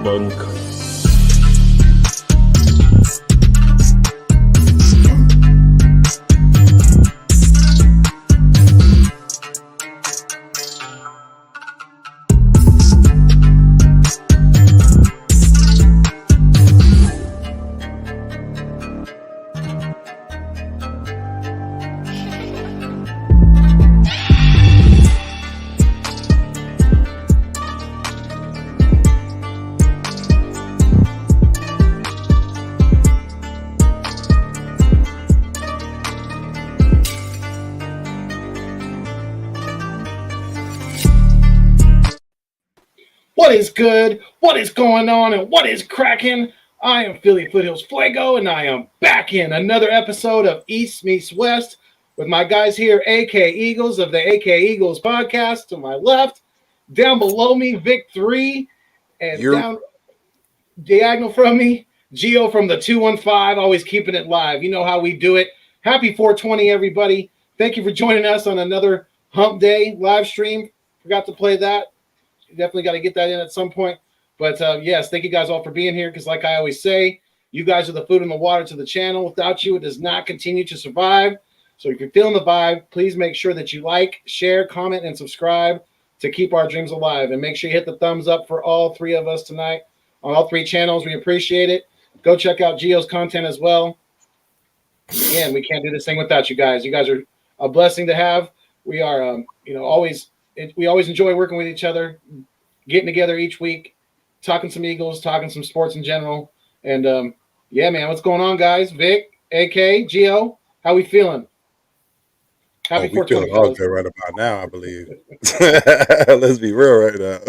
Bunk. What is good? What is going on? And what is cracking? I am Philly Foothills Fuego, and I am back in another episode of East Meets West with my guys here, AK Eagles of the AK Eagles podcast. To my left, down below me, Vic 3, and down diagonal from me, Gio from the 215, always keeping it live. You know how we do it. Happy 420, everybody. Thank you for joining us on another Hump Day live stream. Forgot to play that. Definitely got to get that in at some point. But yes, thank you guys all for being here because like I always say, you guys are the food and the water to the channel. Without you, it does not continue to survive. So if you're feeling the vibe, please make sure that you like, share, comment, and subscribe to keep our dreams alive. And make sure you hit the thumbs up for all three of us tonight on all three channels. We appreciate it. Go check out Gio's content as well. Again, we can't do this thing without you guys. You guys are a blessing to have. We are, we always enjoy working with each other, getting together each week, talking some Eagles, talking some sports in general. And yeah, man, what's going on, guys? Vic, AK, Gio, how we feeling? Happy 420. Feeling all good right about now, I believe. Let's be real right now.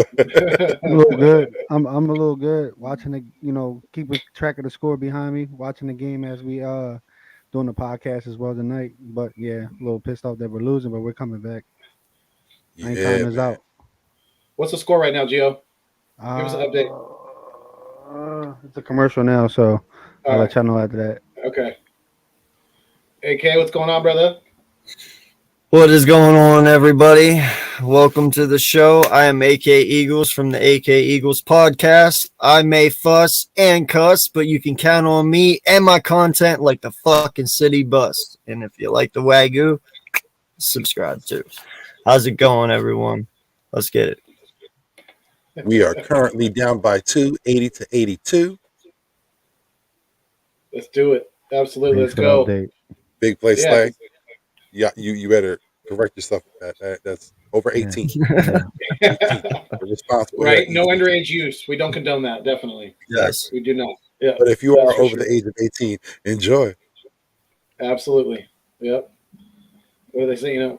A little good. I'm a little good. Watching the, keeping track of the score behind me, watching the game as we doing the podcast as well tonight. But yeah, a little pissed off that we're losing, but we're coming back. Time is out. What's the score right now, Gio? Give us an update. It's a commercial now, so I'll let y'all know after that. Okay. AK, what's going on, brother? What is going on, everybody? Welcome to the show. I am AK Eagles from the AK Eagles podcast. I may fuss and cuss, but you can count on me and my content like the fucking city bus. And if you like the Wagyu, subscribe too. How's it going, everyone? Let's get it. We are currently down by 2, 80-82. Let's do it. Absolutely. Let's go. Big play slang. Yeah, you better correct yourself. That's over 18. 18. Responsible. Right. No underage use. We don't condone that. Definitely. Yes. We do not. Yeah. But if you are over the age of 18, enjoy. Absolutely. Yep. What do they say?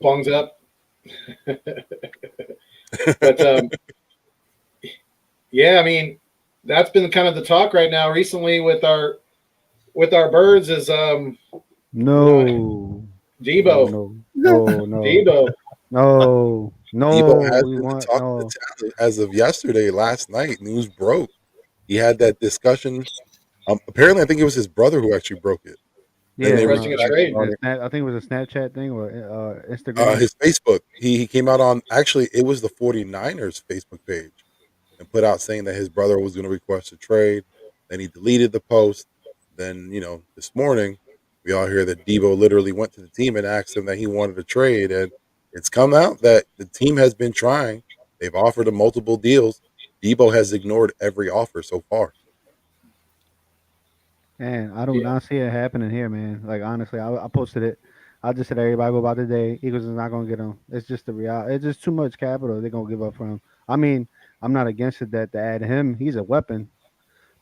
Bongs up. But yeah, I mean, that's been kind of the talk right now recently with our birds is no Debo. No. Debo. No. Debo has been the talk of the town as of yesterday, last night. News broke. He had that discussion. Apparently, I think it was his brother who actually broke it. Yeah, a trade. I think it was a Snapchat thing or Instagram. His Facebook. He came out on, actually, it was the 49ers Facebook page and put out saying that his brother was going to request a trade. Then he deleted the post. Then, this morning, we all hear that Debo literally went to the team and asked him that he wanted a trade. And it's come out that the team has been trying. They've offered him multiple deals. Debo has ignored every offer so far. Man, I do not see it happening here, man. Like, honestly, I posted it. I just said everybody go about the day. Eagles is not going to get him. It's just the reality. It's just too much capital they're going to give up for him. I mean, I'm not against it that to add him. He's a weapon.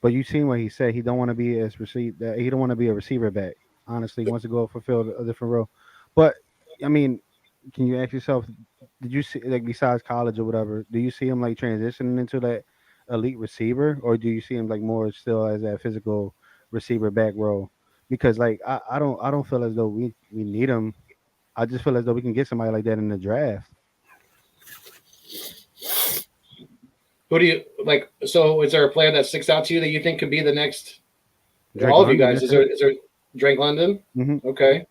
But you seen what he said. He don't want to be he don't want to be a receiver back. Honestly, he wants to go fulfill a different role. But, I mean, can you ask yourself, did you see, like, besides college or whatever, do you see him, like, transitioning into that elite receiver? Or do you see him, like, more still as that physical receiver back role? Because like I don't feel as though we need him. I just feel as though we can get somebody like that in the draft. Who do you like? So is there a player that sticks out to you that you think could be the next? All of you guys, is there Drake London? Mm-hmm. Okay.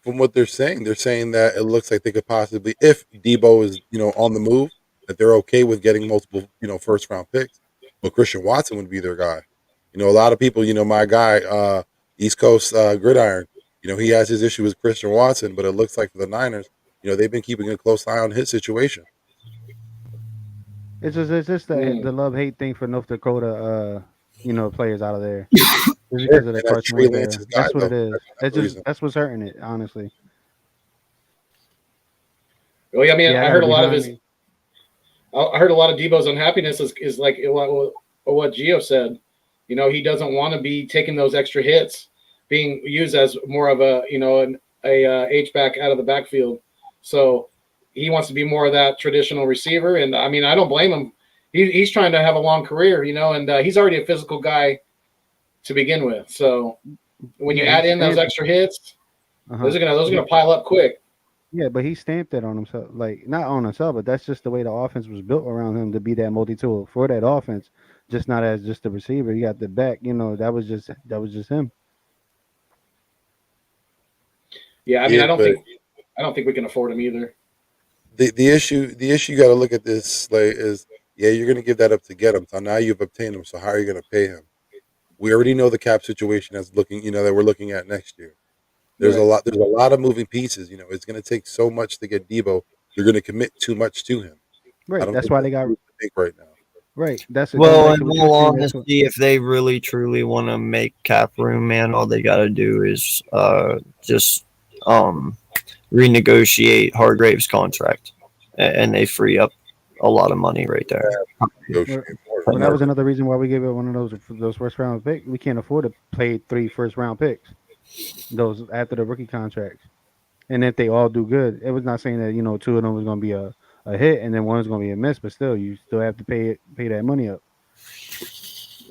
From what they're saying that it looks like they could possibly, if Debo is on the move, that they're okay with getting multiple first round picks. but Christian Watson would be their guy. A lot of people, my guy, East Coast Gridiron, he has his issue with Christian Watson, but it looks like for the Niners, they've been keeping a close eye on his situation. It's just the love-hate thing for North Dakota, players out of there. Just because of the And that's Carson Trey Wentz Lance's era. guy, That's what though. it is. That's the reason. That's what's hurting it, honestly. Well, I mean, Yeah, I got heard it a lot of behind his. me. I heard a lot of Debo's unhappiness is like what Gio said. He doesn't want to be taking those extra hits, being used as more of a H-back out of the backfield. So he wants to be more of that traditional receiver. And I mean, I don't blame him. He's trying to have a long career, and he's already a physical guy to begin with. So when you add in those extra hits, those are gonna pile up quick. Yeah, but he stamped it on himself, like not on himself, but that's just the way the offense was built around him to be that multi-tool for that offense, just not as just a receiver. You got the back, that was just him. Yeah, I mean, Yeah, I don't think we can afford him either. the issue you got to look at this, Slay, is you're going to give that up to get him. So now you've obtained him. So how are you going to pay him? We already know the cap situation that's looking, that we're looking at next year. There's a lot of moving pieces. It's going to take so much to get Debo. You're going to commit too much to him. Right. I don't That's think why they got big right now. right. That's going Well, back in to what you all were saying. That's honesty, if they really truly want to make cap room, man, all they got to do is just renegotiate Hargrave's contract, and they free up a lot of money right there. Well, that was another reason why we gave it one of those first round picks. We can't afford to play 3 first round picks. Those after the rookie contracts. And if they all do good, it was not saying that, 2 of them was gonna be a hit and then one's gonna be a miss, but still you still have to pay that money up.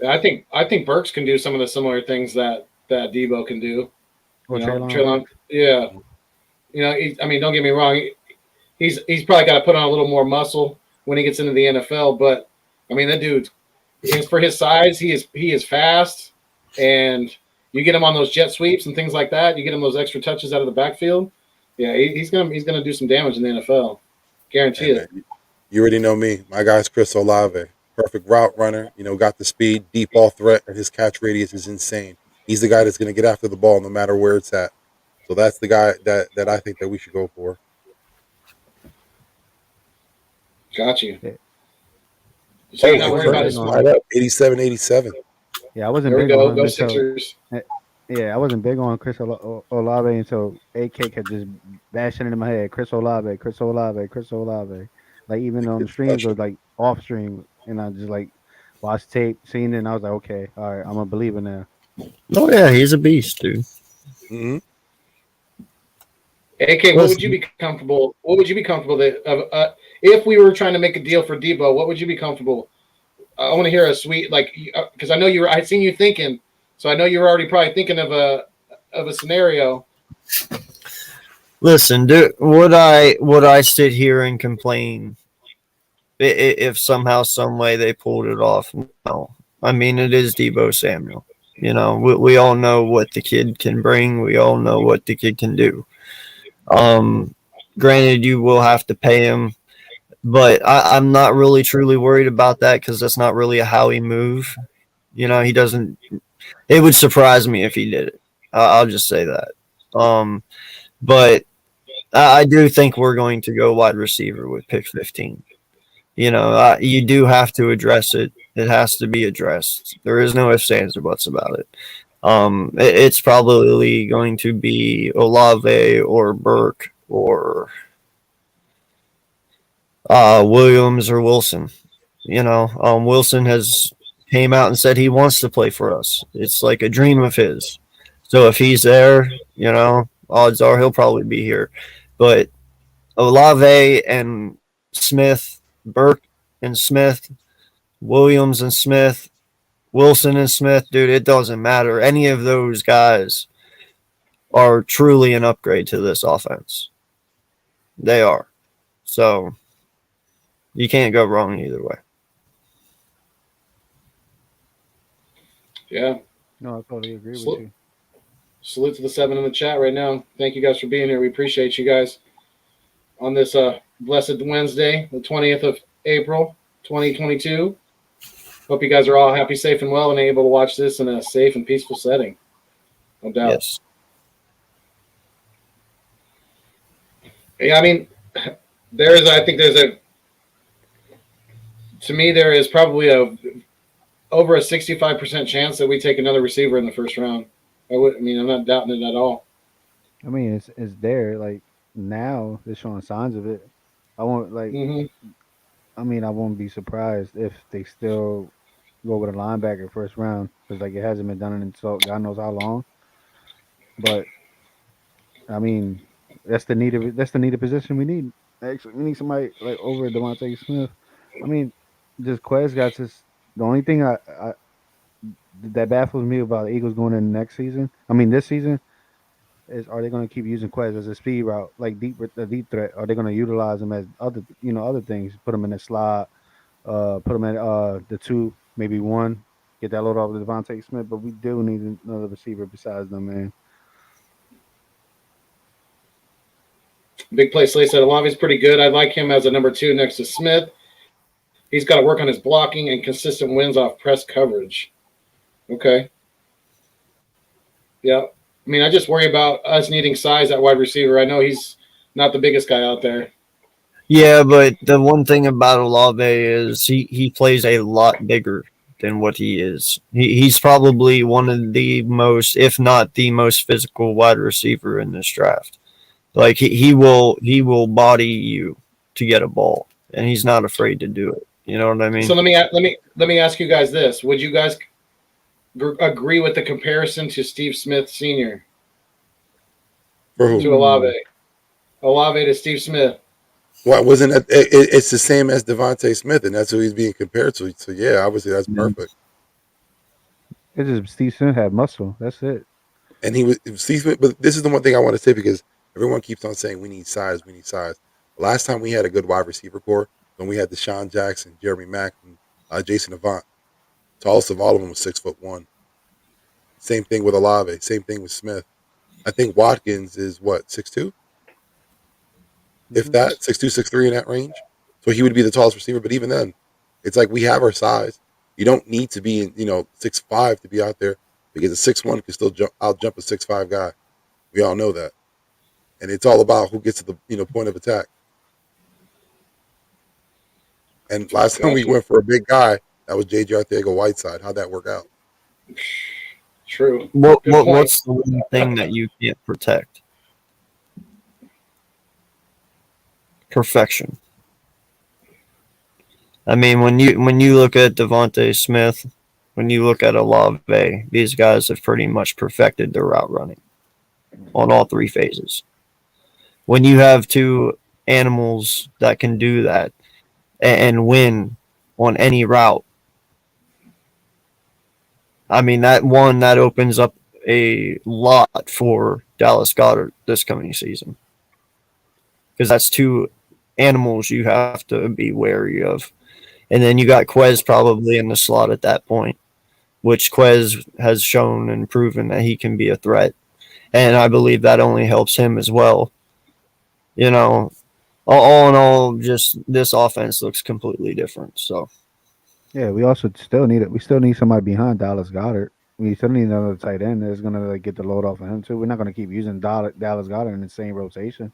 I think Burks can do some of the similar things that Debo can do. Or Treylon, yeah. I mean, don't get me wrong. He's probably got to put on a little more muscle when he gets into the NFL. But I mean, that dude, for his size, he is fast, and you get him on those jet sweeps and things like that. You get him those extra touches out of the backfield. Yeah, he's gonna do some damage in the NFL. Guarantee it. Man, you already know me. My guy's Chris Olave. Perfect route runner. Got the speed, deep ball threat, and his catch radius is insane. He's the guy that's going to get after the ball no matter where it's at. So that's the guy that I think that we should go for. Got you. Yeah. So you're not worried about his slide up 87. Yeah, I wasn't There we big go. on Go him until, Sixers. yeah, I wasn't big on Chris Olave until AK kept just bashing it in my head. Chris Olave. Like even on the streams or like off stream, and I just like watched tape, seen it, and I was like, okay, all right, I'm a believer now. Oh yeah, he's a beast, dude. Mm-hmm. AK, what would you be comfortable? What would you be comfortable that if we were trying to make a deal for Debo? What would you be comfortable? I want to hear a sweet because I know I seen you thinking, so I know you're already probably thinking of a scenario. Listen, dude, would I sit here and complain if somehow, some way they pulled it off? No. I mean, it is Debo Samuel. We all know what the kid can bring. We all know what the kid can do. Granted, you will have to pay him, but I'm not really truly worried about that because that's not really a Howie move. He doesn't. It would surprise me if he did it. I'll just say that. But I do think we're going to go wide receiver with pick 15. You do have to address it. It has to be addressed. There is no ifs, ands, or buts about it. It's probably going to be Olave or Burke or Williams or Wilson. Wilson has came out and said he wants to play for us. It's like a dream of his. So if he's there, odds are he'll probably be here. But Olave and Smith, Burke and Smith, Williams and Smith, Wilson and Smith, dude, it doesn't matter. Any of those guys are truly an upgrade to this offense. They are. So you can't go wrong either way. Yeah. No, I totally agree with you. Salute to the 7 in the chat right now. Thank you guys for being here. We appreciate you guys on this blessed Wednesday, the 20th of April, 2022. Hope you guys are all happy, safe, and well, and able to watch this in a safe and peaceful setting. No doubt. Yes. Yeah, I mean, there is probably over a 65% chance that we take another receiver in the first round. I'm not doubting it at all. I mean, it's there. Like now, they're showing signs of it. I won't like. I mean, I won't be surprised if they still go with a linebacker first round because like it hasn't been done in so God knows how long. But I mean, that's the needed position we need. Actually, we need somebody like over Devontae Smith. I mean, just Quez got this. The only thing that baffles me about the Eagles going in the next season. I mean, this season is are they going to keep using Quez as a speed route, like a deep threat? Are they going to utilize him as other things? Put him in the slot, put him at the 2, maybe 1, get that load off of Devontae Smith. But we do need another receiver besides them, man. Big play Slay said Olave's pretty good. I like him as a number 2 next to Smith. He's got to work on his blocking and consistent wins off press coverage. Okay. Yeah. I mean, I just worry about us needing size at wide receiver. I know he's not the biggest guy out there. Yeah, but the one thing about Olave is he plays a lot bigger than what he is. He's probably one of the most, if not the most physical wide receiver in this draft. Like he will body you to get a ball, and he's not afraid to do it. You know what I mean? So let me ask you guys this: would you guys agree with the comparison to Steve Smith Sr. to Olave to Steve Smith? Well, wasn't it? It's the same as Devontae Smith, and that's who he's being compared to. So yeah, obviously that's perfect. It's just Steve Smith had muscle. That's it. And he was Steve Smith. But this is the one thing I want to say because everyone keeps on saying we need size. We need size. The last time we had a good wide receiver core, when we had Deshaun Jackson, Jeremy Mack, and Jason Avant, tallest of all of them was 6'1". Same thing with Olave. Same thing with Smith. I think Watkins is what 6'2". If that 6'2", 6'3" in that range, so he would be the tallest receiver. But even then, it's like we have our size. You don't need to be 6'5" to be out there because a 6'1" can still out jump a 6'5" guy. We all know that, and it's all about who gets to the point of attack. And last time we went for a big guy, that was J.J. Arcega-Whiteside. How'd that work out? True. What's the one thing that you can't protect? Perfection. I mean, when you look at Devontae Smith, when you look at Olave, these guys have pretty much perfected their route running on all 3 phases. When you have 2 animals that can do that and win on any route, I mean, that opens up a lot for Dallas Goedert this coming season. Because that's 2 animals you have to be wary of. And then you got Quez probably in the slot at that point, which Quez has shown and proven that he can be a threat. And I believe that only helps him as well. All in all, just this offense looks completely different. So, yeah, we also still need it. We still need somebody behind Dallas Goedert. We still need another tight end that's gonna get the load off of him too. We're not gonna keep using Dallas Goedert in the same rotation.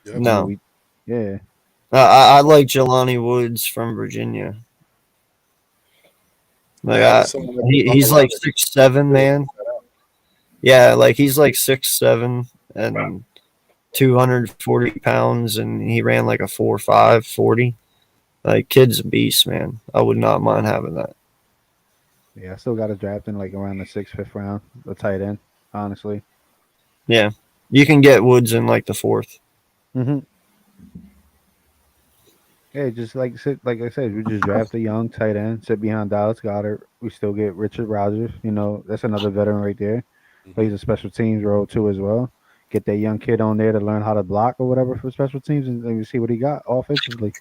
Yep. No. Yeah. I like Jelani Woods from Virginia. Like he's like 6'7", man. Yeah, like he's like 6'7" and 240 pounds, and he ran like a 4.5 40. Like, kid's a beast, man. I would not mind having that. Yeah, I still got to draft in like around the 6th, 5th round, the tight end. Honestly. Yeah, you can get Woods in like the 4th. Mm-hmm. Yeah, just like I said, we just draft a young tight end, sit behind Dallas Goedert. We still get Richard Rodgers. That's another veteran right there. Plays a special teams role too as well. Get that young kid on there to learn how to block or whatever for special teams, and we see what he got offensively.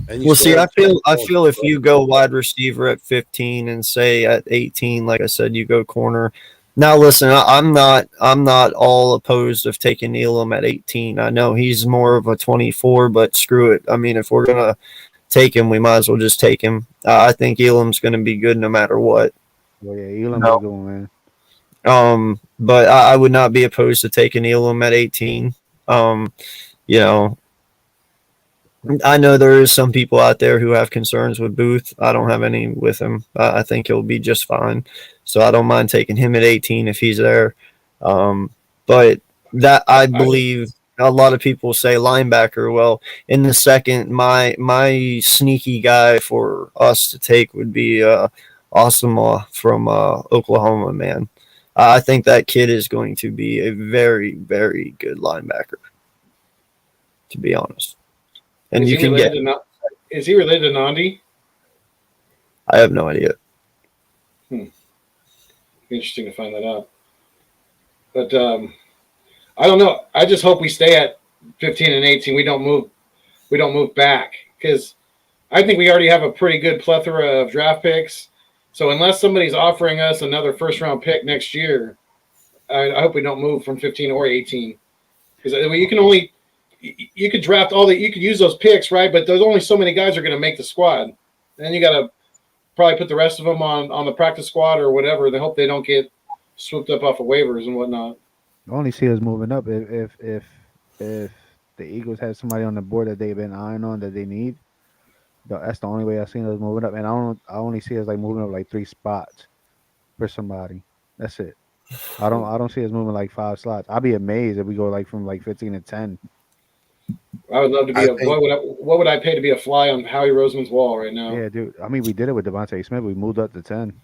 Well, see, I feel if you go wide receiver at 15 and say at 18, like I said, you go corner. Now, listen, I'm not all opposed of taking Elam at 18. I know he's more of a 24, but screw it. I mean, if we're gonna take him, we might as well just take him. I think Elam's going to be good no matter what. Well, yeah, Elam is a good one, man. But I would not be opposed to taking Elam at 18. You know, I know there is some people out there who have concerns with Booth. I don't have any with him. I think he'll be just fine. So I don't mind taking him at 18 if he's there. But that I believe a lot of people say linebacker. Well, in the second, my sneaky guy for us to take would be Asamoah from Oklahoma, man. I think that kid is going to be a very, very good linebacker, to be honest. And you can get. Is he related to Nandi? I have no idea. Interesting to find that out. But I don't know. I just hope we stay at 15 and 18. We don't move back, because I think we already have a pretty good plethora of draft picks. So unless somebody's offering us another first-round pick next year, I hope we don't move from 15 or 18, because you could draft you could use those picks, right? But there's only so many guys are going to make the squad. Then you got to probably put the rest of them on the practice squad or whatever. They hope they don't get swooped up off of waivers and whatnot. I only see us moving up if the Eagles have somebody on the board that they've been eyeing on that they need. That's the only way I've seen us moving up, and I only see us like moving up like 3 spots for somebody. That's it. I don't see us moving like 5 slots. I'd be amazed if we go like from like 15 to 10. I would love to be what would I pay to be a fly on Howie Roseman's wall right now? Yeah, dude. I mean, we did it with Devontae Smith. We moved up to 10.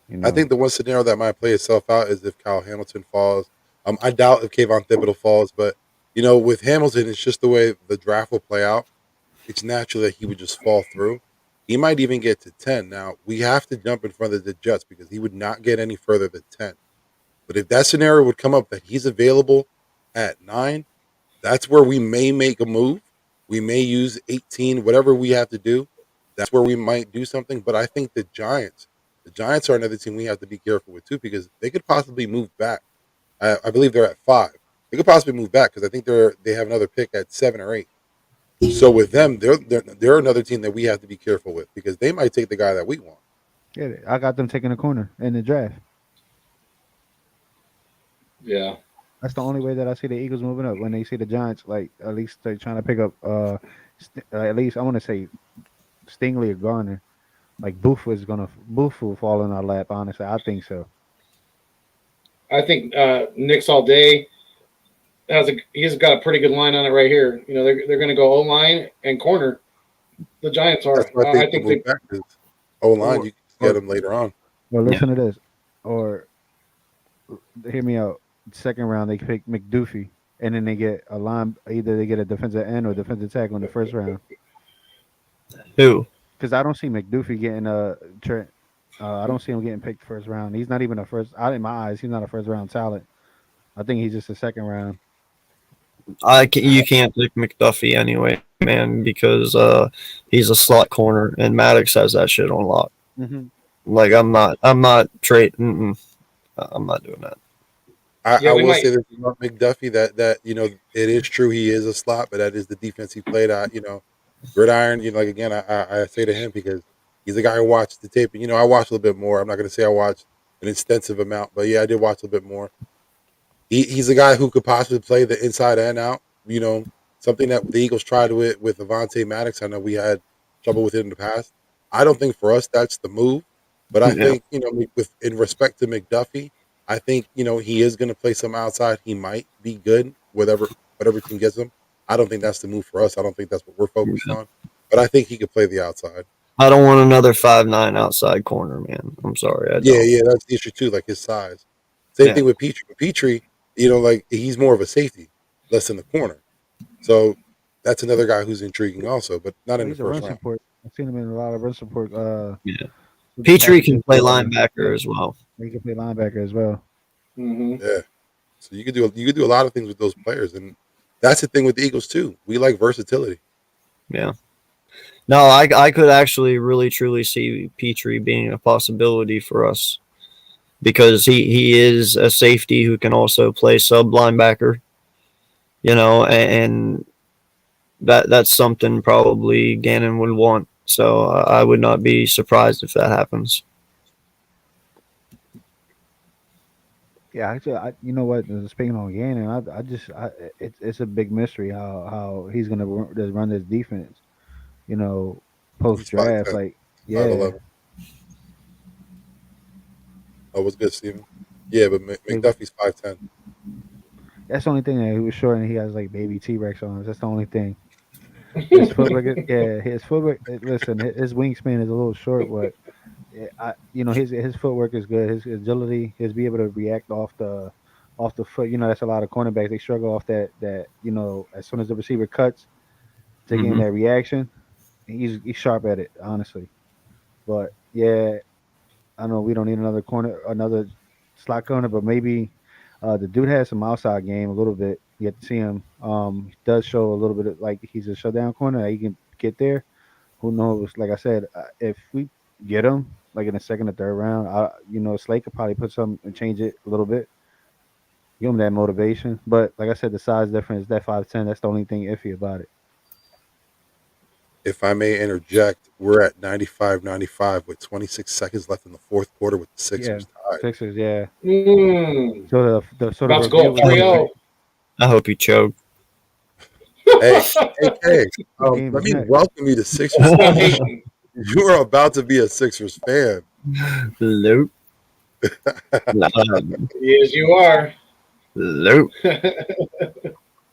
You know? I think the one scenario that might play itself out is if Kyle Hamilton falls. I doubt if Kayvon Thibodeau falls, but with Hamilton, it's just the way the draft will play out. It's natural that he would just fall through. He might even get to 10. Now, we have to jump in front of the Jets because he would not get any further than 10. But if that scenario would come up that he's available at 9, that's where we may make a move. We may use 18, whatever we have to do. That's where we might do something. But I think the Giants are another team we have to be careful with too, because they could possibly move back. I believe they're at 5. They could possibly move back because I think they have another pick at 7 or 8. So with them, they're another team that we have to be careful with because they might take the guy that we want. Yeah, I got them taking a corner in the draft. Yeah. That's the only way that I see the Eagles moving up. When they see the Giants, like at least they're trying to pick up, at least I want to say Stingley or Garner. Like Booth will fall in our lap. Honestly, I think so. I think Nick's all day he's got a pretty good line on it right here. They're going to go O-line and corner. The Giants are. That's what I think they back is O-line. You can get them later on. Well, listen to this, or hear me out. Second round, they pick McDuffie, and then they get a line. Either they get a defensive end or defensive tackle in the first round. Who? Because I don't see McDuffie getting I don't see him getting picked first round. He's not even a first. Out in my eyes, he's not a first round talent. I think he's just a second round. You can't pick McDuffie anyway, man, because he's a slot corner, and Maddox has that shit on lock. Mm-hmm. Like I'm not trading. I'm not doing that. I will say this about McDuffie that it is true he is a slot, but that is the defense he played at. Gridiron. Like again, I say to him because he's a guy who watched the tape, and I watched a little bit more. I'm not going to say I watched an extensive amount, but yeah, I did watch a little bit more. He's a guy who could possibly play the inside and out. Something that the Eagles tried with Avonte Maddox. I know we had trouble with it in the past. I don't think for us that's the move, but I think in respect to McDuffie, I think he is going to play some outside. He might be good, whatever team gets him. I don't think that's the move for us. I don't think that's what we're focused on. But I think he could play the outside. I don't want another 5'9" outside corner, man. I'm sorry. Yeah, that's the issue too. Like his size. Same thing with Petrie. Petrie, like he's more of a safety, less in the corner. So that's another guy who's intriguing also, but not in the first round. Support. I've seen him in a lot of run support. Petrie can play linebacker as well. He can play linebacker as well. Mm-hmm. Yeah. So you could do a lot of things with those players, and that's the thing with the Eagles too. We like versatility. Yeah. No, I could actually really truly see Petrie being a possibility for us because he is a safety who can also play sub linebacker, and that's something probably Gannon would want. So I would not be surprised if that happens. Yeah, actually, you know what? Speaking on Gannon, it's a big mystery how he's gonna run this defense. You know, post He's draft, 5'10", like yeah, 5'11". Oh, what's good, Steven? Yeah, but hey, McDuffie's 5'10". that's the only thing that he was short and he has like baby T Rex on. That's the only thing. His footwork, yeah, his footwork. Listen, his wingspan is a little short, but his footwork is good. His agility, his be able to react off the foot. You know, that's a lot of cornerbacks. They struggle off that. You know, as soon as the receiver cuts, to gain Mhm. that reaction. He's sharp at it, honestly. But yeah, I know we don't need another slot corner, but maybe the dude has some outside game a little bit. You have to see him. He does show a little bit of like he's a shutdown corner. He can get there. Who knows? Like I said, if we get him like in the second or third round, Slade could probably put some and change it a little bit. Give him that motivation. But like I said, the size difference, that 5'10", that's the only thing iffy about it. If I may interject, we're at 95-95 with 26 seconds left in the fourth quarter with the Yeah, Sixers tied. Sixers. Yeah. Mm. So the About to go review up was 3-0. I hope you choke. Hey, AK, the game let is me next. welcome you to Sixers Stop Nation. hating. You are about to be a Sixers fan. Nope. Yes, you are. Nope.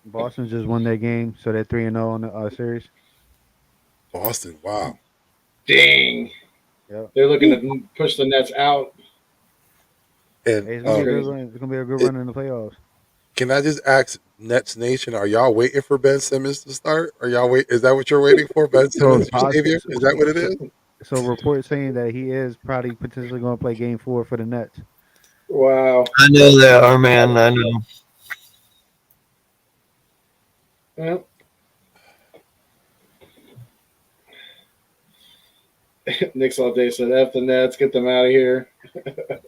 Boston just won their game, so they're 3-0 on the series. Boston, wow. Dang. Yep. They're looking to push the Nets out. And Hey, it's gonna That's be a good crazy. run. It's gonna be a good it, run in the playoffs. can I just ask Nets Nation, are y'all waiting for Ben Simmons to start? Are y'all wait? Is that what you're waiting for? Ben So Simmons, your savior? Is that what it is? so reports saying that he is probably potentially going to play Game 4 for the Nets. Wow. I know they are, man. I know. Well, Nick's all day said, F the Nets, get them out of here.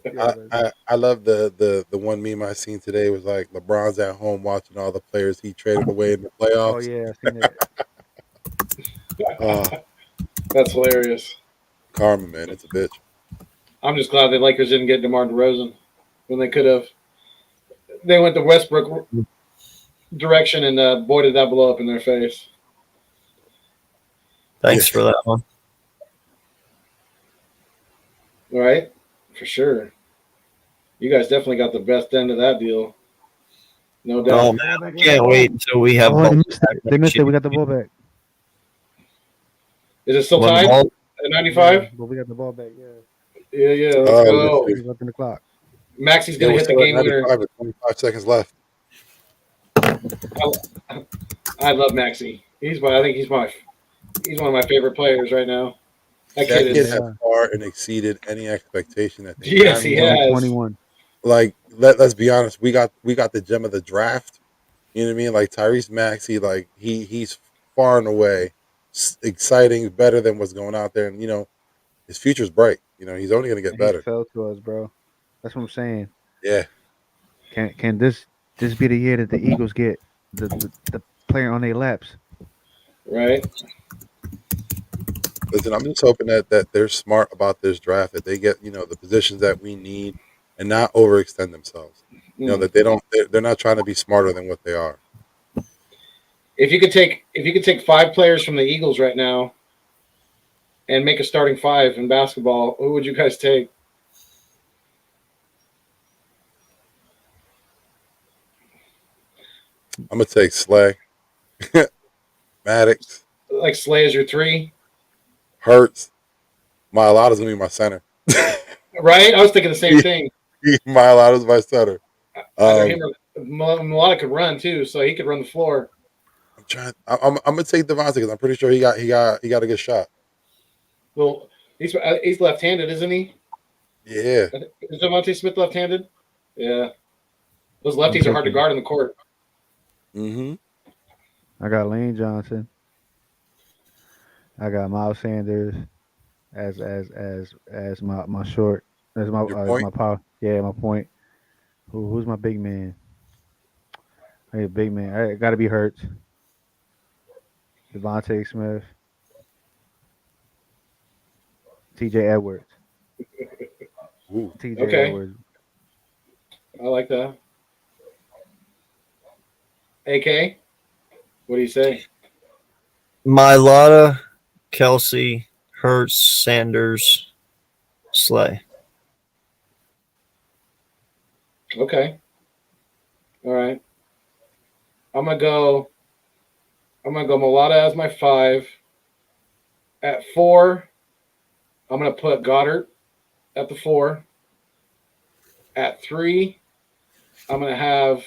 Yeah, I love the one meme I seen today was like LeBron's at home watching all the players he traded away in the oh playoffs. yeah, I seen that. Oh, That's hilarious. karma, man, it's a bitch. I'm just glad the Lakers didn't get DeMar DeRozan when they could have. They went the Westbrook direction, and boy, did that blow up in their face. Thanks Yeah. for that one. All right? For sure. You guys definitely got the best end of that deal. No Oh doubt. man, I can't wait until we have. Oh, they Ball missed it. They missed it. We got the ball back. Is it still when tied Ball, at 95? Yeah, but we got the ball back. Yeah, Yeah, let's Oh, let's go. see. left in the clock. Maxi's Yeah, going to we're hit the still at game winner. 95 with 25 seconds left. I love Maxi. I think he's one of my favorite players right now. That That kid kid is. has far and exceeded any expectation that they Yes, had he for him. has. 21. Like, let's be honest, we got the gem of the draft. You know what I mean? Like Tyrese Maxey, like he's far and away exciting, better than what's going out there, and his future's bright. He's only going to get And he better. fell to us, bro. That's what I'm saying. Yeah. Can this be the year that the Eagles get the player on their laps? Right? Listen, I'm just hoping that they're smart about this draft, that they get the positions that we need, and not overextend themselves. Mm. That they're not trying to be smarter than what they are. If you could take 5 players from the Eagles right now and make a starting 5 in basketball, who would you guys take? I'm gonna take Slay, Maddox, Like Slay as your 3? Hurts. Mailata's gonna be my center. Right? I was thinking the same thing. Mailata's my center. Either him or Mulata could run too, so he could run the floor. I'm gonna take Devontae because I'm pretty sure he got a good shot. Well, he's left-handed, isn't he? Yeah. Is Devontae Smith left-handed? Yeah. Those I'm lefties are hard to taking- guard in the court. Mm-hmm. I got Lane Johnson. I got Miles Sanders as my short as Your point? my power. Yeah, my point. Who's my big man? Hey, big man. I got to be Hurts. Devontae Smith, T.J. Edwards. Ooh. T.J. Okay. Edwards. I like that. AK, what do you say? Mylotta, Kelsey, Hurts, Sanders, Slay. Okay. All right. I'm gonna go Mulata as my 5. At 4, I'm gonna put Goddard at the 4. At 3, I'm gonna have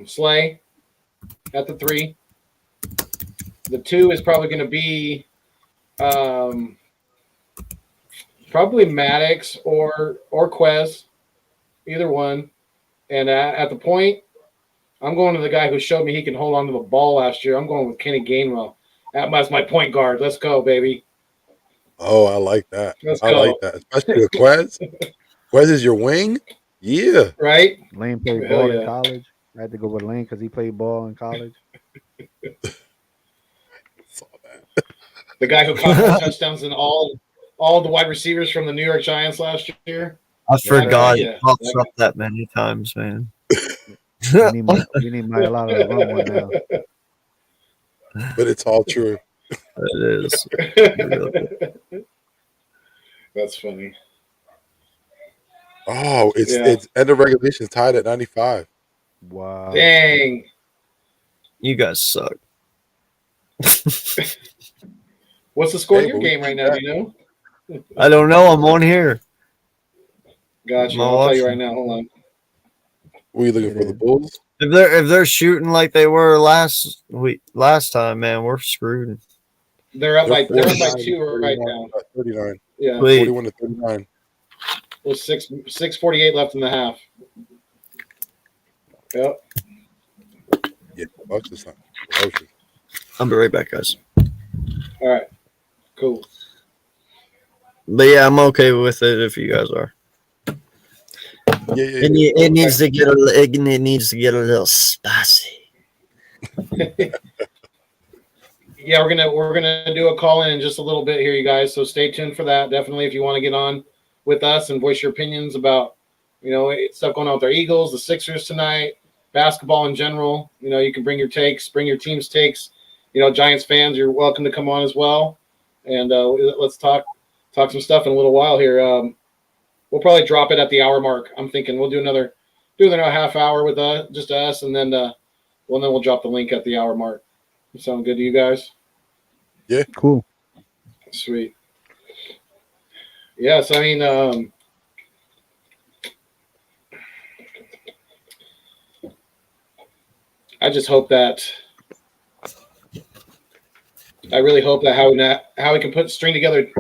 Slay at the 3. The 2 is probably gonna be probably Maddox or Quez, either one. And at the point, I'm going to the guy who showed me he can hold on to the ball last year. I'm going with Kenny Gainwell. That's my point guard. Let's go, baby. Oh, I like that. Let's I go. like that, especially with Quez. Quez is your wing. Yeah. Right? Lane played Hell ball in yeah. college. I had to go with Lane because he played ball in college. Saw that. The guy who caught more touchdowns than all the wide receivers from the New York Giants last year. I forgot yeah. he pops up that many times, man. We need Mylotta to run one now. But it's all true. It is. That's funny. Oh, it's Yeah. it's end of regulation tied at 95. Wow. Dang. You guys suck. What's the score Hey, in your but we game right beat now? that. Do you know? I don't know. I'm on here. Gotcha. I'm I'll tell you watching. right now. Hold on. Were you looking It for the is. Bulls? If they're shooting like they were last time, man, we're screwed. They're up by 49 2 right now. 39. Yeah. Wait, 41 to 39. With 6:48 left in the half. Yep. Yeah, Bucks is not ferocious. I'll be right back, guys. All right. Cool. But yeah, I'm okay with it if you guys are. Yeah. It needs to get a little spicy. Yeah, we're gonna do a call in just a little bit here, you guys. So stay tuned for that. Definitely, if you want to get on with us and voice your opinions about stuff going on with our Eagles, the Sixers tonight, basketball in general. You can bring your takes, bring your team's takes. Giants fans, you're welcome to come on as well, and let's talk some stuff in a little while here. We'll probably drop it at the hour mark. I'm thinking we'll do another half hour with just us, and then we'll drop the link at the hour mark. Sound good to you guys? Yeah. Cool. Sweet. Yes, I mean, I just hope that I really hope that how we can string together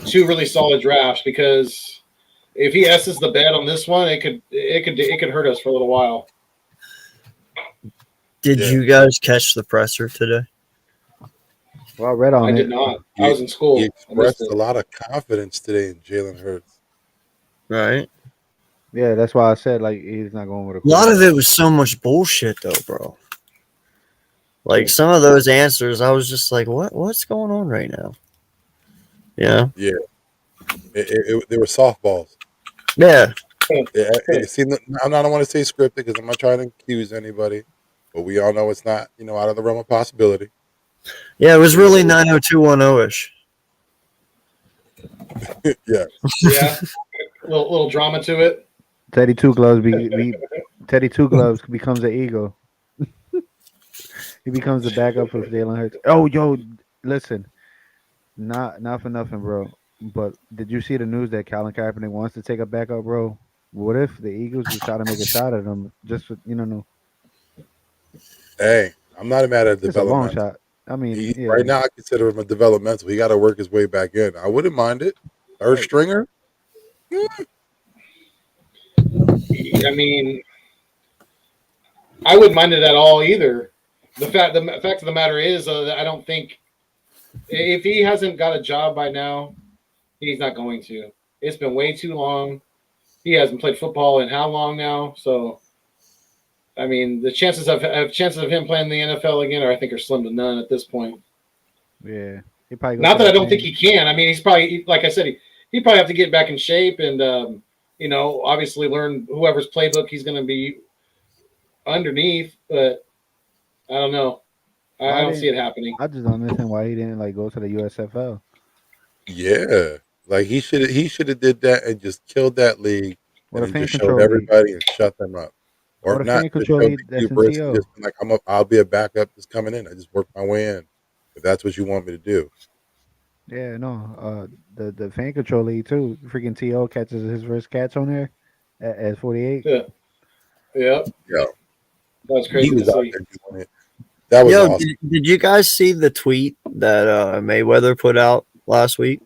2 really solid drafts, because if he S's the bet on this one, it could hurt us for a little while. Did you guys catch the presser today? Well, I read on I it. did not. I was in school. He I missed expressed it. a lot of confidence today in Jalen Hurts. Right. Yeah, that's why I said like he's not going with a A lot of quarterback. it was so much bullshit, though, bro. Like some of those answers, I was just like, what's going on right now? Yeah. Yeah. They were softballs. Yeah. It seemed, I don't want to say scripted because I'm not trying to accuse anybody, but we all know it's not, out of the realm of possibility. Yeah, it was really 90210-ish. Yeah. Yeah. little drama to it. Teddy Two Gloves Teddy Two Gloves becomes an Eagle. He becomes the backup for Jalen Hurts. Oh, yo, listen, not for nothing, bro. But did you see the news that Colin Kaepernick wants to take a backup, bro? What if the Eagles just try to make a shot at him? Just for, no, Hey, I'm not mad at it's a long developmental. shot. I mean, yeah. Right now, I consider him a developmental. He got to work his way back in. I wouldn't mind it. Third stringer. I mean, I wouldn't mind it at all either. The fact of the matter is, that I don't think if he hasn't got a job by now, he's not going to. It's been way too long. He hasn't played football in how long now? So, I mean, the chances of him playing the NFL again, I think, are slim to none at this point. Yeah, he probably go Not to that I that don't think same. he can. I mean, he's probably, like I said, he probably have to get back in shape and obviously learn whoever's playbook he's going to be underneath. But I don't know. I Why don't see didn't it happening. I just don't understand why he didn't like go to the USFL Yeah, like he should have did that and just killed that league, or and the then fan just showed control league everybody and shut them up, or or the not fan just control showed the league that's in hubris and TO. just been like I'll be a backup just coming in. I just work my way in if that's what you want me to do. Yeah, no, the fan control league too. Freaking TO catches his first catch on there at 48. Yeah, yeah, Yeah, that's he crazy to was out see. there doing it. That was Yo, awesome. did you guys see the tweet that Mayweather put out last week?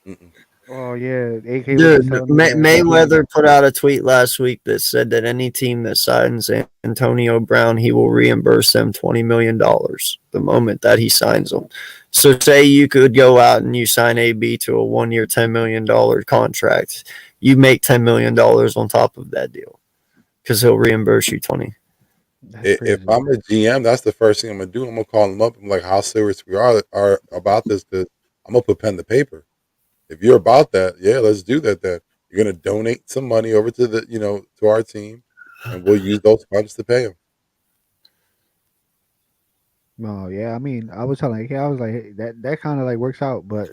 Mm-mm. Oh yeah, AK was just Dude, telling me that tweet. Mayweather put out a tweet last week that said that any team that signs Antonio Brown, he will reimburse them $20 million the moment that he signs them. So, say you could go out and you sign AB to a 1 year, $10 million contract, you make $10 million on top of that deal because he'll reimburse you 20. That's If crazy. I'm a GM, that's the first thing I'm gonna do. I'm gonna call him up. I'm like, how serious we are about this? Because I'm gonna put pen to paper. If you're about that, yeah, let's do that. Then you're gonna donate some money over to to our team, and we'll use those funds to pay him. No, yeah, I mean, I was telling AK, I was like, hey, that kind of like works out, but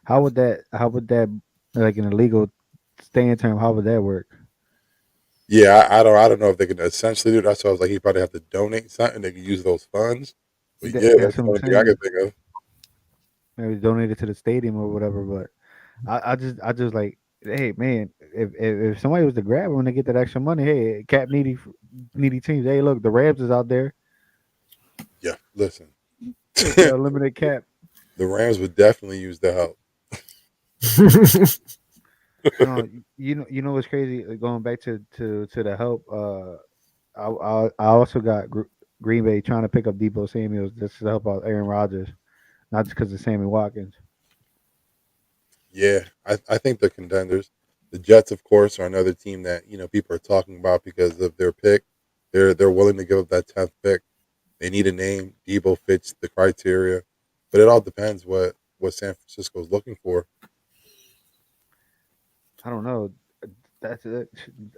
how would that like in a legal staying term? How would that work? Yeah, I don't know if they can essentially do that. So I was like, he probably have to donate something. They can use those funds. But yeah, That's that's what the I'm only thing I can saying. think of. Maybe donate it to the stadium or whatever. But I just like, hey man, if somebody was to grab him and they get that extra money, hey, cap needy teams, hey, look, the Rams is out there. Yeah, listen, It's the a limited cap. Rams would definitely use the help. No, you know what's crazy? Going back to the help. I also got Green Bay trying to pick up Debo Samuel just to help out Aaron Rodgers, not just because of Sammy Watkins. Yeah, I think they're contenders. The Jets, of course, are another team that people are talking about because of their pick. They're willing to give up that 10th pick. They need a name. Debo fits the criteria, but it all depends what San Francisco is looking for. I don't know. That's it.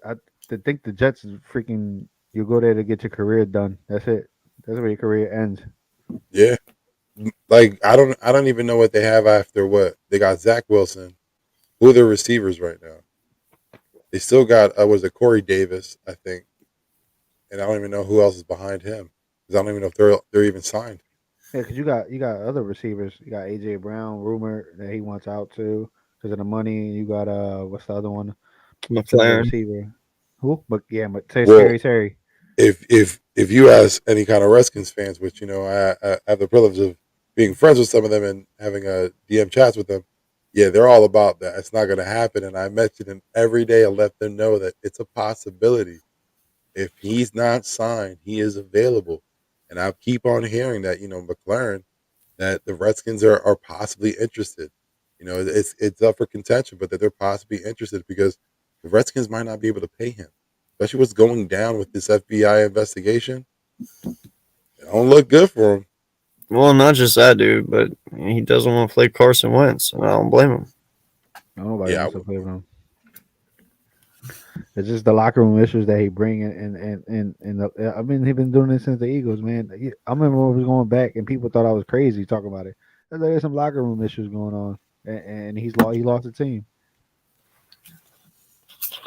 I think the Jets is freaking. You go there to get your career done. That's it. That's where your career ends. Yeah, like I don't even know what they have after what they got. Zach Wilson. Who are their receivers right now? They still got was it Corey Davis, I think, and I don't even know who else is behind him because I don't even know if they're even signed. Yeah, because you got other receivers. You got AJ Brown, rumor that he wants out too because of the money. You got what's the other one? What's the other McLaren. receiver? Who? But yeah, but say Well, scary. if you ask any kind of Redskins fans, which I have the privilege of being friends with some of them and having a DM chats with them, yeah, they're all about that. It's not going to happen, and I mention him every day and let them know that it's a possibility. If he's not signed, he is available, and I keep on hearing that McLaren, that the Redskins are possibly interested. It's up for contention, but that they're possibly interested because the Redskins might not be able to pay him, especially what's going down with this FBI investigation. It don't look good for him. Well, not just that, dude, but he doesn't want to play Carson Wentz, and I don't blame him. Nobody Yeah, I wants to would. play with him. It's just the locker room issues that he bring and I mean he's been doing this since the Eagles, man. I remember when we was going back and people thought I was crazy talking about it. There's some locker room issues going on, and he lost the team.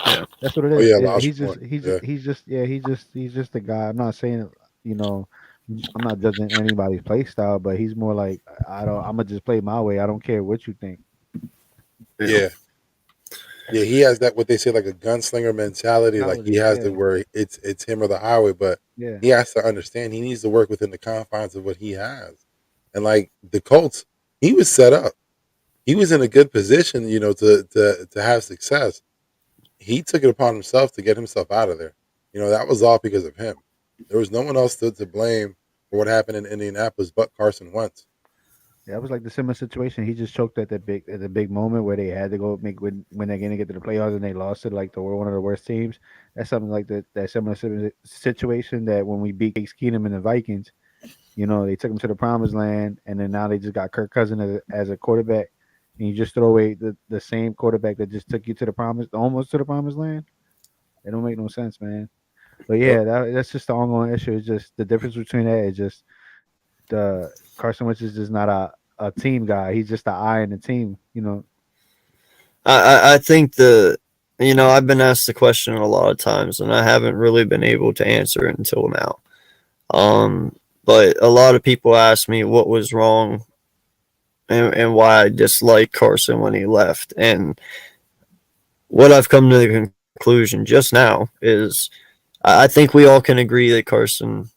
Yeah. That's what it Oh is. yeah, lost He's one. just he's Yeah, just he's just yeah he's just a guy. I'm not saying you know I'm not judging anybody's play style, but he's more like I don't. I'm gonna just play my way. I don't care what you think. Yeah. yeah, yeah. He has that what they say like a gunslinger mentality. Like he Mentality, has it yeah, where it's him or the highway. But yeah. he has to understand he needs to work within the confines of what he has. And like the Colts, he was set up. He was in a good position, to have success. He took it upon himself to get himself out of there. That was all because of him. There was no one else to blame for what happened in Indianapolis but Carson Wentz. Yeah, it was like the similar situation. He just choked at the big moment where they had to go make when they're gonna get to the playoffs and they lost it like one of the worst teams. That's something like that similar situation that when we beat Case Keenum and the Vikings, You know, they took him to the promised land, and then now they just got Kirk Cousins as a quarterback, and you just throw away the same quarterback that just took you to the almost to the promised land. It don't make no sense, man. But Yep. yeah, that's just the ongoing issue. It's just the difference between that is just the Carson Wentz is just not a team guy. He's just the eye in the team. You know. I think I've been asked the question a lot of times, and I haven't really been able to answer it until now. But a lot of people ask me what was wrong and why I disliked Carson when he left. And what I've come to the conclusion just now is I think we all can agree that Carson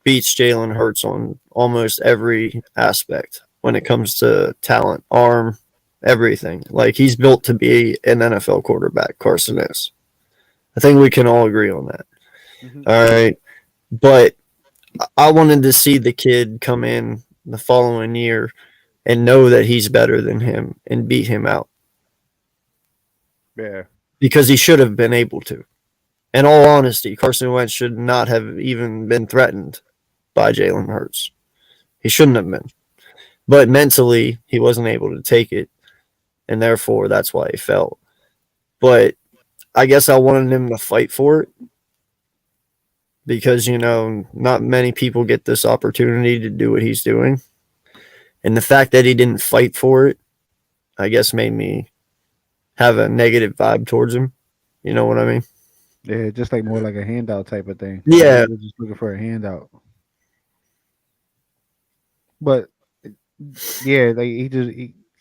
beats Jalen Hurts on almost every aspect when it comes to talent, arm, everything. Like, he's built to be an NFL quarterback, Carson is. I think we can all agree on that. Mm-hmm. All right. But I wanted to see the kid come in the following year and know that he's better than him and beat him out. Yeah. Because he should have been able to. In all honesty, Carson Wentz should not have even been threatened by Jalen Hurts. He shouldn't have been. But mentally, he wasn't able to take it, and therefore that's why he fell. But I guess I wanted him to fight for it because, not many people get this opportunity to do what he's doing. And the fact that he didn't fight for it, I guess, made me have a negative vibe towards him. You know what I mean? Yeah, just like more like a handout type of thing. Yeah. He was just looking for a handout. But yeah, like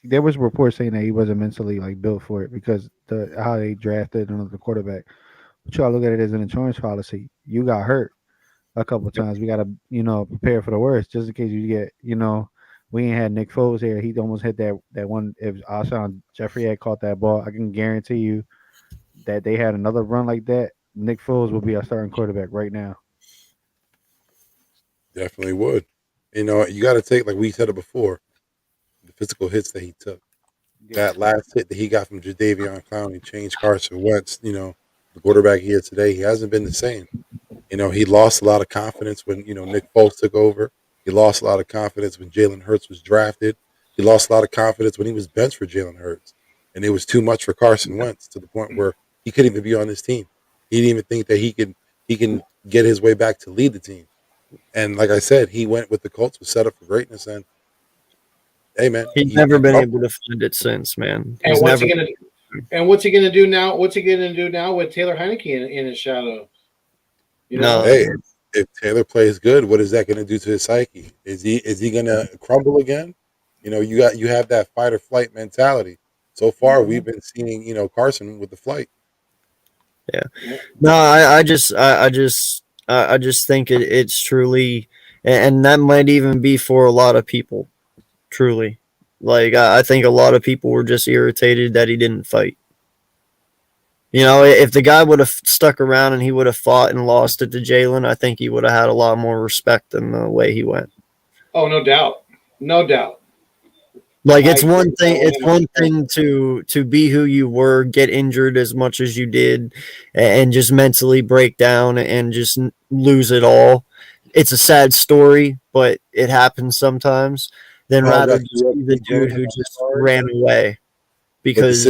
there was reports saying that he wasn't mentally like built for it because how they drafted another quarterback. But y'all look at it as an insurance policy. You got hurt a couple of times. We gotta, prepare for the worst just in case you get, we ain't had Nick Foles here. He almost hit that one. If Alshon Jeffrey had caught that ball, I can guarantee you that they had another run like that, Nick Foles would be our starting quarterback right now. Definitely would. You got to take, like we said it before, the physical hits that he took. Yeah. That last hit that he got from Jadeveon Clowney changed Carson Wentz. The quarterback he is today, he hasn't been the same. He lost a lot of confidence when, Nick Foles took over. He lost a lot of confidence when Jalen Hurts was drafted. He lost a lot of confidence when he was benched for Jalen Hurts. And it was too much for Carson Wentz to the point where he couldn't even be on his team. He didn't even think that he can get his way back to lead the team. And like I said, he went with the Colts, was set up for greatness. And hey, man, he's never been able to find it since, man. And what's he gonna do now? What's he gonna do now with Taylor Heineke in his shadow? Hey, if Taylor plays good, what is that going to do to his psyche? Is he going to crumble again? You have that fight or flight mentality. So far, we've been seeing Carson with the flight. Yeah. No, I just think it's truly, and that might even be for a lot of people. Truly, like I think a lot of people were just irritated that he didn't fight. If the guy would have stuck around and he would have fought and lost it to Jalen, I think he would have had a lot more respect than the way he went. Oh, no doubt. No doubt. Like, it's one thing to be who you were, get injured as much as you did, and just mentally break down and just lose it all. It's a sad story, but it happens sometimes. Then rather just be the dude who just ran away. Because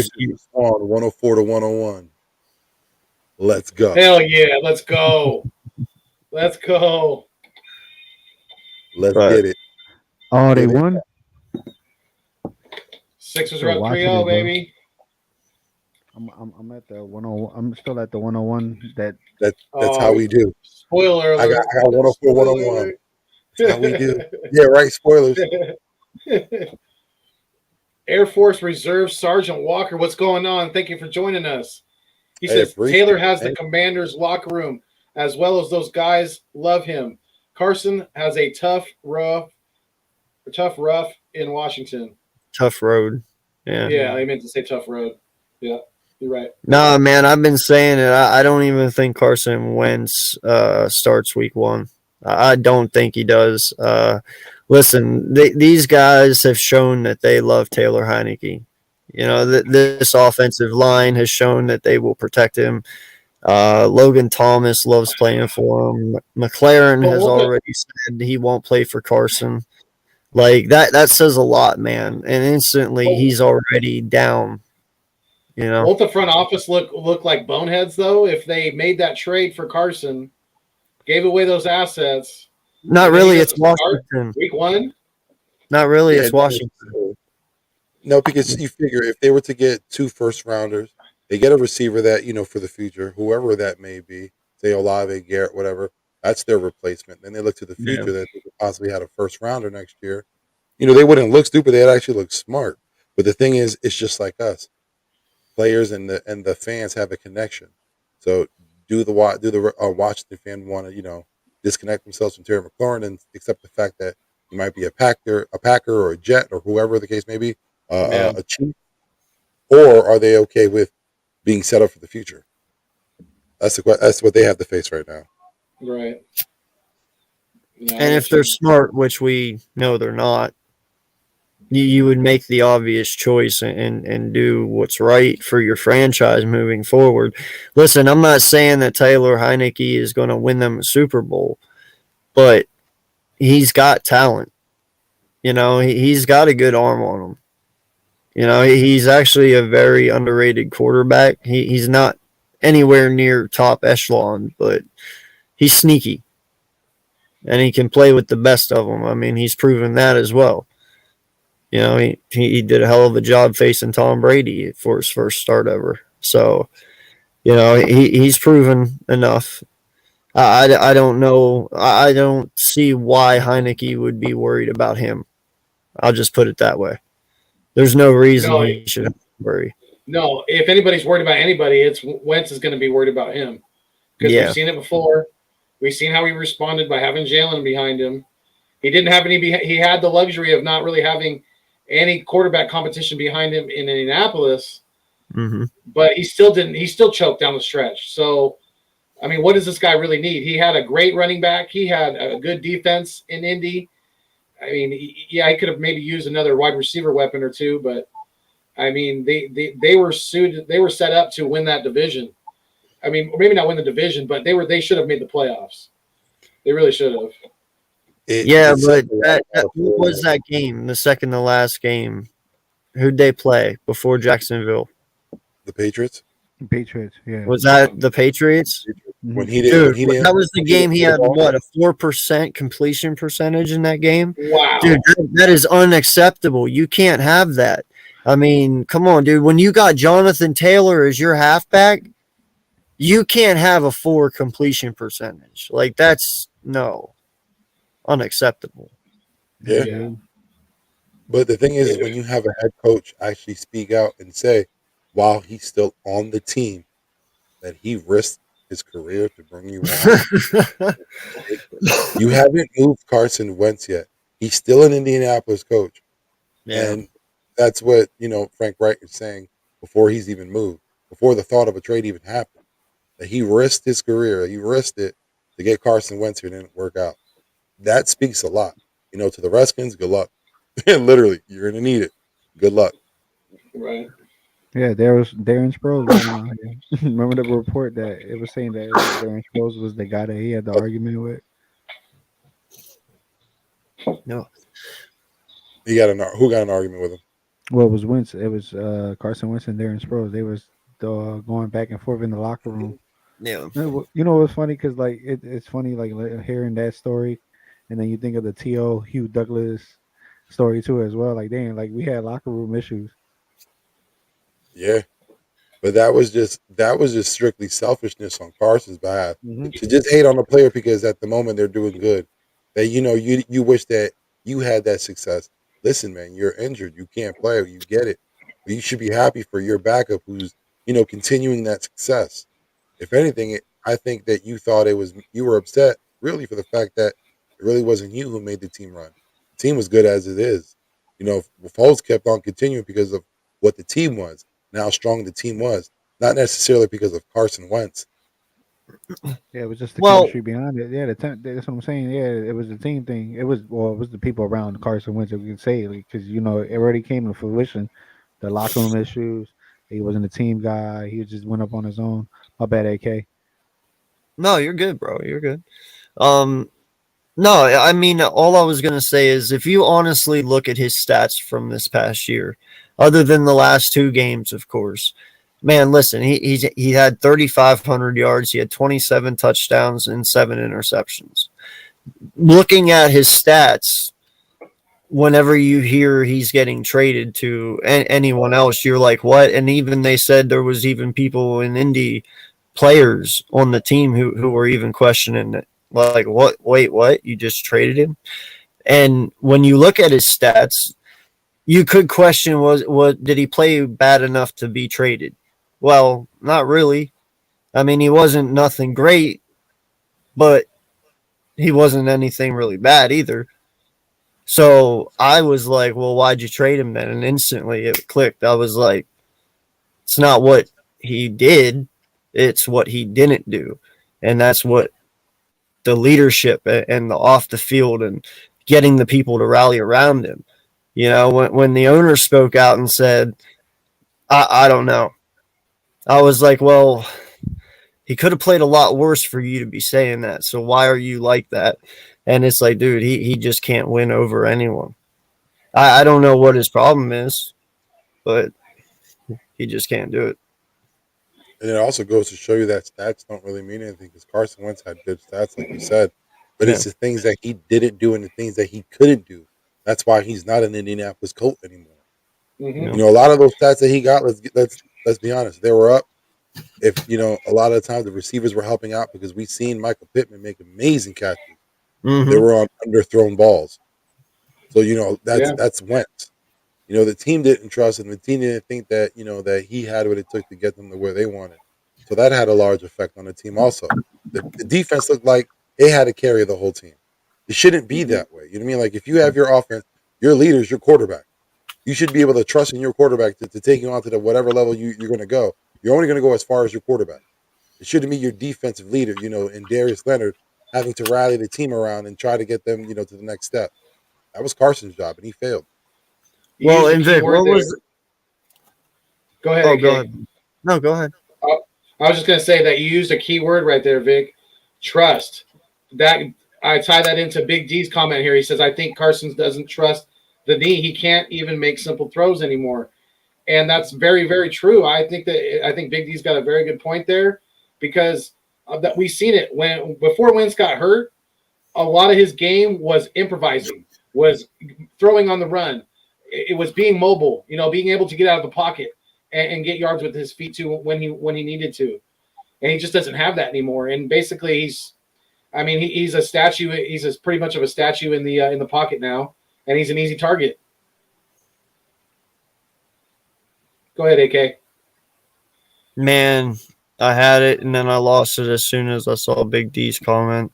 on 104 to 101. Let's go. Hell yeah, let's go. Let's go. Let's get it. Oh, they won? Sixers are up 3-0, baby. I'm at the 101. I'm still at the 101. That's how we do. Spoiler alert. I got 104, 101. That's how we do. Yeah, right. Spoilers. Air Force Reserve Sergeant Walker, what's going on? Thank you for joining us. He says Taylor has the Commanders' locker room, as well as those guys love him. Carson has a tough rough in Washington. Tough road. Yeah. Yeah, I meant to say tough road. Yeah, you're right. No, man, I've been saying it. I don't even think Carson Wentz starts week 1. I don't think he does. Listen, these guys have shown that they love Taylor Heineke. This offensive line has shown that they will protect him. Logan Thomas loves playing for him. McLaren has Well, already said he won't play for Carson. Like that says a lot, man. And instantly he's already down. You know, won't the front office look like boneheads though if they made that trade for Carson, gave away those assets? not And then he really. It's doesn't start Washington. week 1. Not really. Yeah, It's Washington. no, because you figure if they were to get 2 first rounders, they get a receiver that for the future, whoever that may be, say Olave, Garrett, whatever, that's their replacement. Then they look to the Yeah. future that they could possibly have a first rounder next year. They wouldn't look stupid; they'd actually look smart. But the thing is, it's just like us. Players and the fans have a connection. So do the Washington fan want to disconnect themselves from Terry McLaurin and accept the fact that he might be a Packer or a Jet or whoever the case may be, Yeah. a Chief, or are they okay with being set up for the future? That's what they have to face right now. Right. No, And if they're smart, which we know they're not, you would make the obvious choice and do what's right for your franchise moving forward. Listen, I'm not saying that Taylor Heineke is going to win them a Super Bowl, but he's got talent. He's got a good arm on him. He's actually a very underrated quarterback. He's not anywhere near top echelon, but he's sneaky. And he can play with the best of them. I mean, he's proven that as well. He did a hell of a job facing Tom Brady for his first start ever. So, he's proven enough. I don't know. I don't see why Heineke would be worried about him. I'll just put it that way. There's no reason he should worry. No, if anybody's worried about anybody, it's Wentz is going to be worried about him. Because we've seen it before. We've seen how he responded by having Jalen behind him. He didn't have any. He had the luxury of not really having any quarterback competition behind him in Indianapolis. Mm-hmm. But he still didn't. He still choked down the stretch. So, I mean, what does this guy really need? He had a great running back. He had a good defense in Indy. I mean, he could have maybe used another wide receiver weapon or two, but I mean, they were suited. They were set up to win that division. I mean, maybe not win the division, but they should have made the playoffs. They really should have. But what was that game? The second to last game. Who'd they play before Jacksonville? The Patriots. Patriots, yeah. Was that the Patriots? When he did, that was the game. He had what, a 4% completion percentage in that game? Wow, dude, that is unacceptable. You can't have that. I mean, come on, dude. When you got Jonathan Taylor as your halfback, you can't have a 4 completion percentage. Like that's unacceptable. Yeah. But the thing is, when you have a head coach actually speak out and say, while he's still on the team, that he risked his career to bring you on. You haven't moved Carson Wentz yet. He's still an Indianapolis coach. Yeah. And that's what, Frank Wright is saying before he's even moved, before the thought of a trade even happened, that he risked his career. He risked it to get Carson Wentz here and it didn't work out. That speaks a lot. To the Redskins, good luck. Literally, you're going to need it. Good luck. Right. Yeah, there was Darren Sproles. Remember the report that it was saying that Darren Sproles was the guy that he had the argument with? No. Who got an argument with him? Well, it was Wentz. It was Carson Wentz and Darren Sproles. They was going back and forth in the locker room. Yeah. You know what's funny? Because like it's funny like hearing that story, and then you think of the T.O. Hugh Douglas story too as well. Like damn, like we had locker room issues. Yeah, but that was just strictly selfishness on Carson's behalf to just hate on a player because at the moment they're doing good. That you wish that you had that success. Listen, man, you're injured. You can't play. You get it. But you should be happy for your backup who's continuing that success. If anything, I think that you were upset really for the fact that it really wasn't you who made the team run. The team was good as it is. Foles kept on continuing because of what the team was and how strong the team was, not necessarily because of Carson Wentz. Yeah, it was just the chemistry behind it. Yeah, that's what I'm saying. Yeah, it was the team thing. It was the people around Carson Wentz. We can say because it already came to fruition. The locker room issues. He wasn't a team guy. He just went up on his own. My bad, AK. No, you're good, bro. You're good. No, I mean, all I was going to say is if you honestly look at his stats from this past year, other than the last 2 games, of course, man, listen, he had 3,500 yards. He had 27 touchdowns and 7 interceptions. Looking at his stats, whenever you hear he's getting traded to anyone else, you're like, what? And even they said there was even people in Indy players on the team who were even questioning it. Like, what? Wait, what? You just traded him? And when you look at his stats, you could question what did he play bad enough to be traded? Well, not really. I mean, he wasn't nothing great, but he wasn't anything really bad either. So I was like, well, why'd you trade him then? And instantly it clicked. I was like, it's not what he did, it's what he didn't do. And that's what the leadership and the off the field and getting the people to rally around him. You know, when the owner spoke out and said, I don't know. I was like, well, he could have played a lot worse for you to be saying that. So why are you like that? And it's like, dude, he just can't win over anyone. I don't know what his problem is, but he just can't do it. And it also goes to show you that stats don't really mean anything because Carson Wentz had good stats, like you said, but it's the things that he didn't do and the things that he couldn't do. That's why he's not an Indianapolis Colt anymore. Mm-hmm. You know, a lot of those stats that he got, let's be honest, they were up. If you know, a lot of the times the receivers were helping out because we've seen Michael Pittman make amazing catches. Mm-hmm. They were on underthrown balls. So you know that's Wentz. You know, the team didn't trust him. The team didn't think that, you know, that he had what it took to get them to where they wanted. So that had a large effect on the team also. The defense looked like it had to carry the whole team. It shouldn't be that way. You know what I mean? Like if you have your offense, your leader's your quarterback. You should be able to trust in your quarterback to take you on to the whatever level you're going to go. You're only going to go as far as your quarterback. It shouldn't be your defensive leader, you know, and Darius Leonard having to rally the team around and try to get them, you know, to the next step. That was Carson's job, and he failed. Well, and Vic, what was? Go ahead. Oh, go ahead. No, go ahead. I was just going to say that you used a key word right there, Vic. Trust. That I tie that into Big D's comment here. He says, "I think Carson doesn't trust the knee. He can't even make simple throws anymore," and that's very, very true. I think Big D's got a very good point there because that we've seen it before Wentz got hurt. A lot of his game was improvising, was throwing on the run. It was being mobile, you know, being able to get out of the pocket and get yards with his feet too when he needed to, and he just doesn't have that anymore. And basically, he's a statue. He's pretty much of a statue in the pocket now, and he's an easy target. Go ahead, AK. Man, I had it and then I lost it as soon as I saw Big D's comment.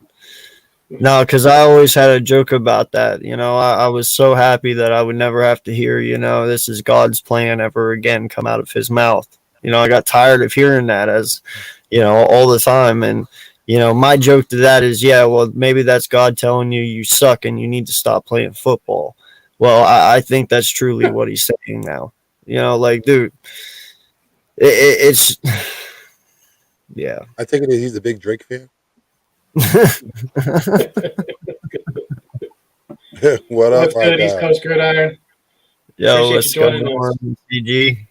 No, because I always had a joke about that. You know, I was so happy that I would never have to hear, you know, this is God's plan ever again come out of his mouth. You know, I got tired of hearing that as, you know, all the time. And, you know, my joke to that is, yeah, well, maybe that's God telling you suck and you need to stop playing football. Well, I think that's truly what he's saying now. You know, like, dude, it's, yeah. I take it he's a big Drake fan. What up? What's good, East Coast Gridiron? Yo, what's going on, CG?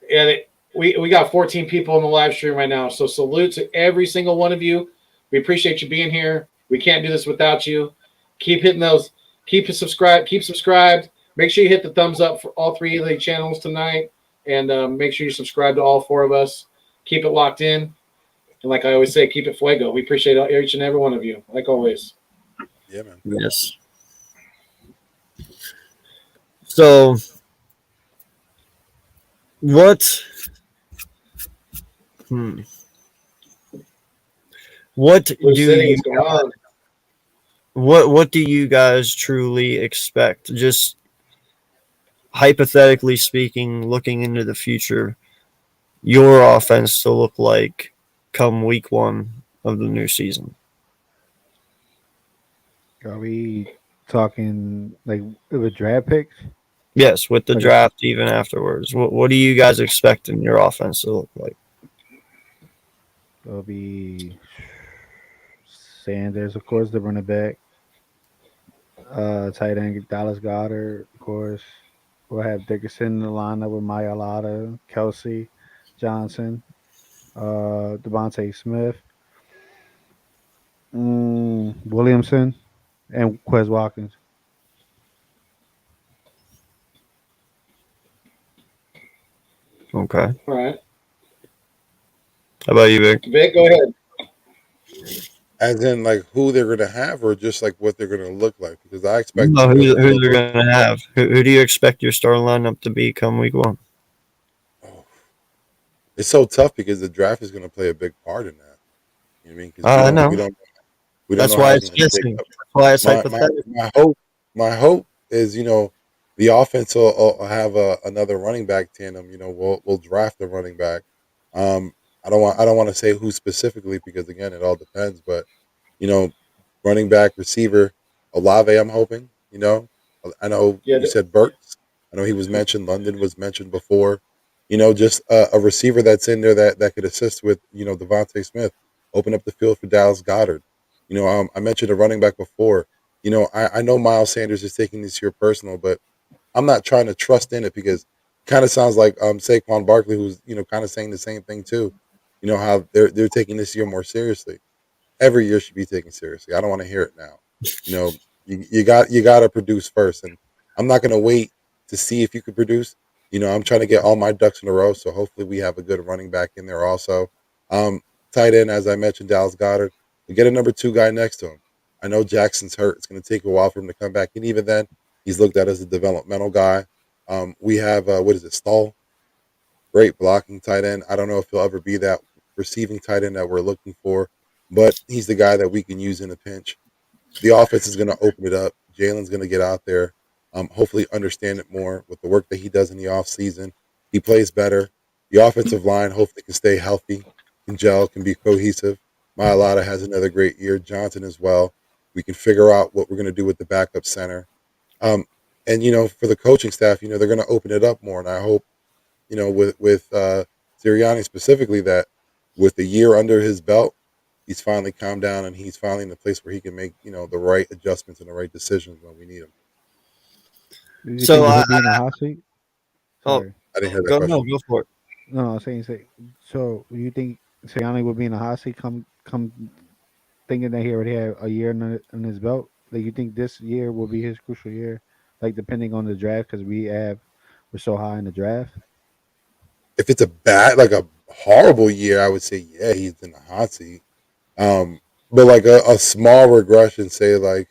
Yeah, we got 14 people in the live stream right now. So salute to every single one of you. We appreciate you being here. We can't do this without you. Keep hitting those. Keep subscribed. Make sure you hit the thumbs up for all 3 of the channels tonight, and make sure you subscribe to all 4 of us. Keep it locked in. And like I always say, keep it fuego. We appreciate each and every one of you, like always. Yeah, man. Yes. So, what do you guys truly expect? Just hypothetically speaking, looking into the future, your offense to look like come week 1 of the new season? Are we talking like with draft picks? Yes, with the draft even afterwards. What do you guys expect in your offense to look like? It'll be Sanders, of course, the running back. Tight end Dallas Goddard, of course. We'll have Dickerson in the lineup with Mayalata, Kelsey, Johnson, Devontae Smith, Williamson, and Quez Watkins. Okay. All right. How about you, Vic? Vic, go ahead. As in, like who they're gonna have, or just like what they're gonna look like? Because I expect No, them who to look they're like. going to have? Who do you expect your starting lineup to be come week 1? Oh, it's so tough because the draft is gonna play a big part in that. You know what I mean? Because I know. we don't That's know how why it's it's gonna shake guessing. up. That's why it's My hypothetical. my hope is the offense will have another running back tandem. We'll draft a running back. Um, I don't want to say who specifically because again it all depends. But you know, running back receiver Olave. I'm hoping. I know Yeah, you said Burks. I know he was mentioned. London was mentioned before. Just a receiver that's in there that could assist with Devontae Smith, open up the field for Dallas Goddard. I mentioned a running back before. I know Miles Sanders is taking this year personal, but I'm not trying to trust in it because it kind of sounds like Saquon Barkley, who's kind of saying the same thing too. How they're taking this year more seriously. Every year should be taken seriously. I don't want to hear it now. You know, you got to produce first, and I'm not going to wait to see if you could produce. I'm trying to get all my ducks in a row, so hopefully we have a good running back in there also. Um, Tight end, as I mentioned, Dallas Goddard. We get a number 2 guy next to him. I know Jackson's hurt. It's going to take a while for him to come back, and even then, he's looked at as a developmental guy. We have what is it, Stall? Great blocking tight end. I don't know if he'll ever be that receiving tight end that we're looking for, but he's the guy that we can use in a pinch. The offense is going to open it up. Jalen's going to get out there, hopefully understand it more with the work that he does in the offseason. He plays better. The offensive line hopefully can stay healthy, can gel, can be cohesive. Myalata has another great year. Johnson as well. We can figure out what we're going to do with the backup center. Um, and for the coaching staff, they're going to open it up more. And I hope, with Sirianni specifically, that with the year under his belt, he's finally calmed down and he's finally in the place where he can make the right adjustments and the right decisions when we need him. Do you So think he'll be in the hot seat? oh, Sorry. I didn't hear that go question. for it. No, I'm saying say. So you think Sirianni will be in the hot seat come thinking that he already had a year in his belt? Like you think this year will be his crucial year? Like depending on the draft, because we're so high in the draft. If it's a horrible year, I would say yeah, he's in the hot seat. But like a small regression, say like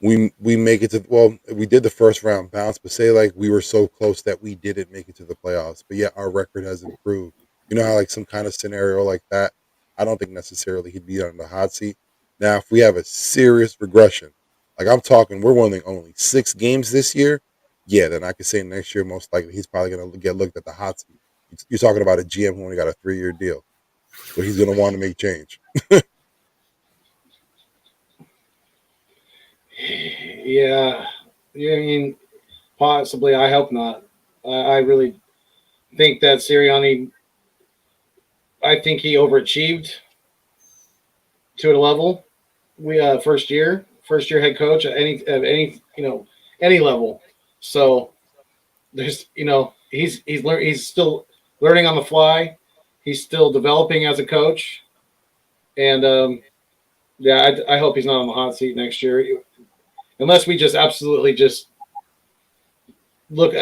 we make it to, well, we did the first round bounce, but say like we were so close that we didn't make it to the playoffs, but yet our record has improved. How like some kind of scenario like that, I don't think necessarily he'd be on the hot seat. Now, if we have a serious regression, like I'm talking, we're winning only 6 games this year, yeah, then I could say next year most likely he's probably going to get looked at the hot seat. You're talking about a GM who only got a 3-year deal, so he's going to want to make change. Yeah. Yeah, I mean, possibly. I hope not. I really think that Sirianni. I think he overachieved to a level. We first year head coach at any level. So there's he's still learning on the fly. He's still developing as a coach, and yeah, I hope he's not on the hot seat next year, unless we just absolutely just look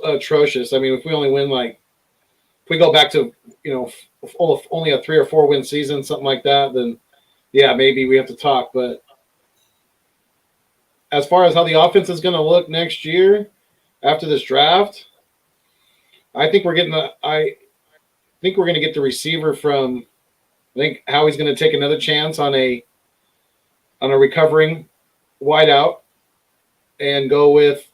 atrocious. I mean, if we only win if we go back to only a 3 or 4 win season, something like that, then yeah, maybe we have to talk. But as far as how the offense is going to look next year after this draft, I think we're going to get the receiver from. I think Howie's going to take another chance on a recovering wideout and go with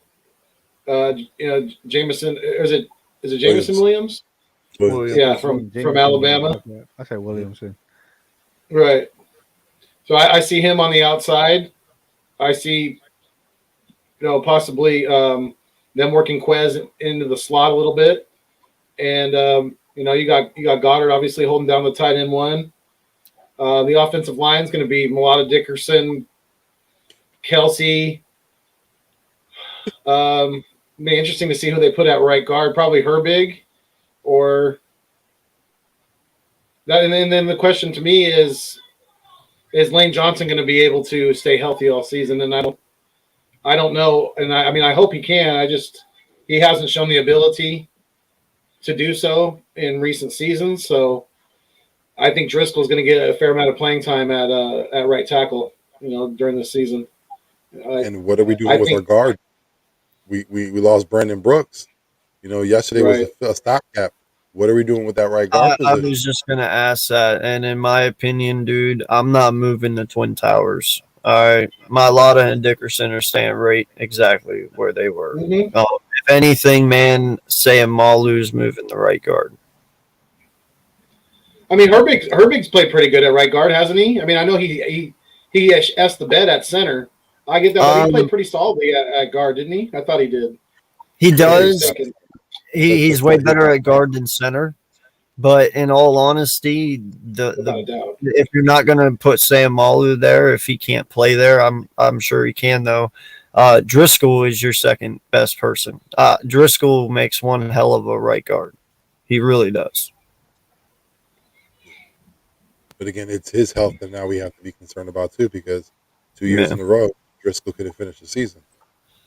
Jameson. Or is it Jameson Williams? Williams. Yeah, from Alabama. Okay. I said Williamson. Right. So I see him on the outside. I see possibly them working Quez into the slot a little bit, and You know, you got Goddard obviously holding down the tight end one. The offensive line is going to be Mulata Dickerson, Kelsey. Be interesting to see who they put at right guard. Probably Herbig, or that. And then the question to me is Lane Johnson going to be able to stay healthy all season? And I don't know. And I mean, I hope he can. He hasn't shown the ability to do so in recent seasons. So I think Driscoll's going to get a fair amount of playing time at right tackle, you know, during the season. And what are we doing with our guard? We lost Brandon Brooks. You know, yesterday was a stopgap. What are we doing with that right guard position? I was just going to ask that. And in my opinion, dude, I'm not moving the Twin Towers. All right. Mailata and Dickerson are staying right exactly where they were. Mm-hmm. If anything, man, saying Malu's moving the right guard. I mean, Herbig's played pretty good at right guard, hasn't he? I mean, I know he S the bed at center. I get that, but he played pretty solidly at guard, didn't he? I thought he did. He does. He's way better at guard than center. But in all honesty, if you're not going to put Sam Malu there, if he can't play there, I'm sure he can though. Driscoll is your second best person. Driscoll makes one hell of a right guard. He really does. But again, it's his health that now we have to be concerned about too, because 2 years in a row, Driscoll could have finished the season.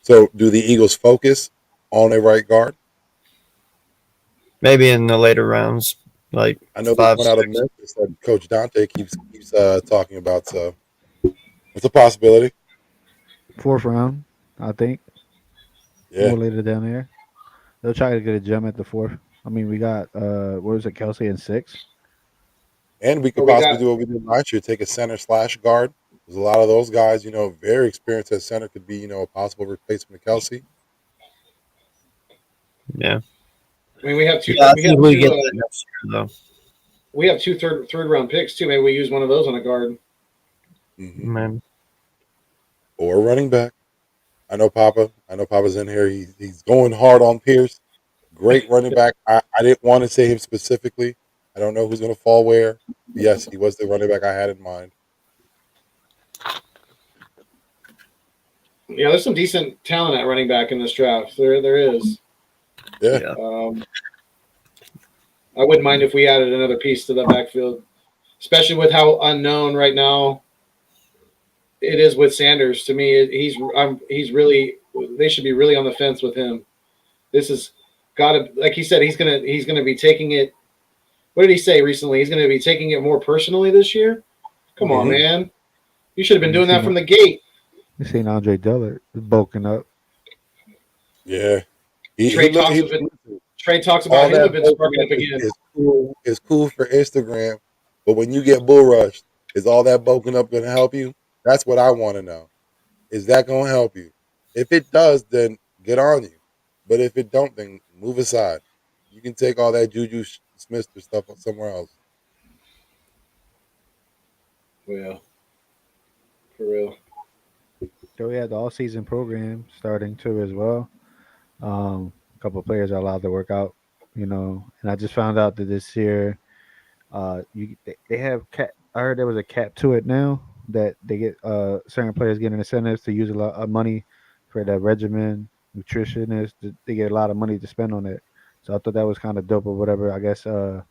So, do the Eagles focus on a right guard? Maybe in the later rounds, like I know 5, one out of Memphis that Coach Dante keeps talking about. So, it's a possibility. 4th round, I think. Yeah, more later down there. They'll try to get a gem at the 4th. I mean, we got what was it, Kelsey in 6. And we could possibly do what we did last year: take a center/guard. There's a lot of those guys, you know, very experienced at center, could be, you know, a possible replacement of Kelsey. Yeah. I mean, we have two. We have two third round picks too. Maybe we use one of those on a guard. Man. Or running back. I know Papa's in here. He's going hard on Pierce. Great running back. I didn't want to say him specifically. I don't know who's going to fall where. Yes, he was the running back I had in mind. Yeah, there's some decent talent at running back in this draft. There is. Yeah. I wouldn't mind if we added another piece to the backfield, especially with how unknown right now it is with Sanders. To me, he's really. They should be really on the fence with him. This has got to, like he said, he's gonna be taking it. What did he say recently? He's going to be taking it more personally this year. Come on, man! You should have been doing that from the gate. You seen Andre Dillard bulking up? Yeah. Trey talks about him been sparking up again. It's cool for Instagram, but when you get bull rushed, is all that bulking up going to help you? That's what I want to know. Is that going to help you? If it does, then get on you. But if it don't, then move aside. You can take all that Juju Smith-er stuff somewhere else. Yeah. For real. So we had the all-season program starting too as well. A couple of players are allowed to work out, you know. And I just found out that this year, they have cap. I heard there was a cap to it now that they get certain players getting incentives to use a lot of money for that regimen, nutritionist. They get a lot of money to spend on it. So I thought that was kind of dope or whatever. I guess you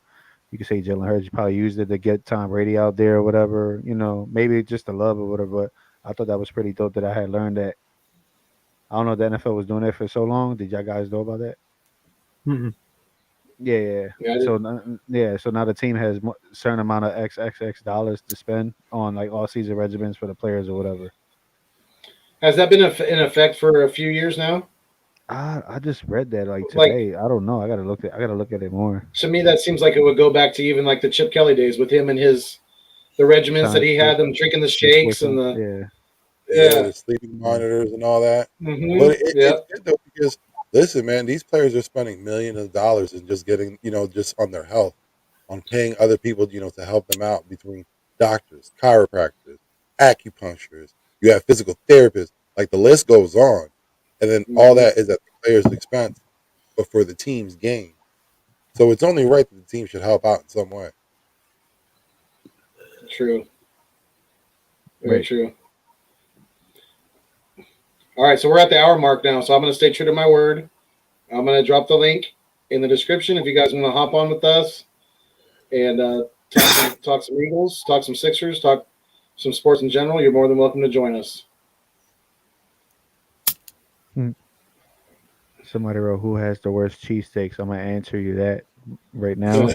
could say Jalen Hurts probably used it to get Tom Brady out there or whatever. You know, maybe just the love or whatever. But I thought that was pretty dope that I had learned that. I don't know if the NFL was doing that for so long. Did y'all guys know about that? Mm-hmm. Yeah. So now the team has a certain amount of XXX dollars to spend on like all season regimens for the players or whatever. Has that been in effect for a few years now? I just read that like today. I don't know. I gotta look at it more. To me, that seems like it would go back to even like the Chip Kelly days with him and the regimens that he had, them drinking the shakes and the the sleeping monitors and all that. Mm-hmm. But it's good though, because listen, man, these players are spending millions of dollars and just getting, just on their health, on paying other people, to help them out, between doctors, chiropractors, acupuncturists. You have physical therapists. Like the list goes on. And then all that is at the player's expense, but for the team's gain. So it's only right that the team should help out in some way. True. Very Right. true. All right, so we're at the hour mark now, so I'm going to stay true to my word. I'm going to drop the link in the description if you guys want to hop on with us and talk some Eagles, talk some Sixers, talk some sports in general. You're more than welcome to join us. Somebody wrote, "Who has the worst cheesesteaks?" I'm gonna answer you that right now.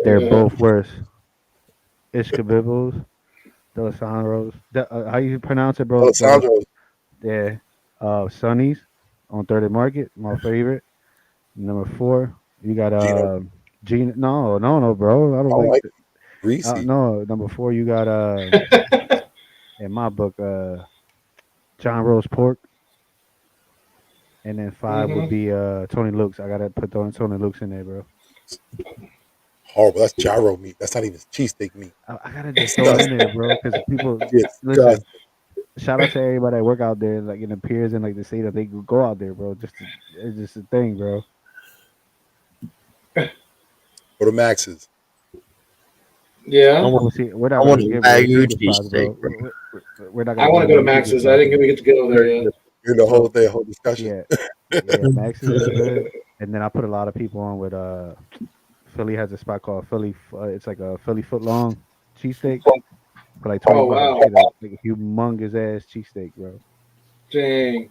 They're both worse. Ishkabibbles, Delisandro's. How you pronounce it, bro? Alessandro, Yeah. Sonny's on 30 Market, my favorite. Number 4, you got Gino, Gina. No, bro. I I don't don't like. like greasy. No, number 4, you got in my book, John Rose Pork, and then 5 would Mhm. be Tony Luke's. I gotta put Tony Luke's in there, bro. Horrible. That's gyro meat. That's not even cheesesteak meat. I gotta just throw it in there, bro, because people listen. Disgusting. Shout out to everybody that work out there, like in the piers and like the state that they go out there, bro. It's just a thing, bro. Or the Maxes. Yeah. We're not I want gonna a give away Wagyu secret spots, bro. cheesesteak, bro. We're not I gonna want to give go to away secret Max's. I spots. didn't get to go there yet. You're the whole So, whole discussion. yeah, Max's is good. And then I put a lot of people on with Philly has a spot called Philly. It's like a Philly foot long cheesesteak for like $20. Oh, wow. Straight up, like a humongous ass cheesesteak, bro. Dang.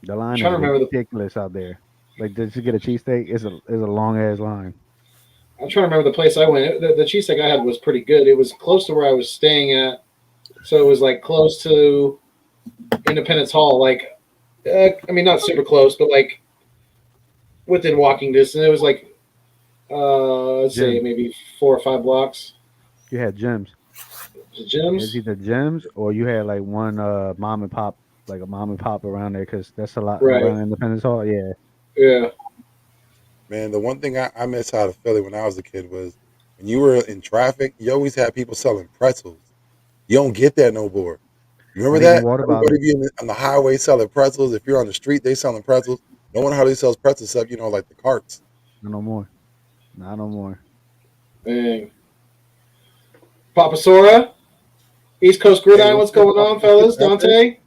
The line Trying to is remember ridiculous out there. Like just to get a cheesesteak, it's a long ass line. I'm trying to remember the place I went. The cheesesteak I had was pretty good. It was close to where I was staying at, so it was like close to Independence Hall. Like, I mean, not super close, but like within walking distance. It was like, let's say Jim. maybe 4 or 5 blocks. You had gyms. The It's gyms. either gyms or you had like one mom and pop, like a mom and pop around there, because that's a lot Right. around Independence Hall. Yeah. Yeah. Man, the one thing I miss out of Philly when I was a kid was when you were in traffic, you always had people selling pretzels. You don't get that no more. You remember And even that? water Everybody bottles. be on the highway selling pretzels. If you're on the street, they selling pretzels. No one hardly sells pretzels except, like the carts. No more. Not no more. Dang. Papa Sora, East Coast Gridiron. What's going on, fellas? Dante.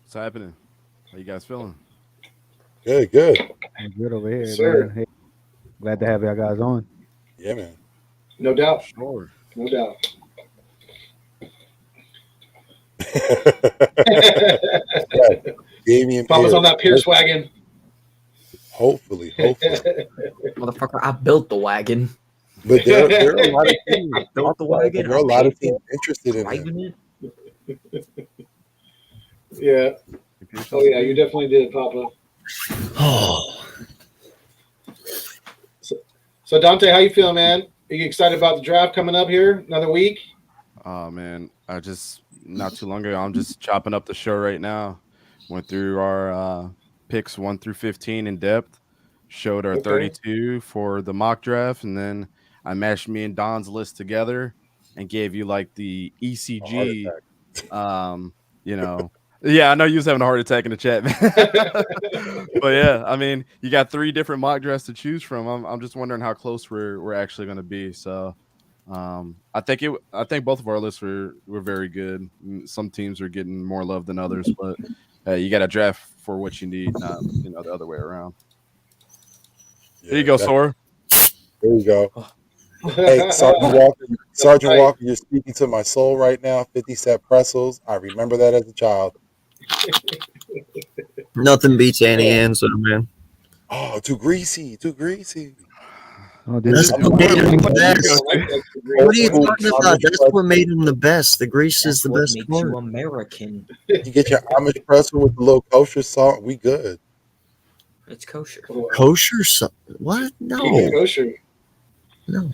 What's happening? How you guys feeling? Good, good. I'm good over here, Yes, sir. man. Hey, glad to have y'all guys on. Yeah, man. No doubt. Sure. No doubt. Damian Papa's Pierce. on that Pierce wagon. Hopefully. Motherfucker, I built the wagon. But there are a lot of teams. I built the wagon. There are a lot of teams interested in him. Driving it. Yeah. Oh, yeah, you definitely did, Papa. Oh, So, Dante, how you feeling, man? Are you excited about the draft coming up here? Another week? Oh man, I just not too long ago. I'm just chopping up the show right now. Went through our picks 1 through 15 in depth. Showed our Okay. 32 for the mock draft, and then I mashed me and Don's list together and gave you like the ECG. Yeah, I know you was having a heart attack in the chat, man. But yeah, I mean, you got 3 different mock drafts to choose from. I'm just wondering how close we're actually going to be. So, I think both of our lists were very good. Some teams are getting more love than others, but you got to draft for what you need, not the other way around. Here you go, Sora. There you go. Hey, Sergeant Walker, you're speaking to my soul right now. 50-cent pretzels. I remember that as a child. Nothing beats Annie Answer, man. Oh, too greasy. Oh, dude, That's what made him the best. What What are you talking about? That's what made him the best. The grease is that's the what best makes part. you American. You get your Amish pretzel with a little kosher salt. We good. It's kosher. Kosher? What? No. Kosher. No.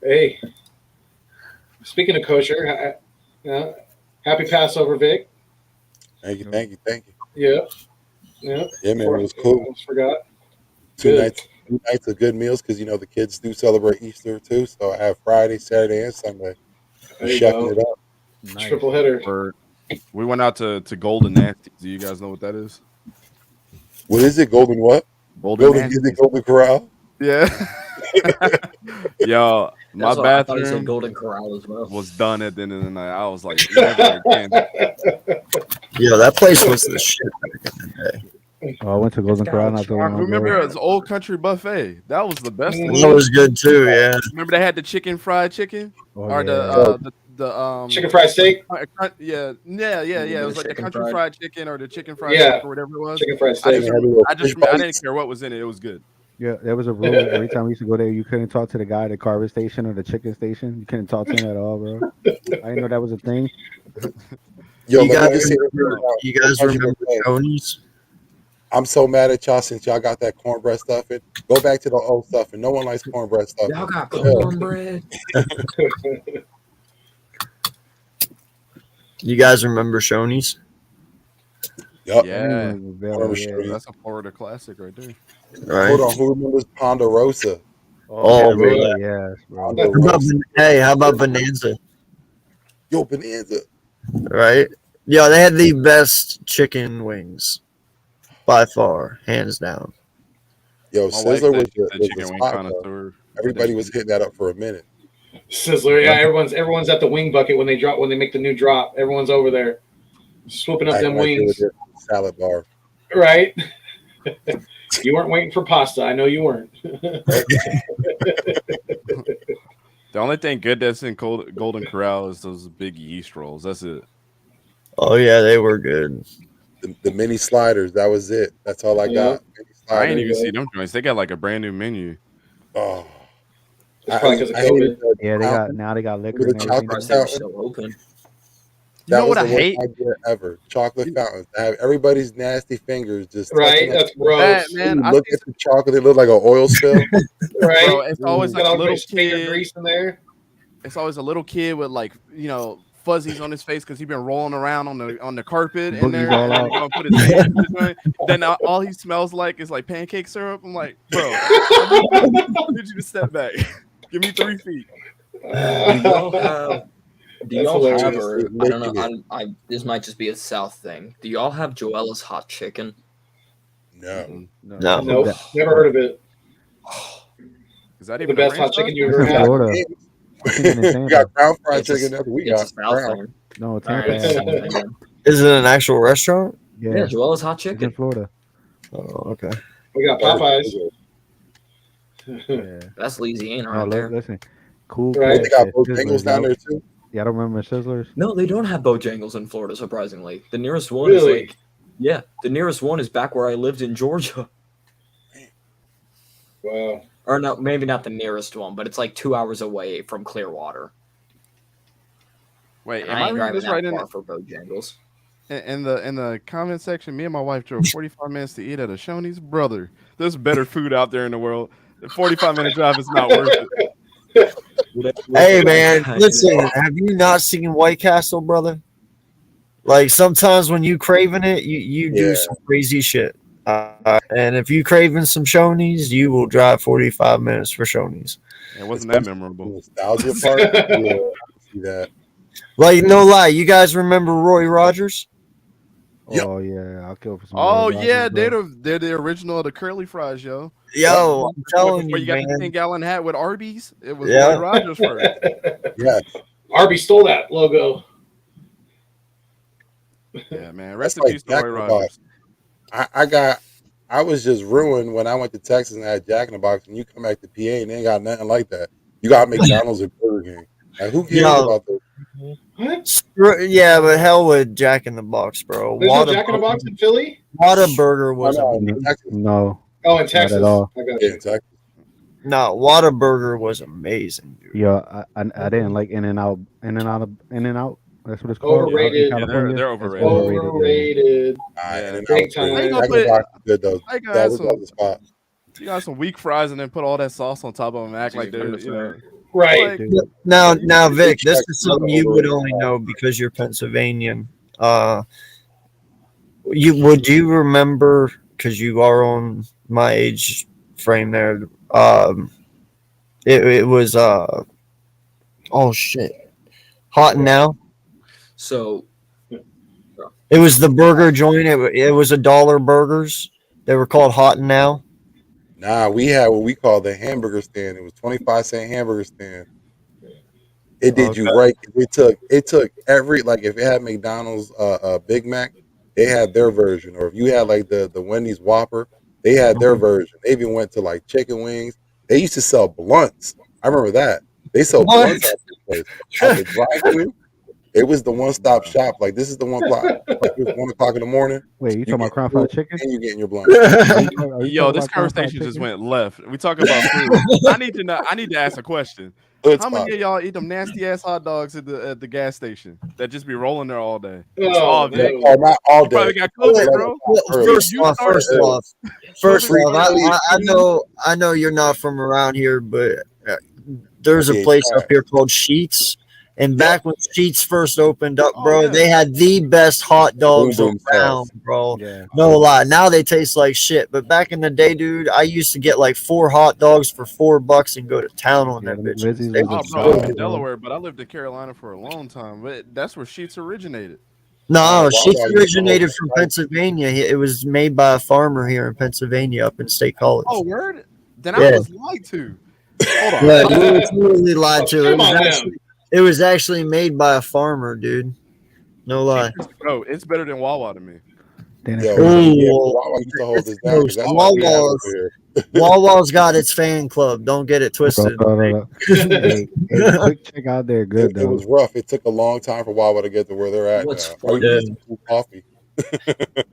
Hey, speaking of kosher, happy Passover, Vic. Thank you. Yeah, Yeah, man, it was cool. Almost forgot. Two Good. nights of good meals because the kids do celebrate Easter too. So I have Friday, Saturday, and Sunday. There you Checking go. it up. nice. Triple header. We went out to Golden Nasty. Do you guys know what that is? What is it? Golden what? Golden is it Golden Corral? Yeah. Yo, my That's what I thought he said bathroom Golden Corral as well. was done at the end of the night. I was like, never again. Yeah, that place was the shit back in the day. Oh, I went to Golden Corral not too long ago. Remember it was Old Country Buffet? That was the best thing. That was good too, yeah. Remember they had the chicken fried chicken? Oh, Or yeah. the Chicken fried steak? Yeah. It was like the country fried chicken or the chicken fried Yeah. steak or whatever it was. Chicken fried I steak. didn't care what was in it. It was good. Yeah, there was a rule. Every time we used to go there, you couldn't talk to the guy at the carver station or the chicken station. You couldn't talk to him at all, bro. I didn't know that was a thing. Yo, You let me guys just say this remember, right now. you guys remember Tony's? I'm so mad at y'all since y'all got that cornbread stuffing. Go back to the old stuff, and no one likes cornbread stuffing. Y'all got cornbread. You guys remember Shoney's? Yup. Yeah. Shoney's. That's a Florida classic right there. Right. Hold on, who remembers Ponderosa? Oh, really? Yes, bro. How about Bonanza? Yo, Bonanza. Right? Yeah, they had the best chicken wings by far, hands down. Yo, My wife Sizzler said was she's the a chicken wing spot, though. connoisseur. Everybody was hitting that up for a minute. Sizzler, yeah, everyone's at the wing bucket when they make the new drop. Everyone's over there swooping up them wings. Salad bar. Right? You weren't waiting for pasta. I know you weren't. The only thing good that's in Golden Corral is those big yeast rolls. That's it. Oh, yeah, they were good. The mini sliders, that was it. That's all I got. Mini I ain't sliders. even see them joints. They got like a brand new menu. Oh. It's probably 'cause of I hated COVID. the Yeah, fountain. they got liquor With and the everything. chocolate Surprised they were fountain. still open. You know what I was the worst hate? idea ever. Chocolate fountains. I have everybody's nasty fingers just Right? touching That's it. gross. Man, You I look see at the chocolate, it looked like an oil spill. Right? Bro, it's always like Got a all little this finger kid. grease in there. It's always a little kid with like fuzzies on his face because he's been rolling around on the carpet in there. Boogie's all And out. he's gonna put his hand in the joint. Then all he smells like is like pancake syrup. I'm like, bro, I need you to step back. Give me 3 feet. Do y'all have? Do That's y'all have? hilarious. Or, I don't know. This might just be a South thing. Do y'all have Joella's hot chicken? No. No. Nope, never heard of it. Is that The even best a hot franchise? chicken you It's ever in had. Florida. I think it's in We Tampa. got ground fried It's a- chicken. That's what we It's a got. South Ground. thing. No, All Tampa. right, has same one. thing. Is it an actual restaurant? Yeah, Yeah, Joella's hot it's in chicken. Florida. Oh, okay. We got Popeyes. Yeah. That's Louisiana No, right there. listen. Cool. Right. They got both Sizzlers, Bengals down y'all- there too. Y'all don't remember Sizzlers? No, they don't have Bojangles in Florida. Surprisingly, the nearest one is Really? like, yeah, the nearest one is back where I lived in Georgia. Wow. Or no, maybe not the nearest one, but it's like 2 hours away from Clearwater. Wait, And am I I ain't reading driving this that right far for Bojangles. in the comment section? Me and my wife drove 45 minutes to eat at a Shoney's. Brother, there's better food out there in the world. The 45-minute drive is not worth it. Hey, man, listen, have you not seen White Castle, brother? Like, sometimes when you craving it, you do Yeah. some crazy shit. And if you craving some Shoney's, you will drive 45 minutes for Shoney's. It wasn't that memorable. Nostalgia part. Yeah, I can see that. Like, no lie, you guys remember Roy Rogers? Yep. Oh yeah, I'll kill for some. Oh Roy yeah, Rogers, bro. they're the original of the curly fries, yo. Yo, I'm telling Before you, you got the man. 10-gallon hat with Arby's, it was Yeah. Roy Rogers first. Yes. Arby stole that logo. Yeah, man. Rest That's in like peace to Roy Jack in the Rogers. Box. I was just ruined when I went to Texas and had Jack in the Box, and you come back to PA and they ain't got nothing like that. You got McDonald's and Burger King. Like, who cares Yo. about those? What? Yeah, but hell with Jack in the Box, bro. There's no Jack in the Box in Philly? Whataburger was No, amazing. in Texas. No, Oh, in Texas. at all. I got Yeah, you. in Texas. No, Whataburger was amazing, dude. yeah, I didn't like In-N-Out. In-N-Out. That's what it's called. Overrated. Out in California. They're It's overrated. Overrated. All right, Yeah. and then Big I was time. good. How you gonna Jack in the put- Box is good though. I got That was some- the spot. You got some weak fries and then put all that sauce on top of them and act like they're, Right. like, Now, Vic, this Jack is something you would only know because you're Pennsylvanian. Would you remember, because you are on my age frame there, it was oh shit, Hot and Now. So It was the burger joint. It was $1 burgers. They were called Hot and Now. Nah, we had what we call the hamburger stand. It was 25-cent hamburger stand. It did you right. It took every, like, if it had McDonald's Big Mac, they had their version. Or if you had like the Wendy's Whopper, they had their version. They even went to like chicken wings. They used to sell blunts. I remember that. They sell What? blunts at this place. At the drive-thru. It was the one-stop shop. Like, this is the one block. Like, it was 1 o'clock in the morning. Wait, you talking about crown fried chicken? And you getting your blunt. Yo, this conversation just went left. We talking about food. I need to know. I need to ask a question. How many of y'all eat them nasty ass hot dogs at the gas station that just be rolling there all day? Oh, not all You day. probably got COVID, bro. First off, I know you're not from around here, but there's a place up here called Sheets. And back when Sheets first opened up, bro, they had the best hot dogs around, bro. Yeah. No lie. Now they taste like shit. But back in the day, dude, I used to get like 4 hot dogs for $4 and go to town on that bitch. I live in Delaware, but I lived in Carolina for a long time. But that's where Sheets originated. No, Sheets originated from Pennsylvania. It was made by a farmer here in Pennsylvania up in State College. Oh, word? Then I was lied to. Hold on. Yeah, you were totally lied to. It was actually made by a farmer, dude. No lie. Bro, it's better than Wawa to me. Wawa's got its fan club. Don't get it twisted. Quick check out there, good though. It was rough. It took a long time for Wawa to get to where they're at. What's coffee?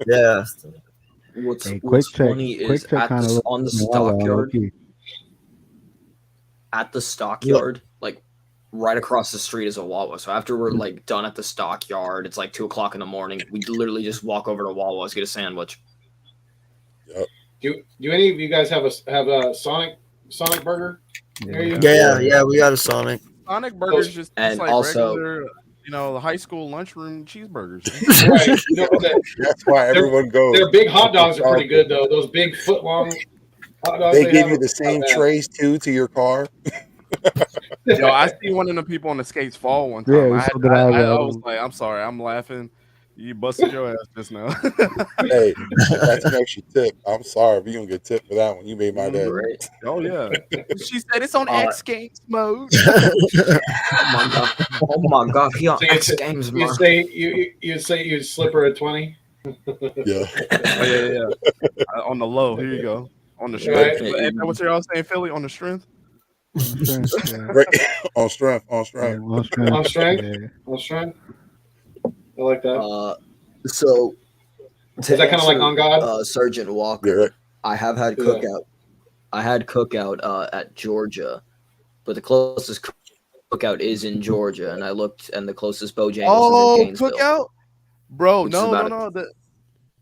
Yeah. What's funny is on the stockyard. At the stockyard, like right across the street is a Wawa. So after we're like done at the stockyard, it's like 2 o'clock in the morning. We literally just walk over to Wawa's, get a sandwich. Yep. Do any of you guys have a Sonic burger? Yeah, we got a Sonic. Sonic burgers just and like also regular, the high school lunchroom cheeseburgers. Right. That's why everyone goes. Their big hot dogs are pretty good though. Those big foot long hot dogs. They give you the same trays too to your car. Yo, I see one of the people on the skates fall one time. Yeah, I was like, I'm sorry, I'm laughing. You busted your ass just now. Hey, that's an extra tip. I'm sorry if you don't get tipped for that one. You made my day. Right. Oh yeah. She said it's on X Games mode. Oh my god, he on X Games mode. You say you slip her a 20. Yeah. Oh, yeah. On the low. Here you go. On the strength. Right. Ain't that what y'all saying, Philly? On the strength? On strength. I like that. So is that kind of like on God? Sergeant Walker. Yeah. I have had cookout. I had cookout at Georgia, but the closest cookout is in Georgia, and I looked, and the closest Bojangles is in Gainesville. Cookout, bro. No.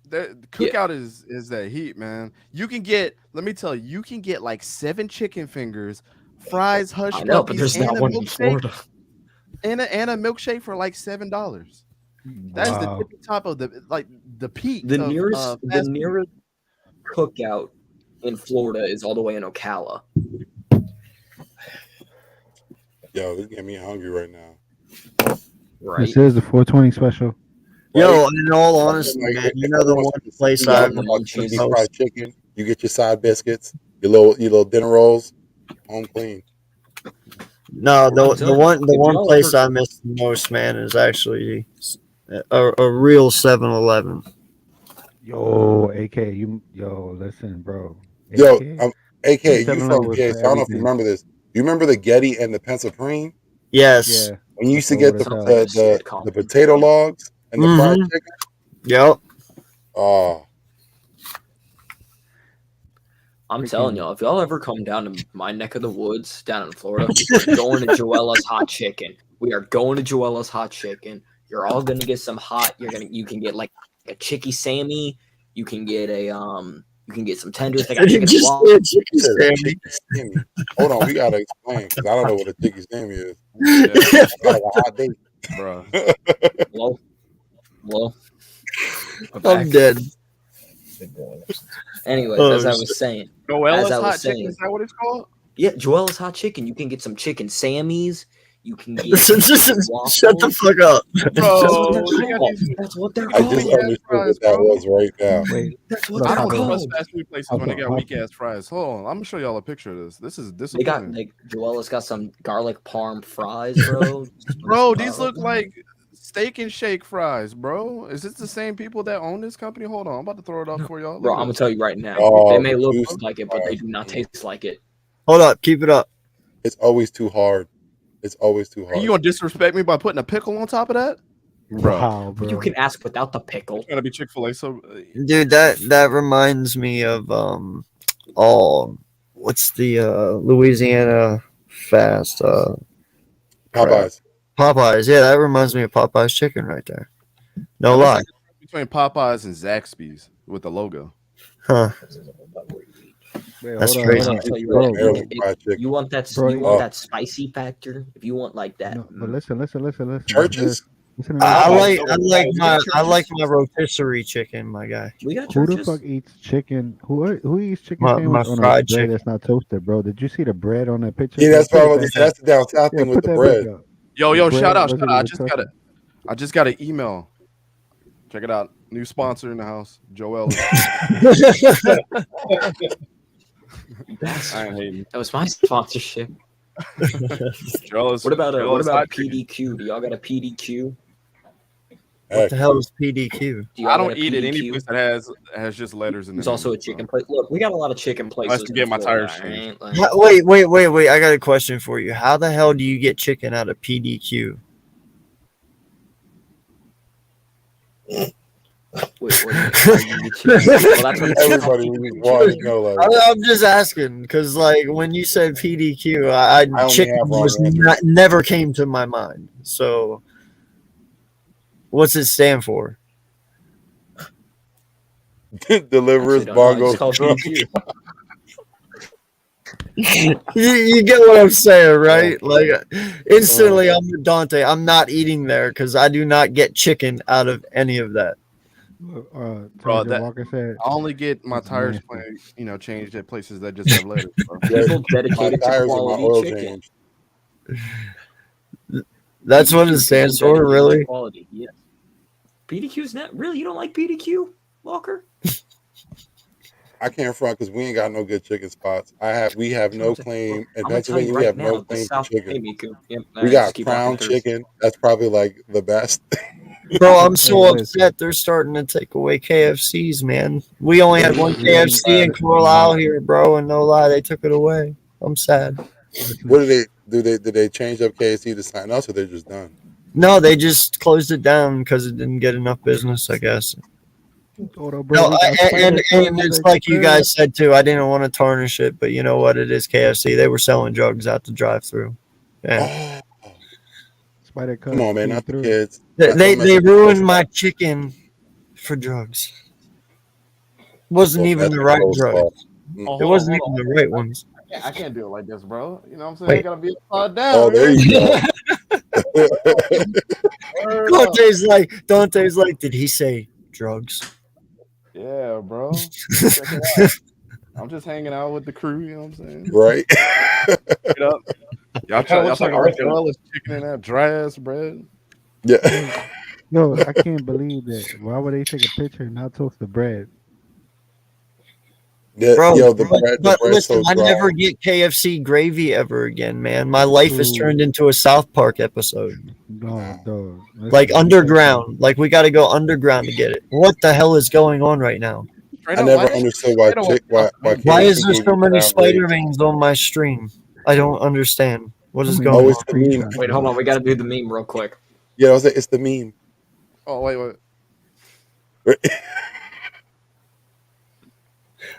The cookout is that heat, man. You can get. Let me tell you, you can get like 7 chicken fingers, fries, hush puppies, but there's not one in Florida. And a milkshake for like $7. That's the tippy top of the peak. The nearest cookout in Florida is all the way in Ocala. Yo, this getting me hungry right now. Right. This is the 420 special. Yo, in all honesty, man, the one place I fried chicken. You get your side biscuits, your little dinner rolls, home clean. No, the one place I miss the most, man, is actually a real 7-Eleven. Yo, AK, listen, bro. AK, yo, AK, you from PA, so I don't know if you remember this. You remember the Getty and the Pennsylvania? Yes. Yeah. When you used to get the potato logs and the fried chicken? Yep. Oh. I'm telling y'all, if y'all ever come down to my neck of the woods down in Florida, we're going to Joella's Hot Chicken. We are going to Joella's Hot Chicken. You're all gonna get some hot. You can get like a chicky Sammy. You can get some tenders. They got chicken Sammy. Hold on, we gotta explain because I don't know what a chicky Sammy is. Yeah. Like a hot date, bro. Well, I'm dead. Anyways, as I was saying, Joella's Hot Chicken, is that what it's called? Yeah, Joella's Hot Chicken. You can get some chicken Sammys. You can get Shut the fuck up. That's what they're I just called. understood what that was right now. Wait, That's what what I they're up, don't Papa? trust called. fast food places when they got weak ass fries. Hold on, I'm gonna show y'all a picture of this. This is They got disappointing. Joella's got some garlic parm fries, bro. Bro, these look like steak and shake fries, bro. Is this the same people that own this company? Hold on, I'm about to throw it up for y'all. Bro, Look I'm at gonna this. tell you right now. Oh, They may look juice like it, but they fries. do not taste like it. Hold up, keep it up. It's always too hard. It's always too Are hard. you gonna disrespect me by putting a pickle on top of that? Bro, Wow, bro. You can ask without the pickle. it's gonna be Chick-fil-A. So Dude, that reminds me of what's the Louisiana fast Popeyes. Popeyes. Yeah, that reminds me of Popeyes chicken right there. No it's lie. like between Popeyes and Zaxby's with the logo. Huh. Wait, That's hold on, crazy. hold I'll on. tell you Bro, right now, Maryland if fried chicken. you want that, Bro, you want that spicy factor. If you want like that, No, but listen. Churches? Listen to I me. like my rotisserie chicken, my guy. we got Who the churches. fuck eats chicken? Who eats chicken My sandwich on a fried bread chicken. that's not toasted, bro? Did you see the bread on that picture? Yeah, that's Put it probably back up. that's the down south Yeah, thing with put the that bread. back up. Yo, The shout bread out. wasn't even toasted. I just got an email. Check it out. New sponsor in the house. Joel. I ain't hating. That was my sponsorship. Joel is, What about Joel is hot chicken. PDQ? Do y'all got a PDQ? What the hell is PDQ? Do y'all I got don't a eat at any PDQ? place that has just letters in the There's also a chicken place. Look, we got a lot of chicken places. to in get my Florida, tires changed. right? Like, Wait. I got a question for you. How the hell do you get chicken out of PDQ? wait, how do you get chicken? Well, that's what Everybody was just wanting to know, like, I'm just asking because, like, when you said PDQ, only chicken have wrong was answers. never came to my mind. So, what's it stand for? deliverers, Actually, don't know. It's bongos, called drunk. PDQ. You get what I'm saying, right? Like, instantly, I'm with Dante. I'm not eating there because I do not get chicken out of any of that. Bro, Sergeant that- Walker said, I only get my It's tires nasty. changed at places that just have letters. Bro. People My dedicated to tires and my quality oil chicken. change. That's what it People stands dedicated for, to really? Quality, yes. PDQ's not really. You don't like PDQ, Walker? I can't front because we ain't got no good chicken spots. We have no claim in I'm gonna tell you Pennsylvania. We right have now, no the claim to South chicken. Yep, We just got keep Crown walking through. chicken. That's probably like the best. Bro, I'm so Hey, listen. upset they're starting to take away KFCs, man. We only had one Yeah. KFC in Carlisle here, bro, and no lie, they took it away. I'm sad. What did they change up KFC to sign us, or they're just done? No, they just closed it down because it didn't get enough business, I guess. Hold on, bro. No, We got and spider it's crab like you chicken. guys said too. I didn't want to tarnish it, but you know what? It is KFC. They were selling drugs out the drive-through. Yeah, Oh, Spider cut. come on, man, came not the through. kids. they ruined my chicken for drugs. Wasn't Well, even that's the the right close drugs. call. Oh, It wasn't even the right ones. I can't do it like this, bro. You know what I'm saying? Wait. I gotta be upside down. Oh, there you go. Word up. Dante's like, did he say drugs? Yeah, bro. Check it out. I'm just hanging out with the crew. You know what I'm saying? Right? Straight up. Y'all kinda looks talking like Arthur. about chicken and that dry ass bread? Yeah. Yo, I can't believe that. Why would they take a picture and not toast the bread? Bro, The bread, but bread's listen, so I dry. never get KFC gravy ever again, man. My life has Ooh. turned into a South Park episode. No, dog. Like underground. Like we got to go underground to get it. What the hell is going on right now? Straight I up, never why- understood why Why KFC is there gave so you many ground spider ribs. veins on my stream? I don't understand. What is I mean, going Oh, on? it's the meme. Wait, hold on. We got to do the meme real quick. Yeah, I was like, it's the meme. Oh, wait.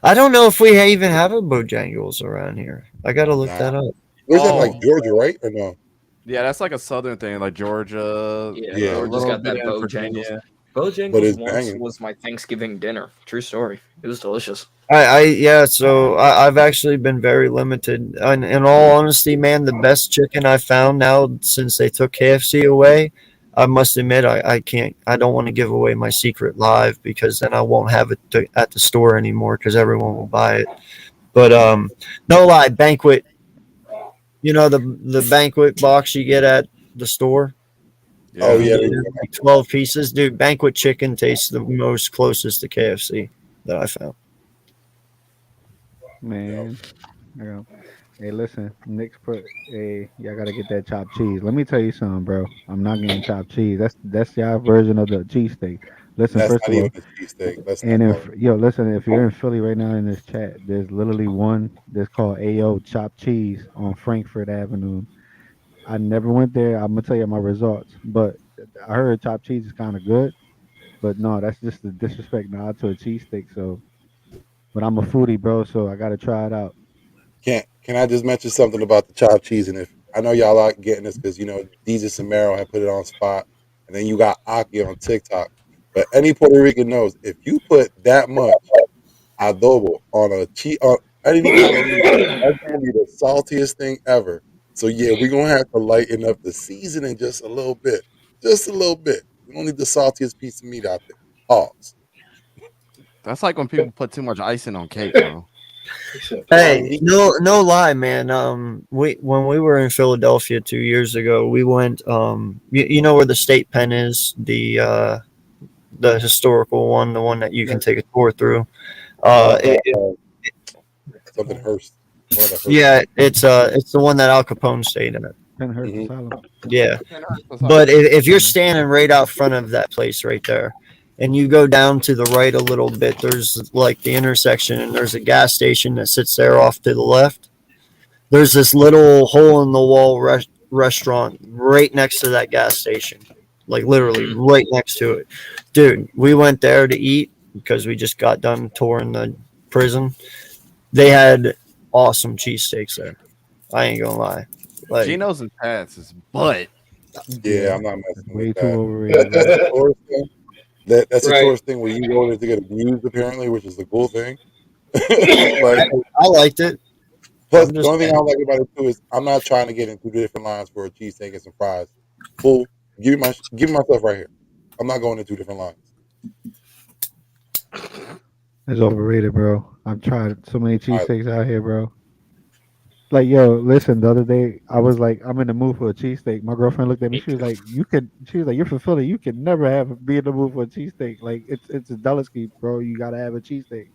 I don't know if we even have a Bojangles around here. I got to look that up. Where's that, Oh. like Georgia, right? Or no? Yeah, that's like a southern thing, like Georgia. Yeah, Yeah. Georgia's little got that bit in Bojangles. Virginia. But Bojangles it's once banging. was my Thanksgiving dinner. True story. It was delicious. So I've actually been very limited. And in all honesty, man, the best chicken I found now since they took KFC away, I must admit, I don't want to give away my secret live because then I won't have it at the store anymore because everyone will buy it. But no lie, Banquet You know the banquet box you get at the store. Oh yeah, Like 12 pieces, dude. Banquet chicken tastes the most closest to KFC that I found. Man. Yeah. Hey, listen, Nick's put hey, y'all gotta get that chopped cheese. Let me tell you something, bro. I'm not getting chopped cheese. That's y'all version of the cheesesteak. Listen, that's first not of even all, a cheesesteak. Let's not and call if it. listen, if you're in Philly right now in this chat, there's literally one that's called AO Chopped Cheese on Frankfurt Avenue. I never went there. I'm gonna tell you my results, but I heard chopped cheese is kind of good. But no, that's just the disrespect nod to a cheesesteak. So, but I'm a foodie, bro, so I gotta try it out. Can I just mention something about the chopped cheese? And if I know y'all are getting this because Jesus and Mero had put it on spot, and then you got Aki on TikTok. But any Puerto Rican knows if you put that much adobo on a cheese, on any kind of meat, that's gonna be the saltiest thing ever. So yeah, we're gonna have to lighten up the seasoning just a little bit, just a little bit. We don't need the saltiest piece of meat out there. Pause. That's like when people put too much icing on cake, bro. Hey, no lie, man. When we were in Philadelphia 2 years ago, we went. You know where the state pen is, the historical one, the one that you can take a tour through. Something Hearst. One of the Hearst. Yeah, it's the one that Al Capone stayed in. Penhurst Mhm. Asylum. Yeah, but if you're standing right out front of that place right there, and you go down to the right a little bit, there's like the intersection, and there's a gas station that sits there off to the left. There's this little hole in the wall restaurant right next to that gas station, like literally right next to it. Dude, we went there to eat because we just got done touring the prison. They had awesome cheesesteaks there. I ain't gonna lie. Like, Geno's and Pat's is butt. Yeah, I'm not messing Way with too that. overrated. That's Bro. a tourist thing. That's a Right. tourist thing where you go there to get abused, apparently, which is the cool thing. Like, I liked it. plus, I'm the just only thing I like about it too is I'm not trying to get in two different lines for a cheesesteak and some fries. Fool, give me myself right here. I'm not going in two different lines. It's overrated, bro. I've tried so many All right, cheesesteaks out here, bro. Like, yo, listen, the other day I was like, I'm in the mood for a cheesesteak. My girlfriend looked at me, Me she was too. like, you're from Philly, you can never be in the mood for a cheesesteak. Like it's a delicacy, bro. You gotta have a cheesesteak.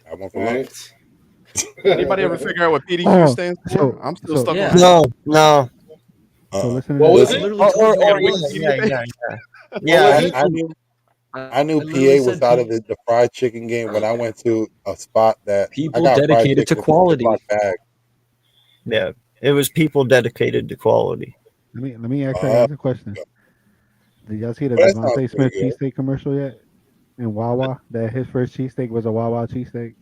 I have one for lunch. Right. Anybody ever figure out what PDQ Oh, stands for? so I'm still so stuck on Yeah. that. no. so listen to What this. was I it? literally told you Or on yeah. Wikipedia. Yeah, was it? I knew literally PA was said out of the fried chicken game when I went to a spot that I people got fried dedicated to chicken in a quality. Ziploc bag. yeah. It was people dedicated to quality. Let me ask you Uh, guys a question. Did y'all see the but that sounds Devontae pretty Smith good. cheesesteak commercial yet? In Wawa, that his first cheesesteak was a Wawa cheesesteak.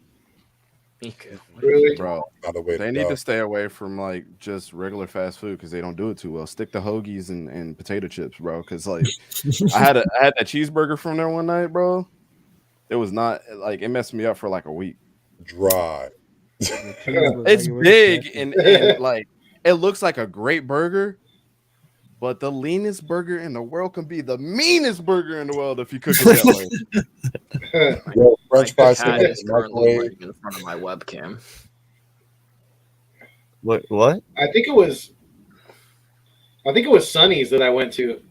Me too. Really? Bro, Not the way they to need go. to stay away from like just regular fast food because they don't do it too well. Stick to hoagies and potato chips, bro. Because like I had that cheeseburger from there one night, bro. It was not like it messed me up for like a week. Dry. The cheese was It's like it was big disgusting. and like it looks like a great burger, but the leanest burger in the world can be the meanest burger in the world if you cook it that way. Yo, My French fries cat sitting in is the currently microwave. running in front of my webcam. What? I think it was Sonny's that I went to.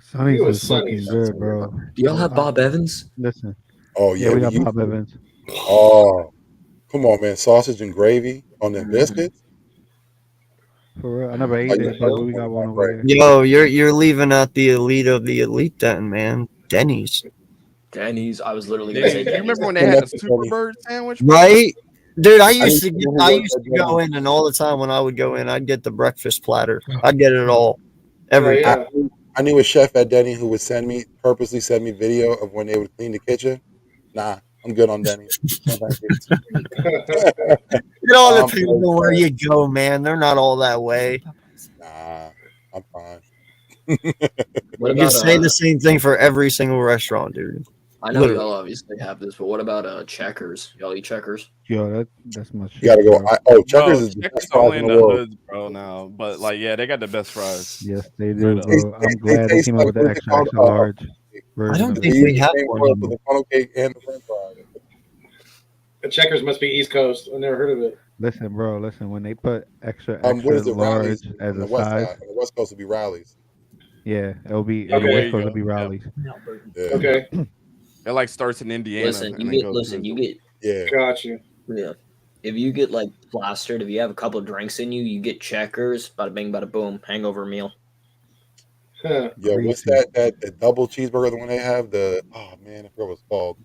Sonny's was is fucking Sonny's. good, bro. Do y'all have Bob Evans? Listen, Oh yeah, yeah, we we got used Bob to. Evans. Oh, come on, man! Sausage and gravy on them Mhm. biscuits. For real, I never Are ate you there, but we got one over right? here. Yo, you're leaving out the elite of the elite then, man. Denny's. Denny's. I was literally gonna say Denny's, you Denny's. remember when they had the super bird sandwich? Bro? Right? Dude, I I used knew to someone who I worked used at to go Denny's. in, and all the time when I would go in, I'd get the breakfast platter. I'd get it all. Oh, Everything. yeah. I knew a chef at Denny who would purposely send me video of when they would clean the kitchen. Nah, I'm good on Denny's. No, thank you. It all I'm depends good, on where man. you go, man. They're not all that way. Nah, I'm fine. What You can about say the same thing for every single restaurant, dude. I know Literally. y'all obviously have this, but what about Checkers? Y'all eat Checkers? Yo, that's my You shit, gotta go. bro. Checkers Bro, is the Checkers best fries only in in the the world. hoods, bro. Now, but like, yeah, they got the best fries. Yes, they Straight do, up. bro. I'm They glad they taste came up like with the what is it extra called? extra large I version don't of They it. think use we the have same one oil for anymore. the funnel cake and the French fries. The Checkers must be East Coast. I never heard of it. Listen, bro. Listen, when they put extra What is it? Rallies large as on the a west size, side. On the west coast would be rallies. yeah, it'll be Yeah, on the Okay. there West you Coast. go. It'll be Yeah. Raleigh. Yeah. Okay. It like starts in Indiana Listen, and then goes listen, to you get Yeah. Got you. yeah. If you get like plastered, if you have a couple drinks in you, you get checkers. Bada bing, bada boom. Hangover meal. Huh. Yo, what's Greasy. that double cheeseburger? The one they have. Oh man, I forgot what it's called.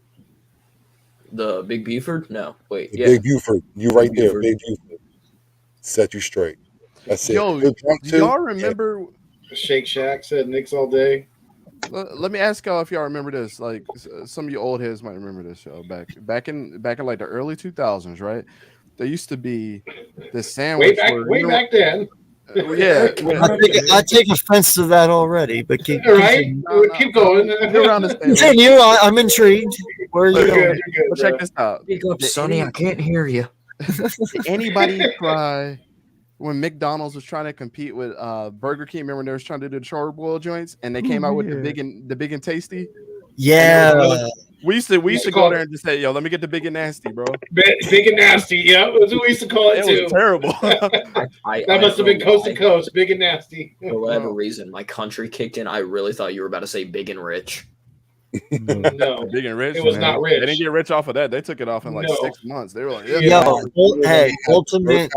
The Big Buford? No, wait. The Yeah, Big Buford. You right there, Buford. Big Buford. Set you straight. That's it. Yo, Good drunk do too. y'all Yeah. remember? Shake Shack said Knicks all day. Let me ask y'all if y'all remember this. Like some of you old heads might remember this show back in like the early 2000s, right? There used to be this sandwich Way back then. yeah, I take offense to that already, but keep, Right? No, Keep going. you're around the same age. continue. I'm intrigued. Where are you You're going? good. You're But good, check bro. this out. Speak up, Did Sonny. I can't hear you. Did anybody cry when McDonald's was trying to compete with Burger King? Remember when they was trying to do the charbroil joints and they came out with the big and tasty? Yeah. We used to go there and just say, "Yo, let me get the big and nasty, bro." Big and nasty. Yeah, that's what we used to call it It too. was terrible. That must have been coast to coast. Big and nasty. For whatever Bro. reason, my country kicked in. I really thought you were about to say big and rich. No, Big and rich. it was man. not They rich. didn't get rich off of that. They took it off in like No. 6 months. They were like, Yeah. Yo, hey, Burger. ultimate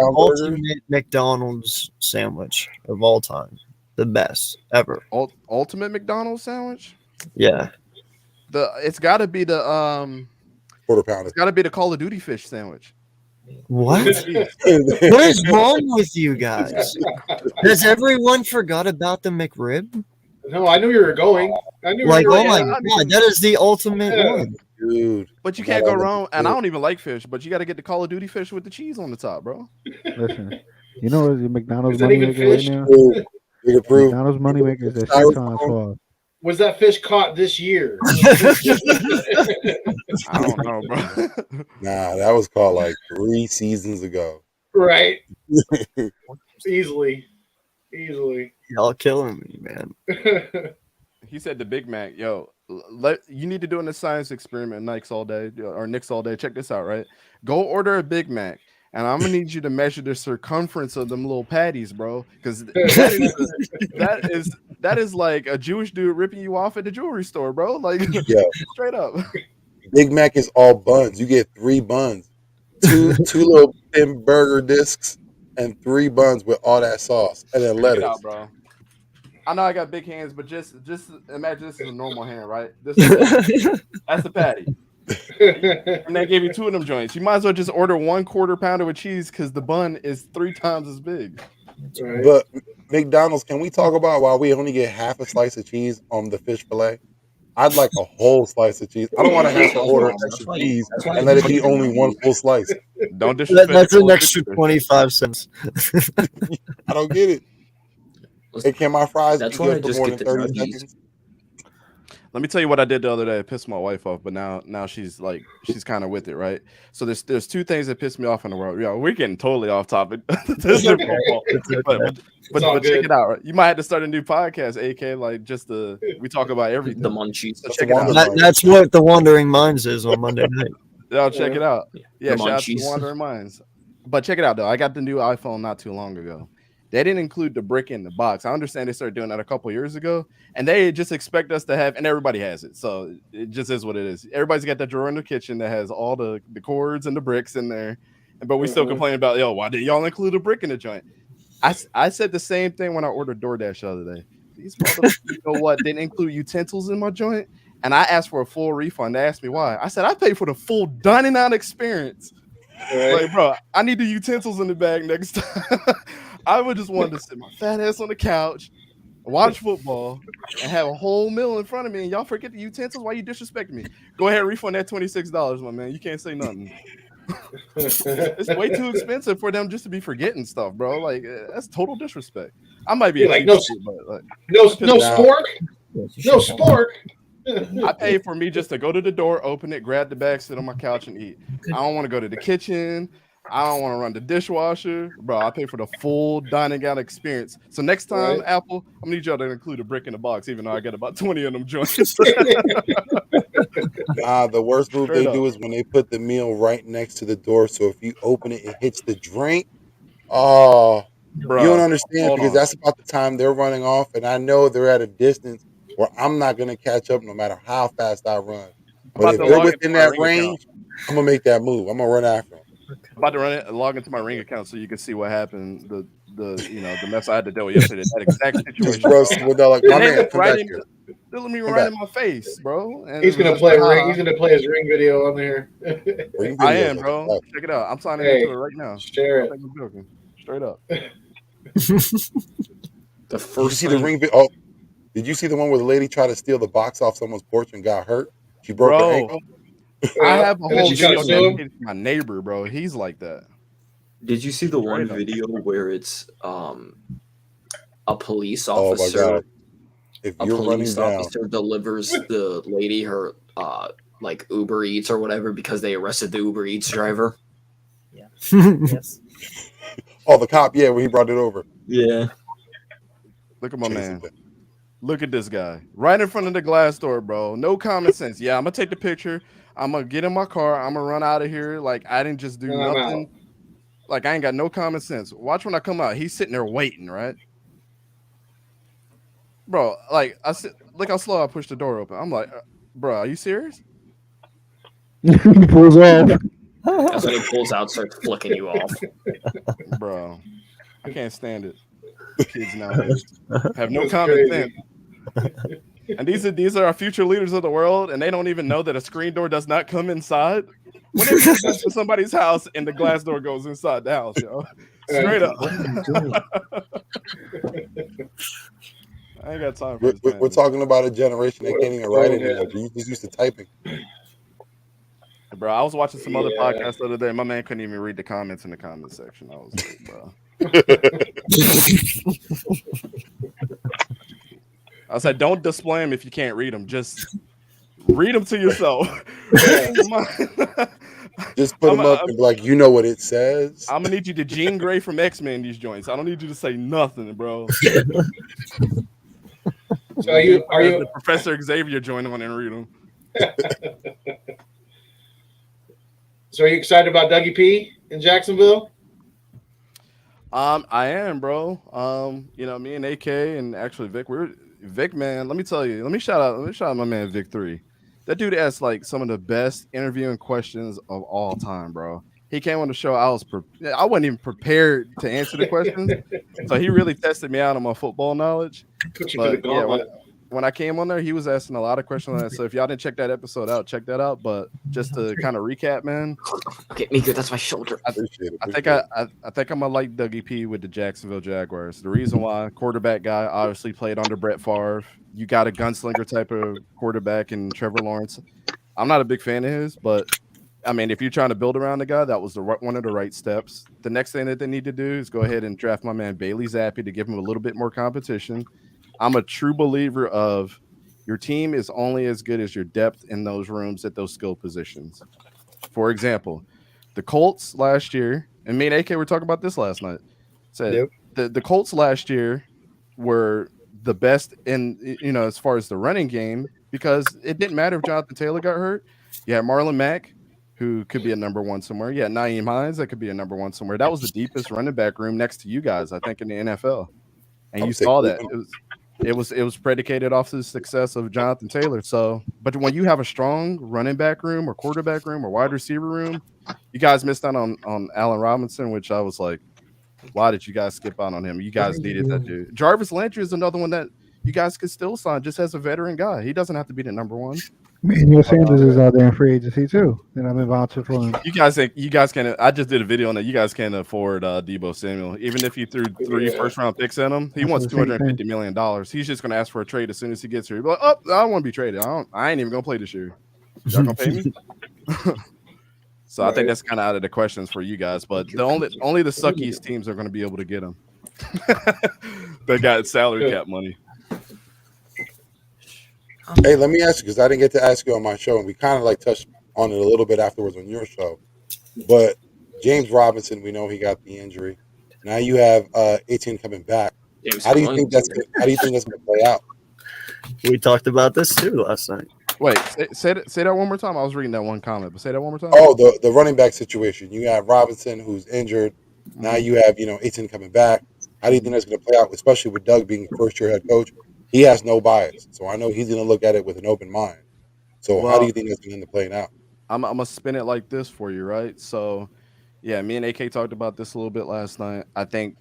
McDonald's sandwich of all time. The best ever. Ultimate McDonald's sandwich. Yeah. It's got to be the Quarter pounder. It's got to be the Call of Duty fish sandwich. What? What is wrong with you guys? Has everyone forgot about the McRib? No, I knew you were going. I knew Like, you were oh going. my I mean- god, that is the ultimate Yeah. one. Dude. But you I'm can't not go on the wrong. And I McRib. don't even like fish, but you got to get the Call of Duty fish with the cheese on the top, bro. Listen, you know what the McDonald's Is that even moneymaker right fish? now? Dude, you can prove. McDonald's moneymaker is that Styrofoam. Szechuan sauce. Was that fish caught this year? I don't know, bro. Nah, that was called like 3 seasons ago. Right. Easily. Y'all killing me, man. He said the Big Mac. Yo, you need to do a science experiment, Nikes all day or Knicks all day. Check this out, right? Go order a Big Mac, and I'm gonna need you to measure the circumference of them little patties, bro, because that is like a Jewish dude ripping you off at the jewelry store, bro. Like, Yeah. straight up. Big Mac is all buns. You get 3 buns, two little thin burger discs, and 3 buns with all that sauce, and then Check lettuce. it out, bro. I know I got big hands, but just imagine this is a normal hand, right? That's the patty. And they gave you 2 of them joints. You might as well just order 1 quarter pounder with cheese because the bun is 3 times as big. Right. But McDonald's, can we talk about why we only get half a slice of cheese on the fish fillet? I'd like a whole slice of cheese. I don't want to have to order extra cheese and let it be only 1 full slice. Don't disrespect. That's the an full extra picture. 25 cents. I don't get it. Hey, can my fries That's be why I good for just more get than the 30 nuggies. seconds? Let me tell you what I did the other day. It pissed my wife off, but now she's kind of with it, right? So there's 2 things that piss me off in the world. Yeah, we're getting totally off topic. This is football. But check it out. Right? You might have to start a new podcast, AK. Like we talk about everything. The munchies. So check it out. That's what the Wandering Minds is on Monday night. Y'all check it out. Yeah, The shout out to munchies. Wandering Minds. But check it out though. I got the new iPhone not too long ago. They didn't include the brick in the box. I understand they started doing that a couple years ago, and they just expect us to have, and everybody has it. So it just is what it is. Everybody's got that drawer in the kitchen that has all the cords and the bricks in there, but we still complain about, yo, why did y'all include a brick in the joint? I said the same thing when I ordered DoorDash the other day. These motherfuckers, you know what, didn't include utensils in my joint, and I asked for a full refund. They asked me why. I said I paid for the full dining out experience. Right. Like, bro, I need the utensils in the bag next time. I would just want to sit my fat ass on the couch, watch football, and have a whole meal in front of me. And y'all forget the utensils? Why you disrespecting me? Go ahead and refund that $26, my man. You can't say nothing. It's way too expensive for them just to be forgetting stuff, bro. Like, that's total disrespect. I might be Like, a no cheap, but like, no Nah. spork. No spork. I pay for me just to go to the door, open it, grab the bag, sit on my couch, and eat. I don't want to go to the kitchen. I don't want to run the dishwasher, bro. I pay for the full dining out experience. So next time, Right. Apple, I'm gonna need y'all to include a brick in the box, even though I got about 20 of them joints. The worst move Straight they up. do is when they put the meal right next to the door. So if you open it, it hits the drink. Oh, you don't Bro, understand hold because on. that's about the time they're running off, and I know they're at a distance where I'm not gonna catch up no matter how fast I run. I'm But about if to they're log into within my that Ring account. range, I'm gonna make that move. I'm gonna run after them. I'm about to log into my Ring account so you can see what happened. The mess I had to deal with yesterday. That exact Just situation, run bro. someone down like, my And they man, look come right back in. here. They look me Come right back. in my face, bro. And He's it was gonna just play like, ring. He's gonna play his ring video on there. Ring I videos am, are bro. tough. Check it out. I'm signing Hey, into it right now. share I it. think I'm joking. Straight up. The Did you first see the thing, ring? Oh, did you see the one where the lady tried to steal the box off someone's porch and got hurt? She broke her Bro, ankle. I Yeah. have a And then whole she tried to video sue him. dedicated to my neighbor, bro. He's like that. did you see the one Straight up. video where it's a police Oh my officer? god! If A you're running police down, officer delivers the lady her like Uber Eats or whatever because they arrested the Uber Eats driver. Yes. oh, the cop, yeah, when he brought it over. Yeah. Look at my Chasing man. them. Look at this guy. Right in front of the glass door, bro. No common sense. Yeah, I'm gonna take the picture. I'm gonna get in my car. I'm gonna run out of here. Like I didn't just do And I'm nothing. Like I ain't got no common sense. Watch when I come out. He's sitting there waiting, right? Bro, like look how slow I pushed the door open. I'm like, bro, are you serious? He pulls off. That's when he pulls out, starts flicking you off. Bro, I can't stand it. Kids nowadays have no That's common crazy. sense. And these are our future leaders of the world, and they don't even know that a screen door does not come inside. When have you been to somebody's house and the glass door goes inside the house, yo? Straight up. What are you doing? I ain't got time for this. We're talking about a generation that can't even write anymore. But you just used to typing. Bro, I was watching some other Yeah. podcast the other day. My man couldn't even read the comments in the comment section. I was like, bro. I said, don't display them if you can't read them. Just read them to yourself. Just put them up and be like, you know what it says. I'm gonna need you to Jean Grey from X-Men these joints. I don't need you to say nothing, bro. So are you the Professor Xavier joint on and read them? So are you excited about Dougie P in Jacksonville? I am, bro. You know, me and AK and actually Vic, man. Let me tell you. Let me shout out my man Vic 3. That dude asked like some of the best interviewing questions of all time, bro. He came on the show. I wasn't even prepared to answer the questions, so he really tested me out on my football knowledge. Put you to the But yeah, gauntlet. when I came on there, he was asking a lot of questions on that. So if y'all didn't check that episode out, check that out. But just to kind of recap, man, Okay, Meeker, that's my shoulder. Appreciate it. I think I'm gonna like Dougie P with the Jacksonville Jaguars. The reason why, quarterback guy, obviously played under Brett Favre. You got a gunslinger type of quarterback in Trevor Lawrence. I'm not a big fan of his, but I mean, if you're trying to build around the guy, that was one of the right steps. The next thing that they need to do is go ahead and draft my man Bailey Zappi to give him a little bit more competition. I'm a true believer of your team is only as good as your depth in those rooms at those skill positions. For example, the Colts last year, and me and AK were talking about this last night. Said the Colts last year were the best in, you know, as far as the running game, because it didn't matter if Jonathan Taylor got hurt. You had Marlon Mack, who could be a number one somewhere. Yeah, Nyheim Hines, that could be a number one somewhere. That was the deepest running back room next to you guys, I think, in the NFL. And you saw that it was predicated off the success of Jonathan Taylor. So, but when you have a strong running back room or quarterback room or wide receiver room, you guys missed out on Allen Robinson, which I was like, why did you guys skip out on him? You guys needed that dude. Jarvis Landry is another one that you guys could still sign just as a veteran guy. He doesn't have to be the number one. Emmanuel Sanders is out there in free agency too, and I've been vouching for him. You guys can. I just did a video on that. You guys can't afford Debo Samuel, even if you threw 3 first-round picks at him. He wants $250 million. He's just going to ask for a trade as soon as he gets here. He'll be like, oh, I don't want to be traded. I ain't even going to play this year. Y'all going to pay me? So I think that's kind of out of the questions for you guys. But only the suckiest teams are going to be able to get him. They got salary cap money. Hey, let me ask you, because I didn't get to ask you on my show, and we kind of like touched on it a little bit afterwards on your show. But James Robinson, we know he got the injury. Now you have 18 coming back. James How do you Williams. think that's going to play out? We talked about this too last night. Wait, say that one more time. I was reading that one comment, but say that one more time. Oh, the running back situation. You have Robinson who's injured. Now you have 18 coming back. How do you think that's going to play out, especially with Doug being first year head coach? He has no bias, so I know he's going to look at it with an open mind. So how do you think that's going to end up playing out? I'm gonna spin it like this for you, right? So, yeah, me and AK talked about this a little bit last night. I think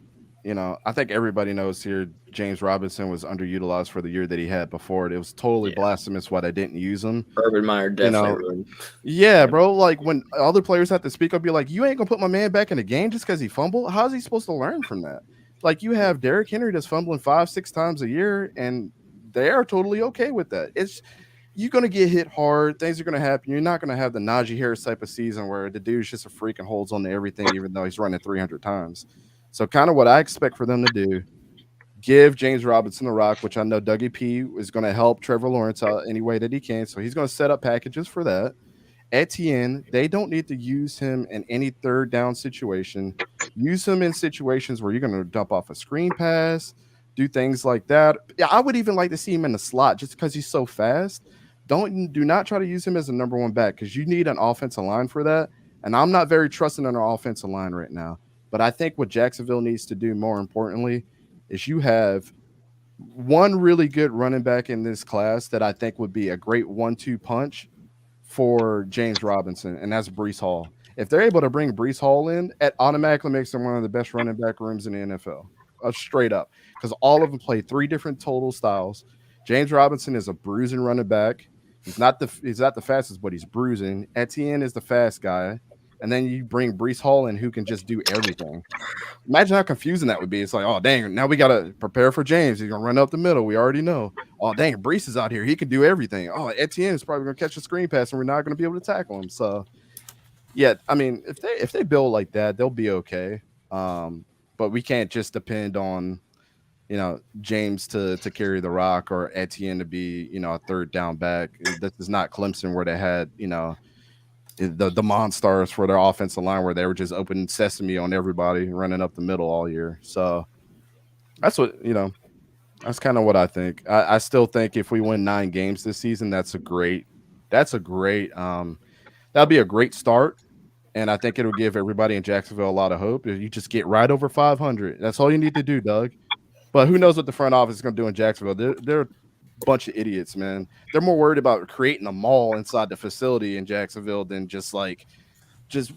everybody knows here James Robinson was underutilized for the year that he had before. It was totally blasphemous why they didn't use him. Urban Meyer definitely. Yeah, bro. Like when other players have to speak up, be like, "You ain't gonna put my man back in the game just because he fumbled." How's he supposed to learn from that? Like you have Derrick Henry that's fumbling 5-6 times a year, and they are totally okay with that. You're going to get hit hard. Things are going to happen. You're not going to have the Najee Harris type of season where the dude's just a freak and holds on to everything, even though he's running 300 times. So kind of what I expect for them to do, give James Robinson a rock, which I know Dougie P is going to help Trevor Lawrence out any way that he can. So he's going to set up packages for that. Etienne, they don't need to use him in any third down situation. Use him in situations where you're going to dump off a screen pass, do things like that. Yeah, I would even like to see him in the slot just because he's so fast. Do not try to use him as a number one back because you need an offensive line for that. And I'm not very trusting in our offensive line right now. But I think what Jacksonville needs to do more importantly is you have one really good running back in this class that I think would be a great 1-2 punch for James Robinson, and that's Breece Hall. If they're able to bring Breece Hall in, it automatically makes them one of the best running back rooms in the NFL. Straight up. Because all of them play three different total styles. James Robinson is a bruising running back. He's not the fastest, but he's bruising. Etienne is the fast guy. And then you bring Breece Hall in who can just do everything. Imagine how confusing that would be. It's like, oh, dang, now we got to prepare for James. He's going to run up the middle. We already know. Oh, dang, Breece is out here. He can do everything. Oh, Etienne is probably going to catch a screen pass, and we're not going to be able to tackle him. So, yeah, I mean, if they build like that, they'll be okay. But we can't just depend on, James to carry the rock or Etienne to be, a third down back. This is not Clemson where they had, the Monstars for their offensive line where they were just open sesame on everybody running up the middle all year. So that's what, that's kind of what I think. I still think if we win 9 games this season, that'll be a great start. And I think it'll give everybody in Jacksonville a lot of hope. If you just get right over 500, that's all you need to do, Doug. But who knows what the front office is going to do in Jacksonville? They're a bunch of idiots, man. They're more worried about creating a mall inside the facility in Jacksonville than just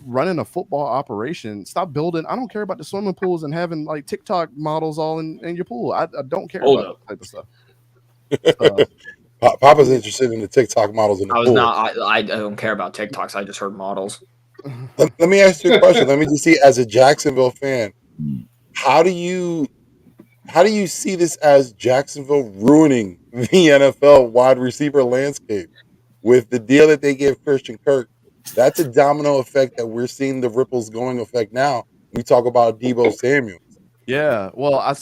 running a football operation. Stop building. I don't care about the swimming pools and having like TikTok models all in your pool. I don't care about that type of stuff. Papa's interested in the TikTok models in the pool. I don't care about TikToks. I just heard models. Let me ask you a question. Let me just see, as a Jacksonville fan, how do you see this as Jacksonville ruining the NFL wide receiver landscape with the deal that they give Christian Kirk? That's a domino effect that we're seeing the ripples going effect now. We talk about Debo Samuel. Yeah, well, I'll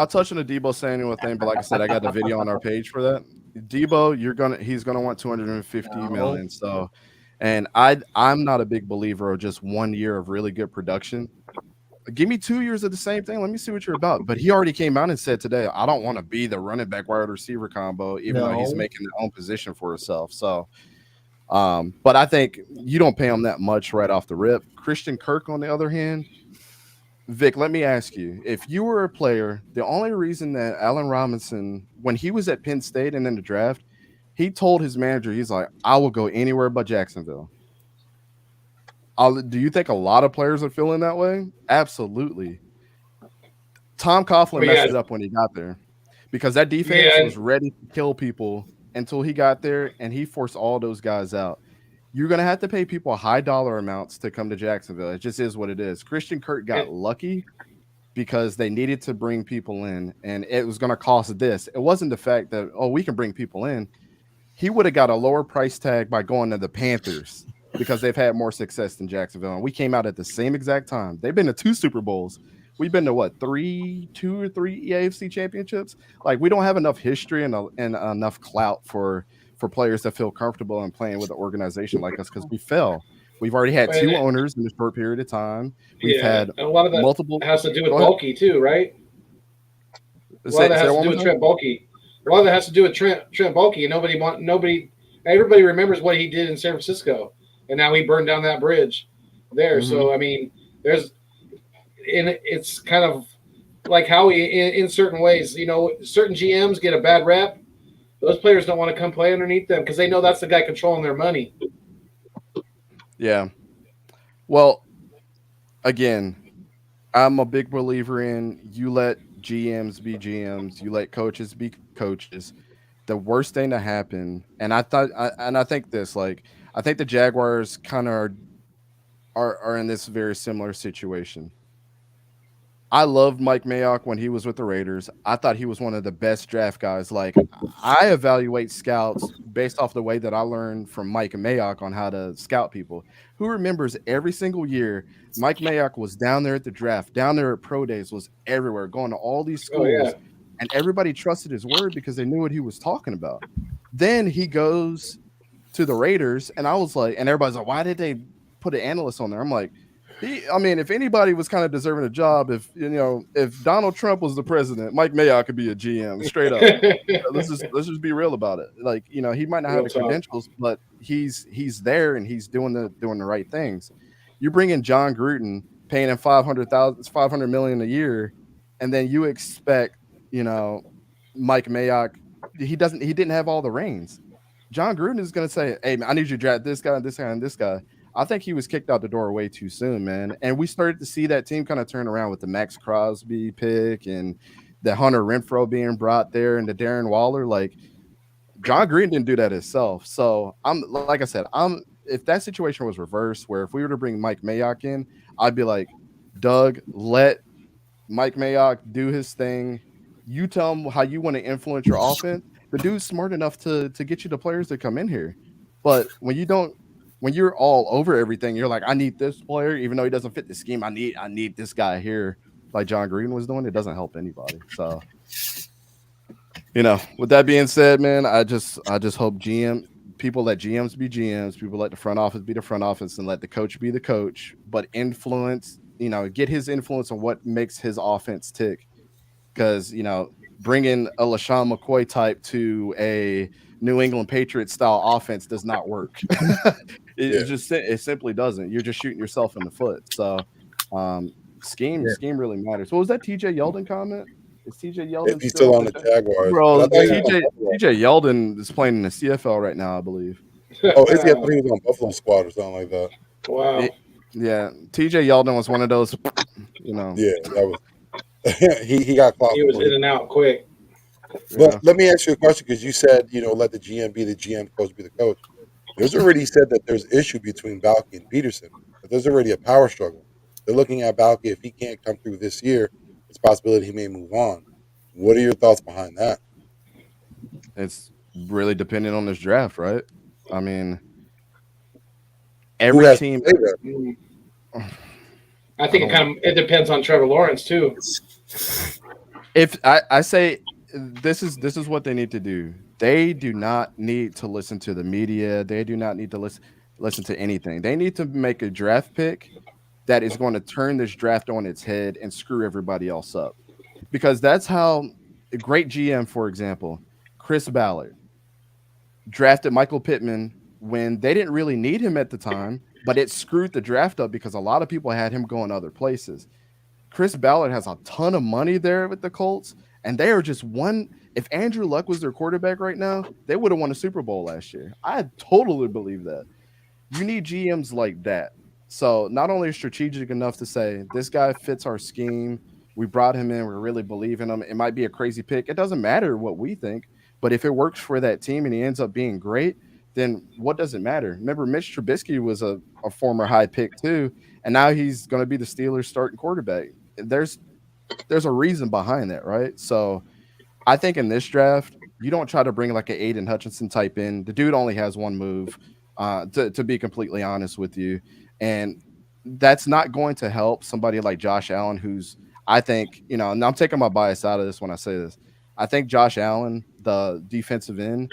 touch on the Debo Samuel thing, but like I said, I got the video on our page for that. Debo, he's gonna want $250 million. So, and I'm not a big believer of just 1 year of really good production. Give me 2 years of the same thing. Let me see what you're about. But he already came out and said today, I don't want to be the running back wide receiver combo, even though he's making his own position for himself. So, but I think you don't pay him that much right off the rip. Christian Kirk, on the other hand, Vic, let me ask you, if you were a player, the only reason that Allen Robinson, when he was at Penn State and in the draft, he told his manager, he's like, I will go anywhere but Jacksonville. Do you think a lot of players are feeling that way? Absolutely. Tom Coughlin messed it up when he got there because that defense was ready to kill people until he got there, and he forced all those guys out. You're going to have to pay people high dollar amounts to come to Jacksonville. It just is what it is. Christian Kirk got lucky because they needed to bring people in, and it was going to cost this. It wasn't the fact that, we can bring people in. He would have got a lower price tag by going to the Panthers because they've had more success than Jacksonville. And we came out at the same exact time. They've been to 2 Super Bowls. We've been to 2 or 3 AFC championships. Like, we don't have enough history and enough clout for players that feel comfortable in playing with an organization like us because we fell. We've already had And two it- owners in a short period of time. We've yeah, had and a lot of that multiple. has to do with Go ahead. Bulky too, right? A lot Say of that that has to one do more with time. Trent Bulky. A lot of that has to do with Trent Bulky. Everybody remembers what he did in San Francisco, and now he burned down that bridge there. Mhm. So I mean, it's kind of like Howie in certain ways. You know, certain GMs get a bad rep. Those players don't want to come play underneath them because they know that's the guy controlling their money. Yeah. Well, again, I'm a big believer in you let GMs be GMs, you let coaches be coaches. The worst thing to happen, and I think this, like, I think the Jaguars kind of are in this very similar situation. I loved Mike Mayock when he was with the Raiders. I thought he was one of the best draft guys. Like, I evaluate scouts based off the way that I learned from Mike Mayock on how to scout people. Who remembers every single year Mike Mayock was down there at the draft, down there at pro days, was everywhere, going to all these Oh yeah, schools, and everybody trusted his word because they knew what he was talking about. Then he goes to the Raiders, and I was like, and everybody's like, why did they put an analyst on there? I'm like, I mean, if anybody was kind of deserving a job, if Donald Trump was the president, Mike Mayock could be a GM straight up. let's just be real about it. Like, he might not have Real the talk. credentials, but he's there and he's doing the right things. You bring in John Gruden, paying him $500 million a year, and then you expect Mike Mayock. He didn't have all the reins. John Gruden is going to say, "Hey, man, I need you to draft this guy, this guy, and this guy." I think he was kicked out the door way too soon, man. And we started to see that team kind of turn around with the Max Crosby pick and the Hunter Renfrow being brought there and the Darren Waller. Like, John Green didn't do that himself. So like I said, if that situation was reversed, where if we were to bring Mike Mayock in, I'd be like, Doug, let Mike Mayock do his thing. You tell him how you want to influence your offense. The dude's smart enough to get you the players that come in here. But when you're all over everything, you're like, I need this player, even though he doesn't fit the scheme. I need this guy here, like John Green was doing. It doesn't help anybody. So, with that being said, man, I just hope people let GMs be GMs, people let the front office be the front office, and let the coach be the coach. But influence, get his influence on what makes his offense tick. Because bringing a LaShawn McCoy type to a New England Patriots style offense does not work. It simply doesn't. You're just shooting yourself in the foot. So scheme really matters. What was that TJ Yeldon comment? Is TJ Yeldon He's still on the Jaguars? Bro, But I thought TJ Yeldon is playing in the CFL right now, I believe. Oh, is he? I thought he was on Buffalo squad or something like that. Wow. Yeah, TJ Yeldon was one of those, Yeah, that was he got caught. He was in and out quick. But let me ask you a question, because you said, let the GM be the GM, coach be the coach. There's already said that there's issue between Balky and Peterson, but there's already a power struggle. They're looking at Balky. If he can't come through this year, it's a possibility he may move on. What are your thoughts behind that? It's really dependent on this draft, right? I mean, Who every has team. to say that? I think it depends on Trevor Lawrence too. If I say this is what they need to do. They do not need to listen to the media. They do not need to listen to anything. They need to make a draft pick that is going to turn this draft on its head and screw everybody else up. Because that's how a great GM, for example, Chris Ballard, drafted Michael Pittman when they didn't really need him at the time, but it screwed the draft up because a lot of people had him going other places. Chris Ballard has a ton of money there with the Colts, and they are just one. If Andrew Luck was their quarterback right now, they would have won a Super Bowl last year. I totally believe that. You need GMs like that. So not only strategic enough to say, this guy fits our scheme, we brought him in, we really believe in him. It might be a crazy pick. It doesn't matter what we think, but if it works for that team and he ends up being great, then what does it matter? Remember, Mitch Trubisky was a former high pick too, and now he's going to be the Steelers' starting quarterback. There's a reason behind that, right? So I think in this draft, you don't try to bring like an Aiden Hutchinson type in. The dude only has one move, to be completely honest with you. And that's not going to help somebody like Josh Allen, who's, I think, and I'm taking my bias out of this when I say this. I think Josh Allen, the defensive end,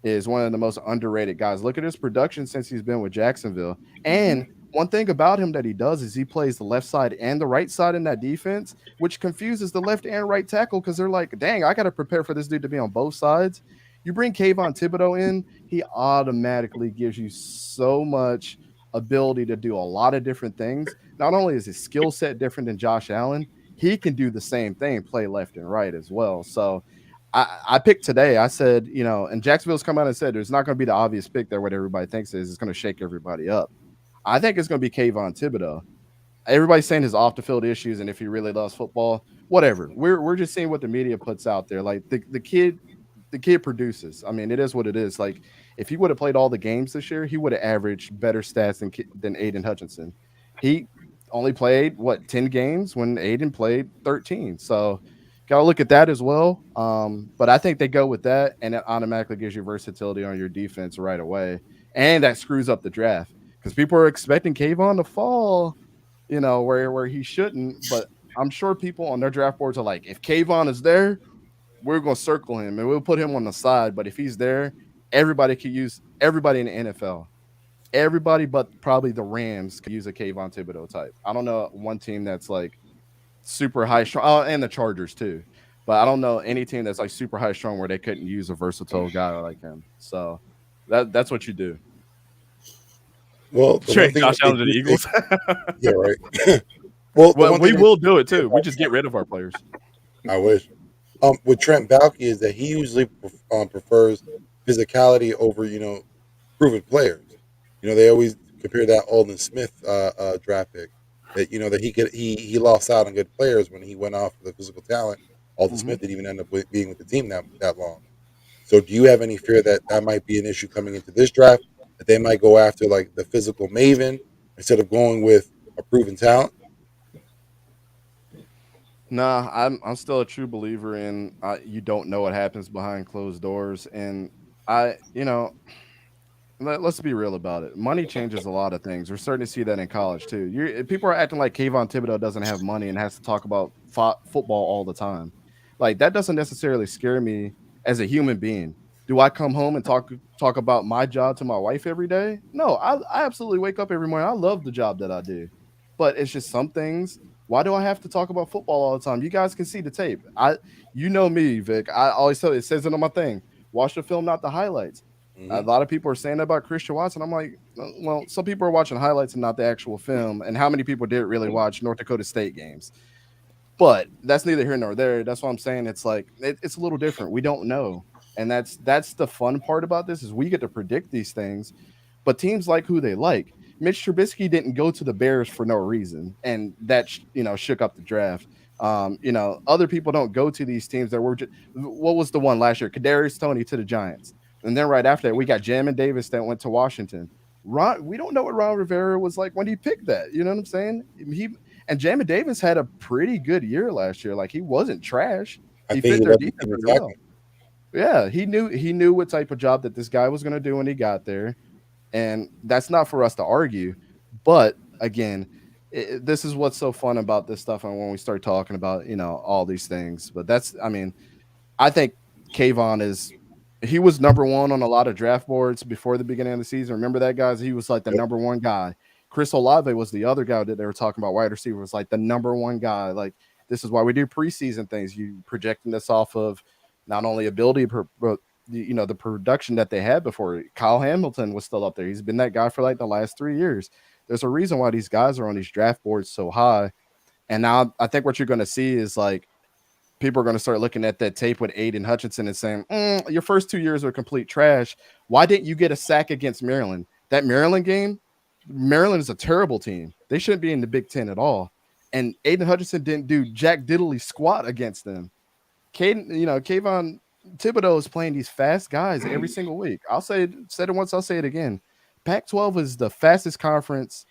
is one of the most underrated guys. Look at his production since he's been with Jacksonville. And one thing about him that he does is he plays the left side and the right side in that defense, which confuses the left and right tackle because they're like, dang, I got to prepare for this dude to be on both sides. You bring Kayvon Thibodeau in, he automatically gives you so much ability to do a lot of different things. Not only is his skill set different than Josh Allen, he can do the same thing, play left and right as well. So I picked today. I said, and Jacksonville's come out and said there's not going to be the obvious pick there, what everybody thinks is. It's going to shake everybody up. I think it's going to be Kayvon Thibodeau. Everybody's saying his off the field issues and if he really loves football, whatever. We're just seeing what the media puts out there. Like the kid produces. I mean, it is what it is. Like if he would have played all the games this year, he would have averaged better stats than Aiden Hutchinson. He only played 10 games when Aiden played 13. So got to look at that as well. But I think they go with that, and it automatically gives you versatility on your defense right away, and that screws up the draft because people are expecting Kayvon to fall, where he shouldn't. But I'm sure people on their draft boards are like, if Kayvon is there, we're going to circle him and we'll put him on the side. But if he's there, everybody could use everybody in the NFL. Everybody but probably the Rams could use a Kayvon Thibodeau type. I don't know one team that's like super high strong, and the Chargers too. But I don't know any team that's like super high strong where they couldn't use a versatile guy like him. So that's what you do. Well, trade Josh Allen to the Eagles. Yeah, right. well, we will do it too. We just get rid of our players. I wish. With Trent Baalke is that he usually prefers physicality over proven players. They always compare that Aldon Smith draft pick that that he lost out on good players when he went off for the physical talent. Aldon Smith didn't even end up being with the team that long. So do you have any fear that might be an issue coming into this draft, that they might go after like the physical maven instead of going with a proven talent? Nah, I'm still a true believer in you don't know what happens behind closed doors, and let's be real about it. Money changes a lot of things. We're starting to see that in college too. People are acting like Kayvon Thibodeau doesn't have money and has to talk about football all the time. Like that doesn't necessarily scare me as a human being. Do I come home and talk about my job to my wife every day? No, I absolutely wake up every morning. I love the job that I do, but it's just some things. Why do I have to talk about football all the time? You guys can see the tape. You know me, Vic. I always tell you, it says it on my thing. Watch the film, not the highlights. A lot of people are saying that about Christian Watson. I'm like, well, some people are watching highlights and not the actual film. And how many people did really watch North Dakota State games? But that's neither here nor there. That's what I'm saying. It's like it's a little different. We don't know, and that's the fun part about this is we get to predict these things. But teams like who they like. Mitch Trubisky didn't go to the Bears for no reason, and that shook up the draft. Other people don't go to these teams that were. What was the one last year? Kadarius Toney to the Giants. And then right after that, we got Jamin Davis that went to Washington. We don't know what Ron Rivera was like when he picked that. You know what I'm saying? Jamin Davis had a pretty good year last year. Like he wasn't trash. He fit their defense pretty well. Yeah, he knew what type of job that this guy was going to do when he got there, and that's not for us to argue. But again, this is what's so fun about this stuff, and when we start talking about all these things. But I think Kayvon he was number one on a lot of draft boards before the beginning of the season. Remember that, guys? He was like the number one guy. Chris Olave was the other guy that they were talking about. Wide receiver was like the number one guy. Like this is why we do preseason things. You projecting this off of not only ability, but the production that they had before. Kyle Hamilton was still up there. He's been that guy for like the last 3 years. There's a reason why these guys are on these draft boards so high. And now I think what you're going to see is like people are going to start looking at that tape with Aiden Hutchinson and saying, your first 2 years are complete trash. Why didn't you get a sack against Maryland? That Maryland game, Maryland is a terrible team. They shouldn't be in the Big Ten at all. And Aiden Hutchinson didn't do jack diddly squat against them. Kayvon Thibodeau is playing these fast guys every single week. said it once, I'll say it again. Pac-12 is the fastest conference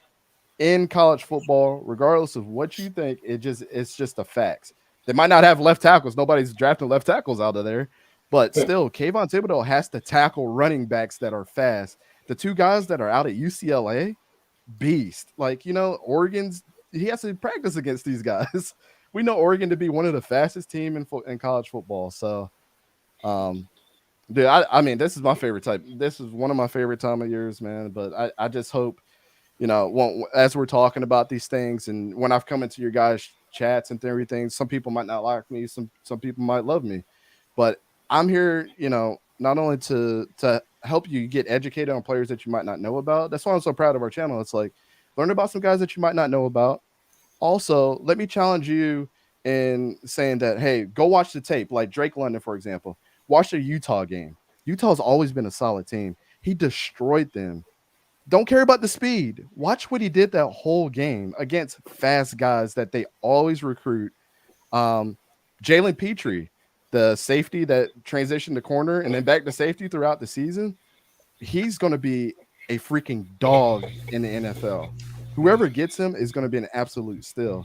in college football, regardless of what you think. It's just the facts. They might not have left tackles. Nobody's drafting left tackles out of there. But still, Kayvon Thibodeau has to tackle running backs that are fast. The two guys that are out at UCLA, beast. Like, he has to practice against these guys. We know Oregon to be one of the fastest team in college football. So, Dude, I mean, this is my favorite type. This is one of my favorite time of years, man. But I just hope, as we're talking about these things, and when I've come into your guys' chats and everything, some people might not like me, some people might love me, but I'm here, not only to help you get educated on players that you might not know about. That's why I'm so proud of our channel. It's like learn about some guys that you might not know about. Also, let me challenge you in saying that, hey, go watch the tape, like Drake London, for example. Watch the Utah game. Utah's always been a solid team. He destroyed them. Don't care about the speed. Watch what he did that whole game against fast guys that they always recruit. Jalen Petrie, the safety that transitioned to corner and then back to safety throughout the season, he's going to be a freaking dog in the NFL. Whoever gets him is going to be an absolute steal.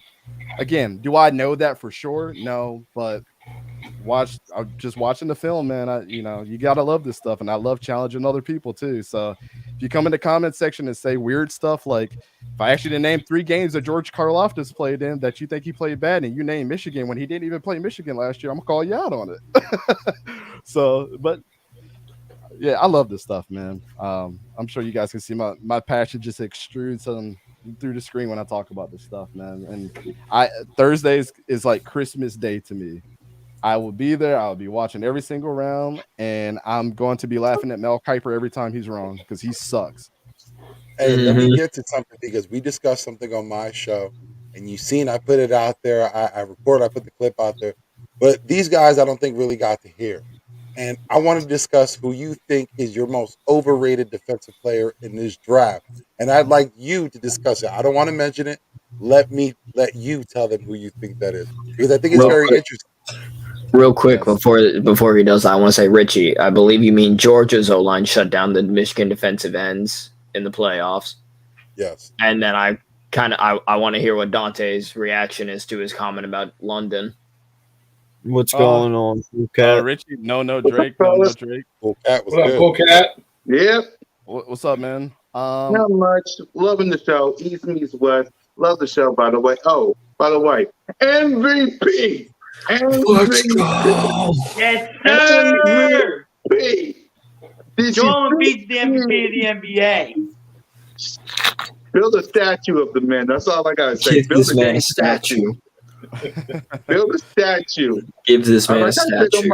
Again, do I know that for sure? No, but I'm just watching the film, man. You gotta love this stuff, and I love challenging other people too. So if you come in the comment section and say weird stuff like, if I asked you to name 3 games that George Karlaftis played in that you think he played bad, and you name Michigan when he didn't even play Michigan last year, I'm gonna call you out on it. So, but yeah, I love this stuff, man. I'm sure you guys can see my passion just extrudes through the screen when I talk about this stuff, man. And Thursdays is like Christmas Day to me. I will be there. I'll be watching every single round, and I'm going to be laughing at Mel Kiper every time he's wrong because he sucks. Hey, let me get to something because we discussed something on my show, and you seen I put it out there. I put the clip out there, but these guys I don't think really got to hear. And I want to discuss who you think is your most overrated defensive player in this draft. And I'd like you to discuss it. I don't want to mention it. Let you tell them who you think that is because I think it's very interesting. Real quick, before he does that, I want to say, Richie, I believe you mean Georgia's O-line shut down the Michigan defensive ends in the playoffs. Yes. And then I want to hear what Dante's reaction is to his comment about London. What's going on, Cat? Richie? No, Drake. No, Drake. Cool Cat was What up, good. Cool Cat? Yep. What's up, man? Not much. Loving the show. East meets West. Love the show, by the way. Oh, by the way, MVP. Let's go. Yes, sir. MVP. Joel Embiid's the MVP of the NBA. Build a statue of the man. That's all I gotta say. Give this man a statue. Build a statue. Give this man a statue.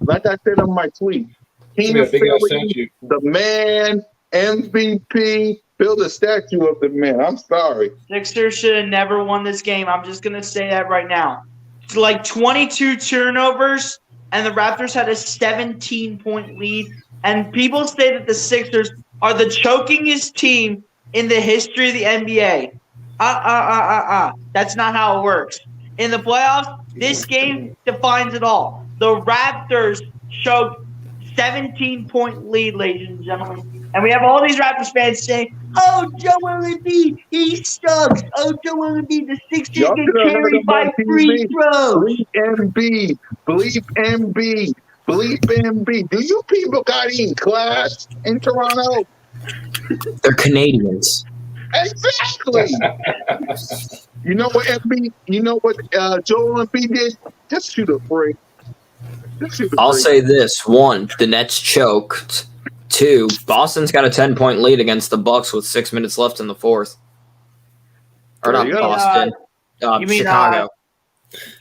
Like I said on my tweet. Keenan Philly, the man, MVP. Build a statue of the man. I'm sorry. Sixers should have never won this game. I'm just going to say that right now. It's like 22 turnovers, and the Raptors had a 17-point lead. And people say that the Sixers are the chokingest team in the history of the NBA. That's not how it works. In the playoffs, this game defines it all. The Raptors choked 17-point lead, ladies and gentlemen. And we have all these Raptors fans saying, "Oh, Joel Embiid, he sucks. Oh, Joel Embiid, the Sixers get carried by free throws." Bleep Embiid. Bleep Embiid. Bleep Embiid. Do you people got any class in Toronto? They're Canadians. Exactly. You know what Embiid? You know what Joel Embiid did? Just shoot a free. I'll say this: 1, the Nets choked. 2, Boston's got a 10-point lead against the Bucks with 6 minutes left in the fourth. Or not Boston, Chicago.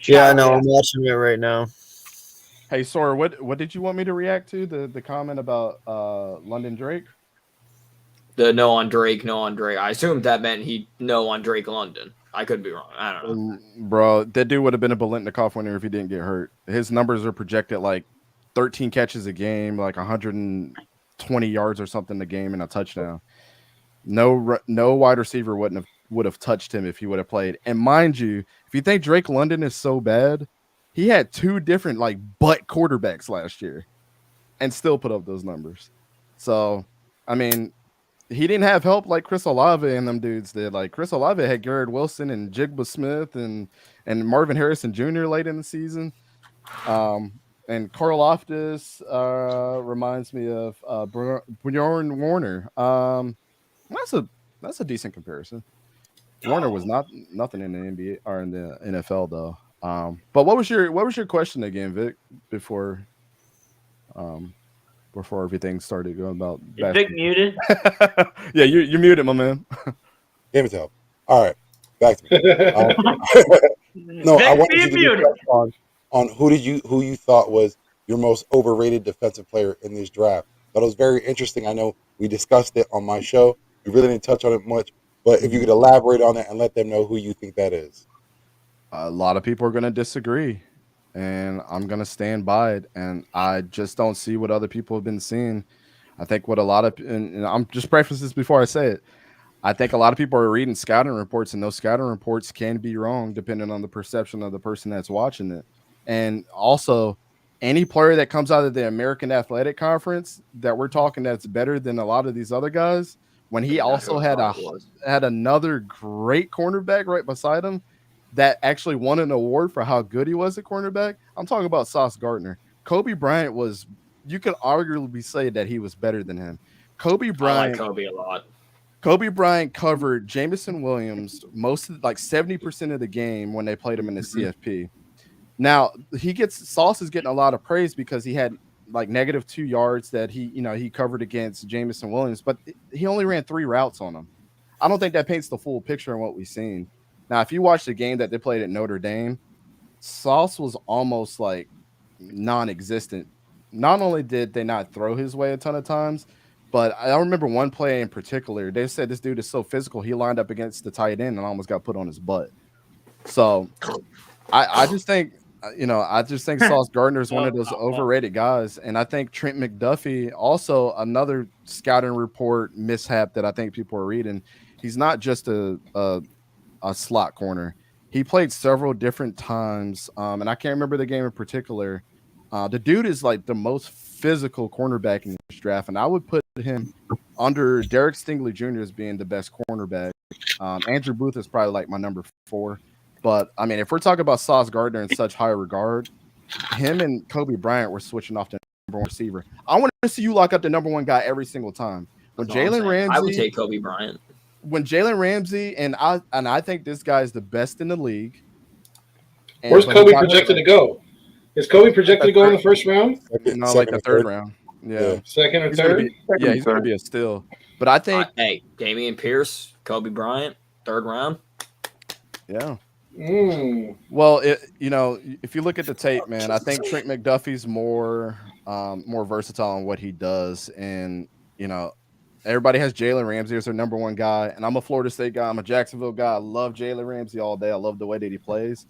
Yeah, I know. I'm watching it right now. Hey, Sora, what did you want me to react to? The comment about London Drake? The no on Drake. I assumed that meant he no on Drake London. I could be wrong. I don't know. Bro, that dude would have been a Biletnikoff winner if he didn't get hurt. His numbers are projected like 13 catches a game, like 120 yards or something a game and a touchdown. No wide receiver would have touched him if he would have played. And mind you, if you think Drake London is so bad, he had 2 different like butt quarterbacks last year and still put up those numbers. So, I mean, he didn't have help like Chris Olave and them dudes did. Like Chris Olave had Garrett Wilson and Jigba Smith and Marvin Harrison Jr. late in the season. And Carl Loftus reminds me of Bjorn Warner. That's a decent comparison. Warner was nothing in the NBA or in the NFL though. But what was your question again, Vic? Before before everything started going about. Is Vic muted? Yeah, you're muted, my man. Game is help. All right, back to me. No, I Vic, wanted be you to muted. discuss on who you thought was your most overrated defensive player in this draft. That was very interesting. I know we discussed it on my show. We really didn't touch on it much, but if you could elaborate on it and let them know who you think that is. A lot of people are going to disagree, and I'm going to stand by it. And I just don't see what other people have been seeing. I think what a lot of, and I'm just preface this before I say it. I think a lot of people are reading scouting reports, and those scouting reports can be wrong depending on the perception of the person that's watching it. And also, any player that comes out of the American Athletic Conference that we're talking that's better than a lot of these other guys, when he also had another great cornerback right beside him that actually won an award for how good he was at cornerback. I'm talking about Sauce Gardner. Kobe Bryant was, you could arguably say that he was better than him. Kobe Bryant. I like Kobe a lot. Kobe Bryant covered Jamison Williams most of, like 70% of the game when they played him in the CFP. Now Sauce is getting a lot of praise because he had like -2 yards that he covered against Jamison Williams, but he only ran 3 routes on him. I don't think that paints the full picture on what we've seen. Now, if you watch the game that they played at Notre Dame, Sauce was almost like non-existent. Not only did they not throw his way a ton of times, but I remember one play in particular. They said this dude is so physical, he lined up against the tight end and almost got put on his butt. So I just think, Sauce Gardner is one of those overrated guys. And I think Trent McDuffie, also another scouting report mishap that I think people are reading. He's not just a slot corner. He played several different times, and I can't remember the game in particular. The dude is like the most physical cornerback in this draft, and I would put him under Derek Stingley Jr. as being the best cornerback. Andrew Booth is probably like my number 4. But, I mean, if we're talking about Sauce Gardner in such high regard, him and Kobe Bryant were switching off the number 1 receiver. I want to see you lock up the number 1 guy every single time. When Jalen Ramsey, I would take Kobe Bryant. When Jalen Ramsey, and I think this guy is the best in the league. Where's Kobe projected to go? Is Kobe projected to go in the first round? No, like the third round. Yeah. Second or third? He's going to be a steal. But I think... Hey, Damian Pierce, Kobe Bryant, 3rd round. Yeah. Well, if you look at the tape, man, I think Trent McDuffie's more versatile in what he does. And, everybody has Jalen Ramsey as their number 1 guy. And I'm a Florida State guy. I'm a Jacksonville guy. I love Jalen Ramsey all day. I love the way that he plays.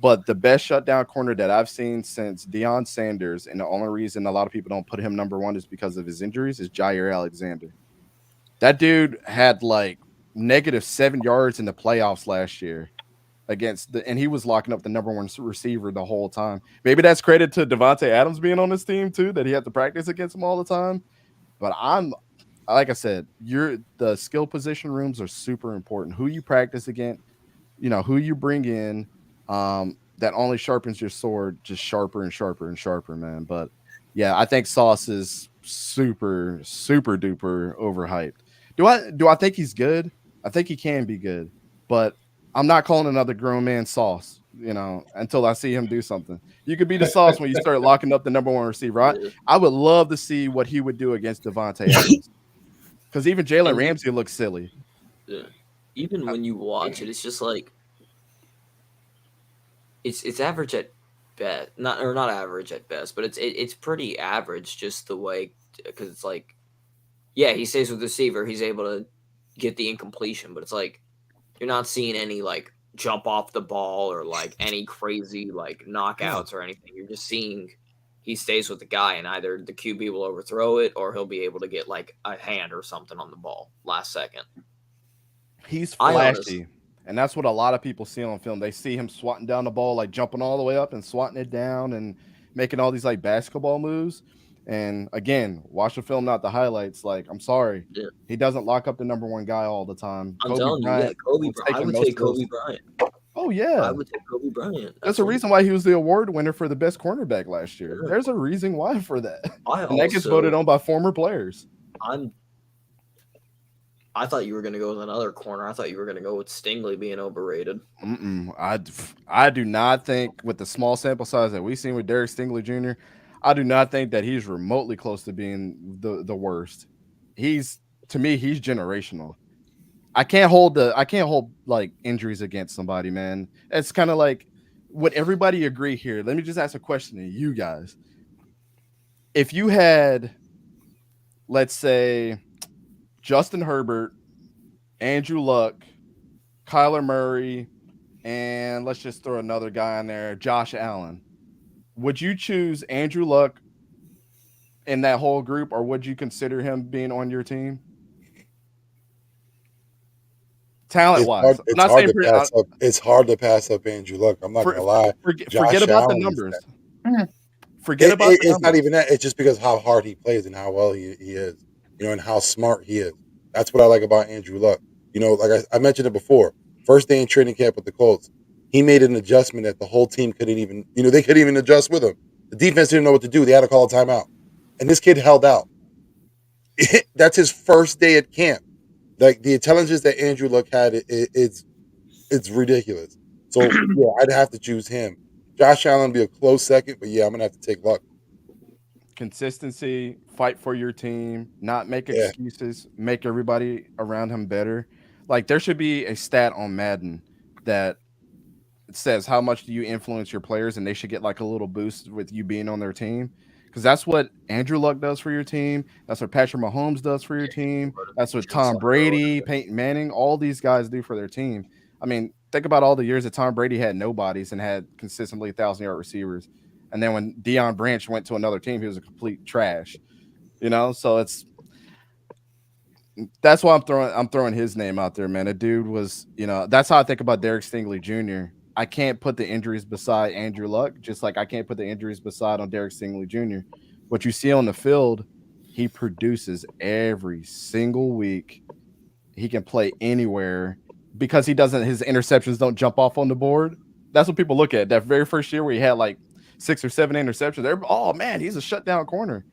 But the best shutdown corner that I've seen since Deion Sanders, and the only reason a lot of people don't put him number 1 is because of his injuries, is Jair Alexander. That dude had like -7 yards in the playoffs last year and he was locking up the number 1 receiver the whole time. Maybe that's credit to Devontae Adams being on this team too, that he had to practice against him all the time. But like I said, the skill position rooms are super important. Who you practice against, who you bring in, that only sharpens your sword just sharper and sharper and sharper, man. But yeah, I think Sauce is super, super duper overhyped. Do I think he's good? I think he can be good, but I'm not calling another grown man Sauce, until I see him do something. You could be the Sauce when you start locking up the number 1 receiver. I would love to see what he would do against Devontae Adams, because even Jalen Ramsey looks silly. Yeah. Even when you watch it, it's just like it's average at best, not average at best, but it's pretty average just the way, because it's like, yeah, he stays with the receiver, he's able to get the incompletion, but it's like you're not seeing any like jump off the ball or like any crazy like knockouts or anything. You're just seeing he stays with the guy, and either the QB will overthrow it or he'll be able to get like a hand or something on the ball last second. He's flashy, and that's what a lot of people see on film. They see him swatting down the ball, like jumping all the way up and swatting it down and making all these like basketball moves. And again, watch the film, not the highlights. Like, I'm sorry, he doesn't lock up the number 1 guy all the time. I'm telling you, Kobe Bryant. I would take Kobe Bryant. Oh yeah, I would take Kobe Bryant. That's a reason why he was the award winner for the best cornerback last year. Yeah. There's a reason why for that. And that gets voted on by former players. I thought you were going to go with another corner. I thought you were going to go with Stingley being overrated. I do not think, with the small sample size that we've seen with Derek Stingley Jr., I do not think that he's remotely close to being the worst. To me, he's generational. I can't hold like injuries against somebody, man. It's kind of like, would everybody agree here? Let me just ask a question to you guys. If you had, let's say, Justin Herbert, Andrew Luck, Kyler Murray, and let's just throw another guy in there, Josh Allen, would you choose Andrew Luck in that whole group, or would you consider him being on your team? Talent-wise, it's hard to pass up Andrew Luck. I'm not gonna lie. Forget about the numbers. Forget about the numbers. It's not even that. It's just because how hard he plays and how well he is, and how smart he is. That's what I like about Andrew Luck. Like I mentioned it before. First day in training camp with the Colts, he made an adjustment that the whole team couldn't even. They couldn't even adjust with him. The defense didn't know what to do. They had to call a timeout, and this kid held out. That's his first day at camp. Like the intelligence that Andrew Luck had, it's ridiculous. So yeah, I'd have to choose him. Josh Allen would be a close second, but yeah, I'm gonna have to take Luck. Consistency, fight for your team, not make excuses, make everybody around him better. Like there should be a stat on Madden that says how much do you influence your players, and they should get like a little boost with you being on their team. Because that's what Andrew Luck does for your team. That's what Patrick Mahomes does for your team. That's what Tom Brady, Peyton Manning, all these guys do for their team. I mean, think about all the years that Tom Brady had nobodies and had consistently 1,000-yard receivers. And then when Deion Branch went to another team, he was a complete trash. So that's why I'm throwing his name out there, man. A dude was, that's how I think about Derek Stingley Jr. I can't put the injuries beside Andrew Luck, just like I can't put the injuries beside on Derek Stingley Jr. What you see on the field, he produces every single week. He can play anywhere because his interceptions don't jump off on the board. That's what people look at. That very first year where he had like 6 or 7 interceptions, they're, oh man, he's a shutdown corner.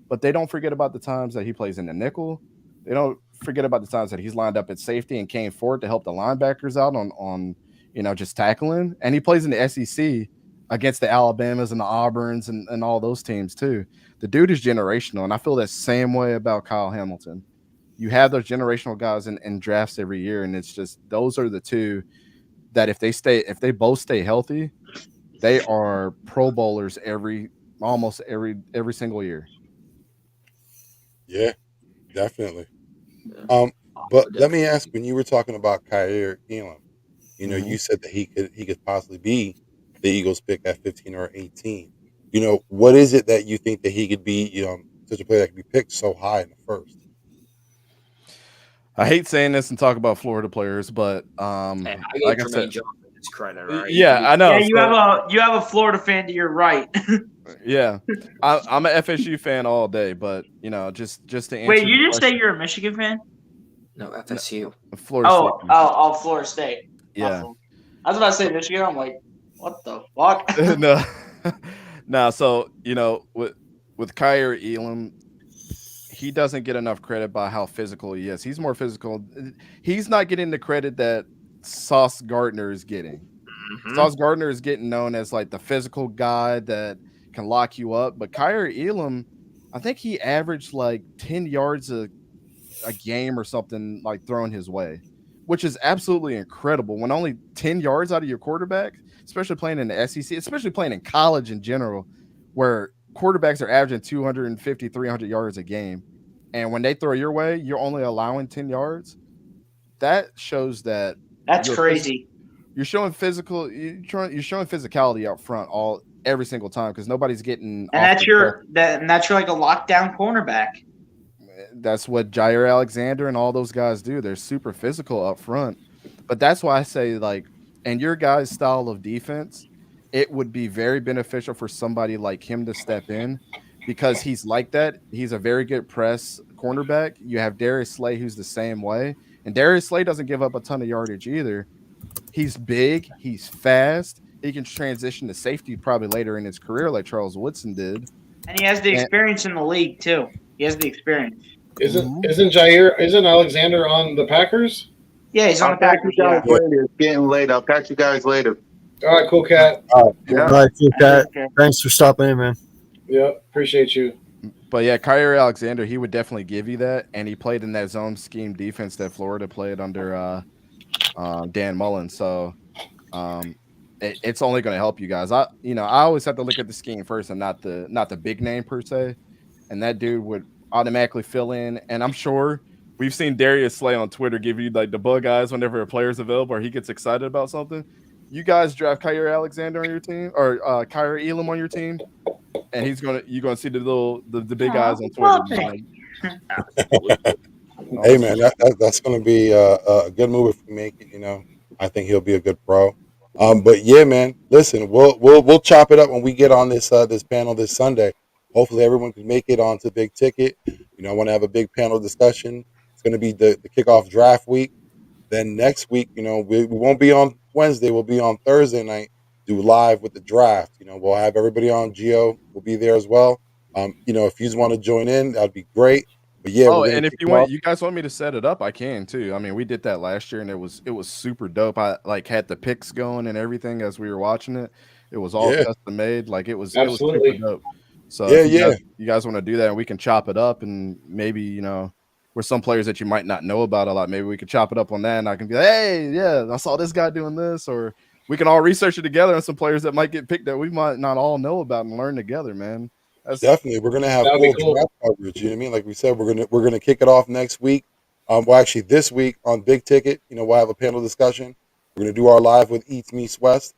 But they don't forget about the times that he plays in the nickel. They don't forget about the times that he's lined up at safety and came forward to help the linebackers out on just tackling. And he plays in the SEC against the Alabamas and the Auburns and all those teams too. The dude is generational, and I feel that same way about Kyle Hamilton. You have those generational guys in drafts every year, and it's just those are the two that if they both stay healthy, they are Pro Bowlers almost every single year. Yeah, definitely. But let me ask, when you were talking about Kaiir Elam, you said that he could possibly be the Eagles pick at 15 or 18. What is it that you think that he could be, such a player that could be picked so high in the first? I hate saying this and talk about Florida players, but I like give I said, his credit, right? Yeah, I know. Yeah, you have a Florida fan to your right. Yeah, I'm an FSU fan all day, but just to answer. Wait, you just say you're a Michigan fan? No, FSU. Florida State. Florida State. Yeah. I was about to say Michigan. I'm like, what the fuck? No. So with Kaiir Elam, he doesn't get enough credit by how physical he is. He's more physical. He's not getting the credit that Sauce Gardner is getting. Mm-hmm. Sauce Gardner is getting known as like the physical guy that can lock you up. But Kaiir Elam, I think he averaged like 10 yards a game or something like thrown his way, which is absolutely incredible. When only 10 yards out of your quarterback, especially playing in the SEC, especially playing in college in general, where quarterbacks are averaging 250, 300 yards a game. And when they throw your way, you're only allowing 10 yards. That shows that that's crazy. You're showing physicality out front every single time because nobody's getting. And that's your like a lockdown cornerback. That's what Jair Alexander and all those guys do. They're super physical up front. But that's why I say, like, in your guys' style of defense, it would be very beneficial for somebody like him to step in because he's like that. He's a very good press cornerback. You have Darius Slay, who's the same way. And Darius Slay doesn't give up a ton of yardage either. He's big. He's fast. He can transition to safety probably later in his career like Charles Woodson did. And he has the experience in the league, too. He has the experience. Isn't Alexander on the Packers? Yeah, he's on the Packers. It's getting late. I'll catch you guys later. All right, cool, Cat. All right, cool, Cat. Thanks for stopping in, man. Yep. Appreciate you. But yeah, Kyrie Alexander, he would definitely give you that, and he played in that zone scheme defense that Florida played under Dan Mullen. So it's only going to help you guys. I always have to look at the scheme first and not the big name per se. And that dude would automatically fill in. And I'm sure we've seen Darius Slay on Twitter give you like the bug eyes whenever a player's available or he gets excited about something. You guys draft Kyrie Alexander on your team or Kyrie Elam on your team, and you're gonna see the big eyes on Twitter. Hey man, that's going to be a good move if we make it. You know, I think he'll be a good pro. But yeah, man, listen, we'll chop it up when we get on this panel this Sunday. Hopefully, everyone can make it onto Big Ticket. You know, I want to have a big panel discussion. It's going to be the kickoff draft week. Then next week, you know, we won't be on Wednesday. We'll be on Thursday night. Do live with the draft. You know, we'll have everybody on. Geo will be there as well. You know, if you just want to join in, that'd be great. But yeah, and if you guys want me to set it up, I can too. I mean, we did that last year, and it was super dope. I like had the picks going and everything as we were watching it. It was all custom made. Like it was Absolutely. super dope. So you guys want to do that, and we can chop it up, and maybe with some players that you might not know about a lot, maybe we could chop it up on that, and I can be like, hey, yeah, I saw this guy doing this, or we can all research it together on some players that might get picked that we might not all know about and learn together, man. Definitely, we're gonna have full draft coverage. You know what I mean? Like we said, we're gonna kick it off next week. Well, actually, this week on Big Ticket, you know, we'll have a panel discussion. We're gonna do our live with Eats Meets West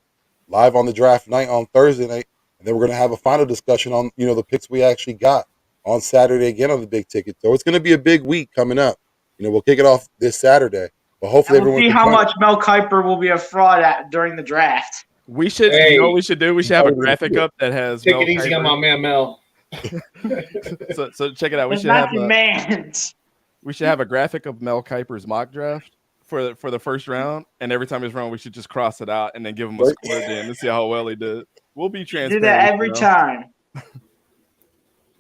live on the draft night on Thursday night, and then we're gonna have a final discussion on the picks we actually got on Saturday again on the Big Ticket. So it's gonna be a big week coming up. You know, we'll kick it off this Saturday, but hopefully everyone see how much Mel Kiper will be a fraud during the draft. We should, you know what we should do? We should have a graphic up that has Take it easy on my man Mel. so check it out. We should have a graphic of Mel Kiper's mock draft for the first round, and every time he's wrong, we should just cross it out and then give him a score at the end to see how well he did. We'll be transparent. Do that every time.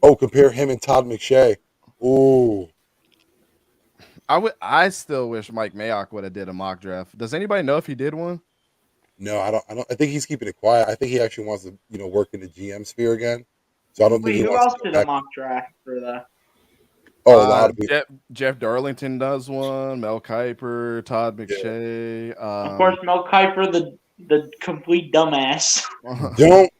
Oh, compare him and Todd McShay. Ooh. I still wish Mike Mayock would have did a mock draft. Does anybody know if he did one? No, I don't. I think he's keeping it quiet. I think he actually wants to, work in the GM sphere again. So I don't think. Who else did a mock draft for the? Oh, a lot of people. Jeff Darlington does one. Mel Kiper, Todd McShay. Of course, Mel Kiper, the complete dumbass.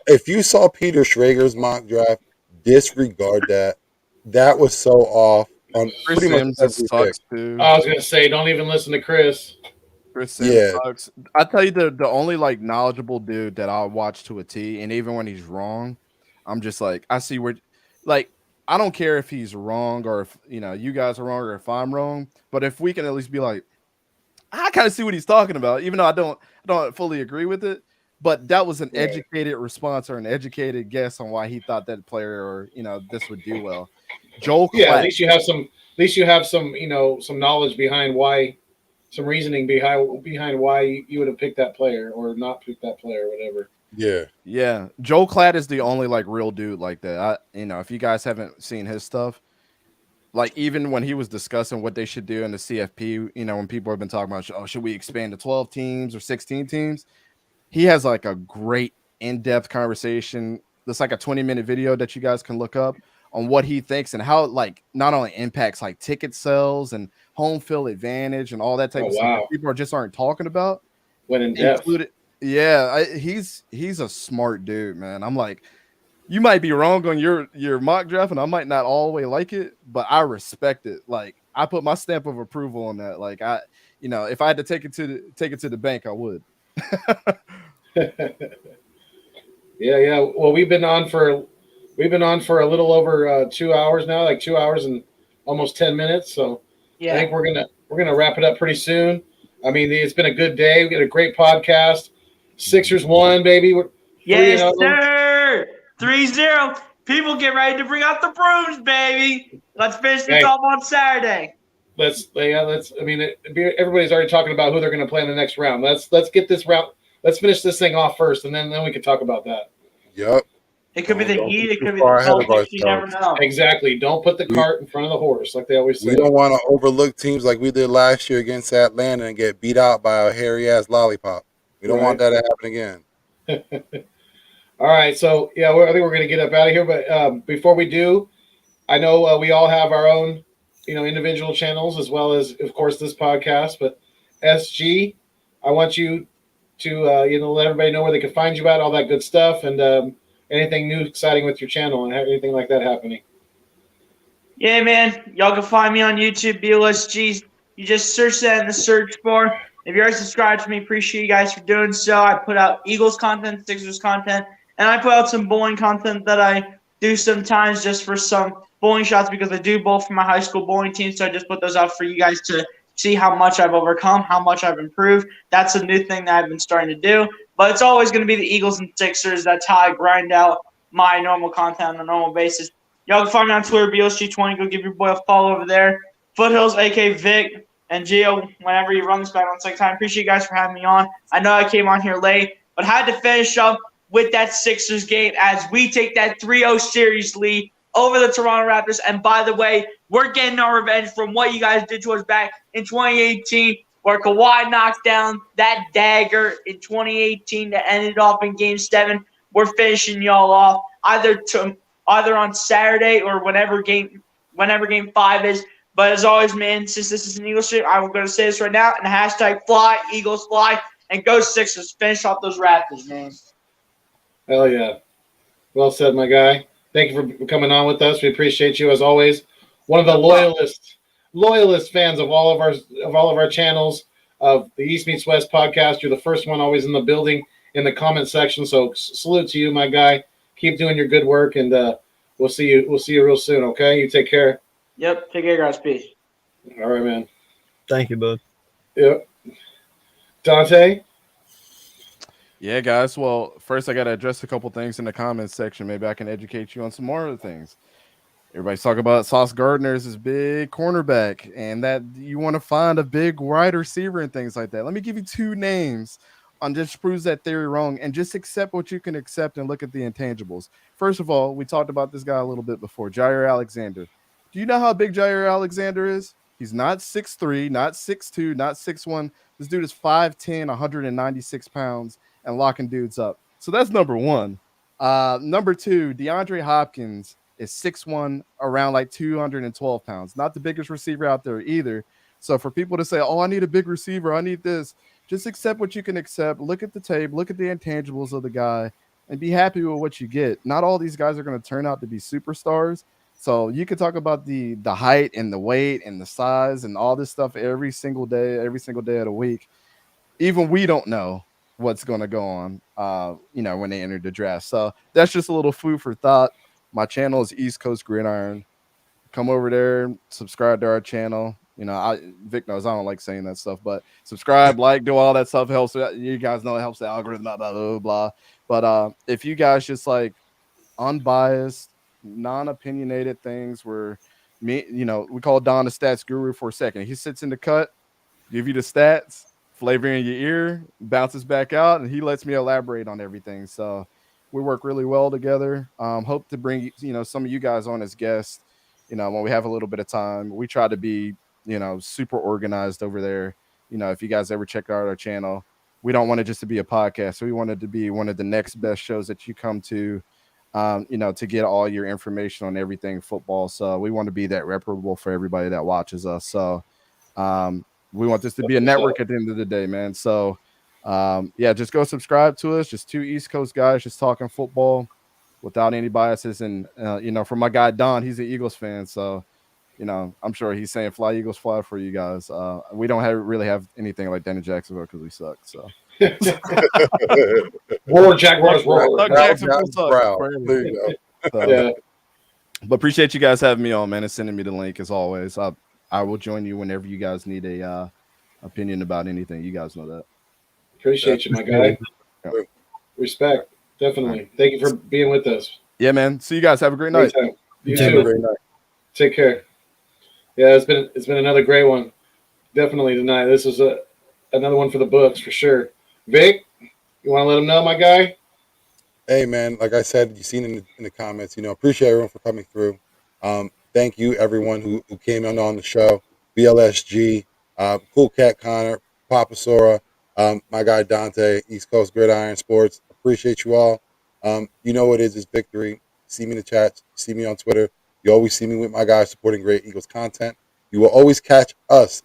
If you saw Peter Schrager's mock draft, disregard that. That was so off on Chris pretty Sims much every pick. too. I was gonna say, don't even listen to Chris. Chris Sims sucks. I tell you, the only like knowledgeable dude that I'll watch to a T, and even when he's wrong, I'm just like, I see where, like, I don't care if he's wrong or if you guys are wrong or if I'm wrong, but if we can at least be like, I kind of see what he's talking about, even though I don't fully agree with it. But that was an educated response or an educated guess on why he thought that player or this would do well. Joel Klatt. Yeah, at least you have some some knowledge behind why, some reasoning behind why you would have picked that player or not picked that player or whatever. Yeah. Joel Klatt is the only like real dude like that. If you guys haven't seen his stuff, like even when he was discussing what they should do in the CFP, when people have been talking about, should we expand to 12 teams or 16 teams? He has like a great in-depth conversation. That's like a 20-minute video that you guys can look up on what he thinks and how it like not only impacts like ticket sales and home field advantage and all that type of stuff that people aren't talking about. Went in depth. Yeah, he's a smart dude, man. I'm like, you might be wrong on your mock draft, and I might not always like it, but I respect it. Like I put my stamp of approval on that. Like if I had to take it to the bank, I would. Yeah. Well, we've been on for a little over 2 hours now, like 2 hours and almost 10 minutes. So I think we're gonna wrap it up pretty soon. I mean, it's been a good day. We got a great podcast. Sixers won, baby. Yes, sir. 3-0. People get ready to bring out the brooms, baby. Let's finish this off on Saturday. Let's. I mean, everybody's already talking about who they're going to play in the next round. Let's get this round. Let's finish this thing off first, and then we can talk about that. Yep. It could be the Heat. It could be the Celtics. You never know. Exactly. Don't put the cart in front of the horse, like they always say. We don't want to overlook teams like we did last year against Atlanta and get beat out by a hairy ass lollipop. We don't want that to happen again. All right, so yeah, I think we're going to get up out of here. But before we do, I know we all have our own, individual channels as well as, of course, this podcast. But SG, I want you to let everybody know where they can find you at, all that good stuff, and anything new, exciting with your channel and anything like that happening. Yeah, man. Y'all can find me on YouTube, BLSG. You just search that in the search bar. If you already subscribed to me, appreciate you guys for doing so. I put out Eagles content, Sixers content, and I put out some bowling content that I do sometimes just for some bowling shots because I do bowl for my high school bowling team. So I just put those out for you guys to see how much I've overcome, how much I've improved. That's a new thing that I've been starting to do. But it's always going to be the Eagles and Sixers. That's how I grind out my normal content on a normal basis. Y'all can find me on Twitter, BLSG20. Go give your boy a follow over there. Foothills, a.k.a. Vic, and Gio, whenever you run this back on the second time. Appreciate you guys for having me on. I know I came on here late, but had to finish up with that Sixers game as we take that 3-0 series lead over the Toronto Raptors. And by the way, we're getting our revenge from what you guys did to us back in 2018, where Kawhi knocked down that dagger in 2018 that ended off in Game 7. We're finishing y'all off either on Saturday or whenever game 5 is. But as always, man, since this is an Eagles stream, I'm going to say this right now, and hashtag fly, Eagles fly, and go Sixers. Finish off those Raptors, man. Hell yeah. Well said, my guy. Thank you for coming on with us. We appreciate you as always. One of the loyalist fans of all of our channels of the East Meets West podcast. You're the first one always in the building in the comment section. So salute to you, my guy. Keep doing your good work, and we'll see you real soon. Okay, you take care. Yep, take care, guys. Peace. All right, man. Thank you, bud. Yep. Dante. Yeah, guys. Well, first I got to address a couple things in the comments section. Maybe I can educate you on some more of the things. Everybody's talking about Sauce Gardner as this big cornerback, and that you want to find a big wide receiver and things like that. Let me give you two names on just proves that theory wrong, and just accept what you can accept and look at the intangibles. First of all, we talked about this guy a little bit before, Jair Alexander. Do you know how big Jair Alexander is? He's not 6'3", not 6'2", not 6'1". This dude is 5'10", 196 pounds, and locking dudes up. So that's number one. Number two, DeAndre Hopkins is 6'1", around like 212 pounds. Not the biggest receiver out there either. So for people to say, oh, I need a big receiver, I need this, just accept what you can accept. Look at the tape, look at the intangibles of the guy, and be happy with what you get. Not all these guys are going to turn out to be superstars. So you can talk about the height and the weight and the size and all this stuff every single day of the week. Even we don't know what's going to go on, when they enter the draft. So that's just a little food for thought. My channel is East Coast Gridiron. Come over there, subscribe to our channel. Vic knows I don't like saying that stuff, but subscribe, like, do all that stuff. Helps. You guys know it helps the algorithm, blah, blah, blah, blah. But if you guys just like unbiased, non-opinionated things where we call Don the stats guru for a second. He sits in the cut, give you the stats, flavor in your ear, bounces back out, and he lets me elaborate on everything. So we work really well together. Hope to bring some of you guys on as guests. When we have a little bit of time, we try to be super organized over there. If you guys ever check out our channel, we don't want it just to be a podcast. We want it to be one of the next best shows that you come to, to get all your information on everything football. So we want to be that reputable for everybody that watches us. So we want this to be a network at the end of the day, man. So just go subscribe to us. Just two East Coast guys just talking football without any biases. And, from my guy, Don, he's an Eagles fan. So, I'm sure he's saying fly Eagles fly for you guys. We don't really have anything like that in Jacksonville because we suck. So roar, Jaguars, roar. Jacksonville suck. There you go. Yeah. But appreciate you guys having me on, man, and sending me the link as always. I will join you whenever you guys need a opinion about anything. You guys know that. Appreciate you, my guy. Yeah. Respect. Definitely. Thank you for being with us. Yeah, man. See you guys. Have a great night. You too. Great night. Take care. Yeah, it's been another great one. Definitely tonight. This is another one for the books for sure. Vic, you want to let them know, my guy? Hey, man, like I said, you've seen in the comments, appreciate everyone for coming through. Thank you, everyone who came on the show. BLSG, Cool Cat Connor, Papa Sora, my guy Dante, East Coast Gridiron Sports. Appreciate you all. You know what it is. It's victory. See me in the chats. See me on Twitter. You always see me with my guys supporting great Eagles content. You will always catch us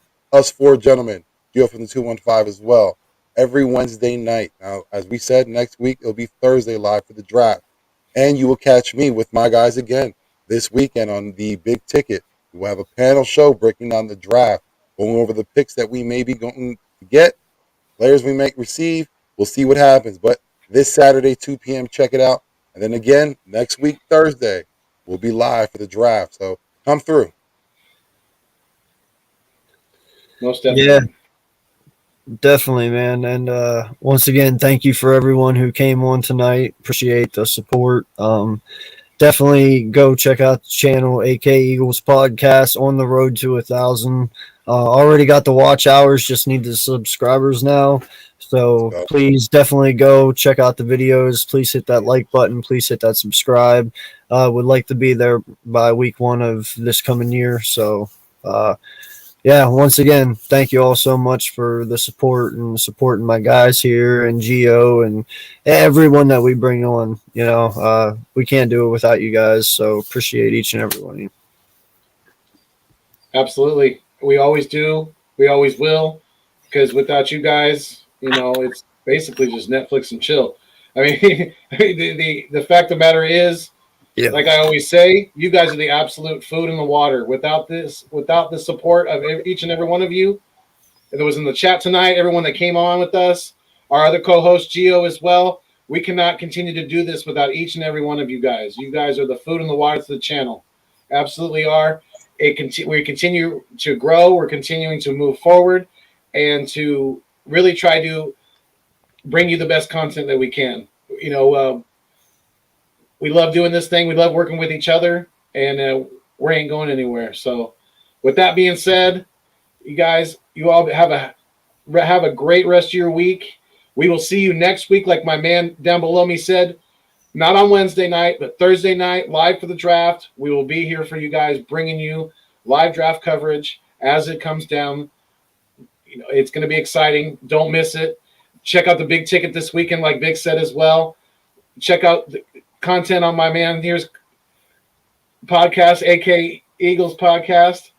four gentlemen, Gio from the 215 as well, every Wednesday night. Now, as we said, next week it'll be Thursday live for the draft. And you will catch me with my guys again this weekend on the big ticket. We'll have a panel show breaking down the draft, going over the picks that we may be going to get, players we may receive. We'll see what happens. But this Saturday, 2 p.m., check it out. And then again, next week, Thursday, we'll be live for the draft. So come through. Most definitely. Yeah, definitely, man. And once again, thank you for everyone who came on tonight. Appreciate the support. Definitely go check out the channel, AK Eagles Podcast, on the road to 1,000. Already got the watch hours, just need the subscribers now. So please definitely go check out the videos. Please hit that like button. Please hit that subscribe. Would like to be there by week 1 of this coming year. So, yeah, once again, thank you all so much for the support and supporting my guys here and Gio and everyone that we bring on. You know, we can't do it without you guys. So appreciate each and every one of you. Absolutely. We always do. We always will. Because without you guys, you know, it's basically just Netflix and chill. I mean, the fact of the matter is, like I always say, you guys are the absolute food in the water. Without the support of each and every one of you, that was in the chat tonight, everyone that came on with us, our other co-host Gio as well, we cannot continue to do this without each and every one of you guys. You guys are the food in the water to the channel. Absolutely are. We continue to grow. We're continuing to move forward and to really try to bring you the best content that we can. You know, we love doing this thing. We love working with each other, and we ain't going anywhere. So with that being said, you guys, you all have a great rest of your week. We will see you next week, like my man down below me said, not on Wednesday night, but Thursday night, live for the draft. We will be here for you guys, bringing you live draft coverage as it comes down. You know, it's going to be exciting. Don't miss it. Check out the big ticket this weekend, like Vic said as well. Check out the content on my man here's podcast, AK Eagles Podcast.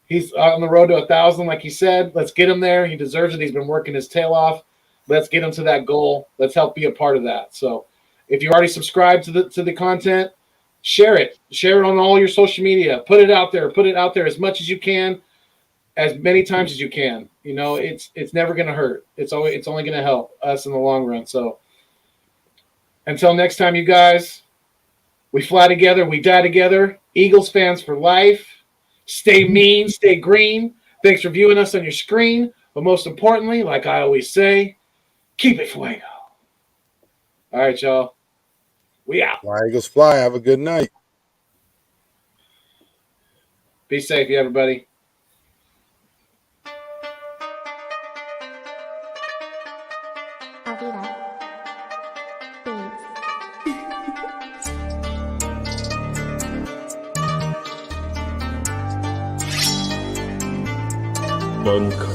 He's on the road to 1,000, like he said. Let's get him there. He deserves it. He's been working his tail off. Let's get him to that goal. Let's help be a part of that. So if you already subscribed to the content, share it. Share it on all your social media. Put it out there. Put it out there as much as you can, as many times as you can. You know, it's never going to hurt. It's only going to help us in the long run. So until next time, you guys, we fly together, we die together. Eagles fans for life. Stay mean, stay green. Thanks for viewing us on your screen. But most importantly, like I always say, keep it fuego. All right, y'all. We out. Fly, Eagles, fly. Have a good night. Be safe, everybody. Mankind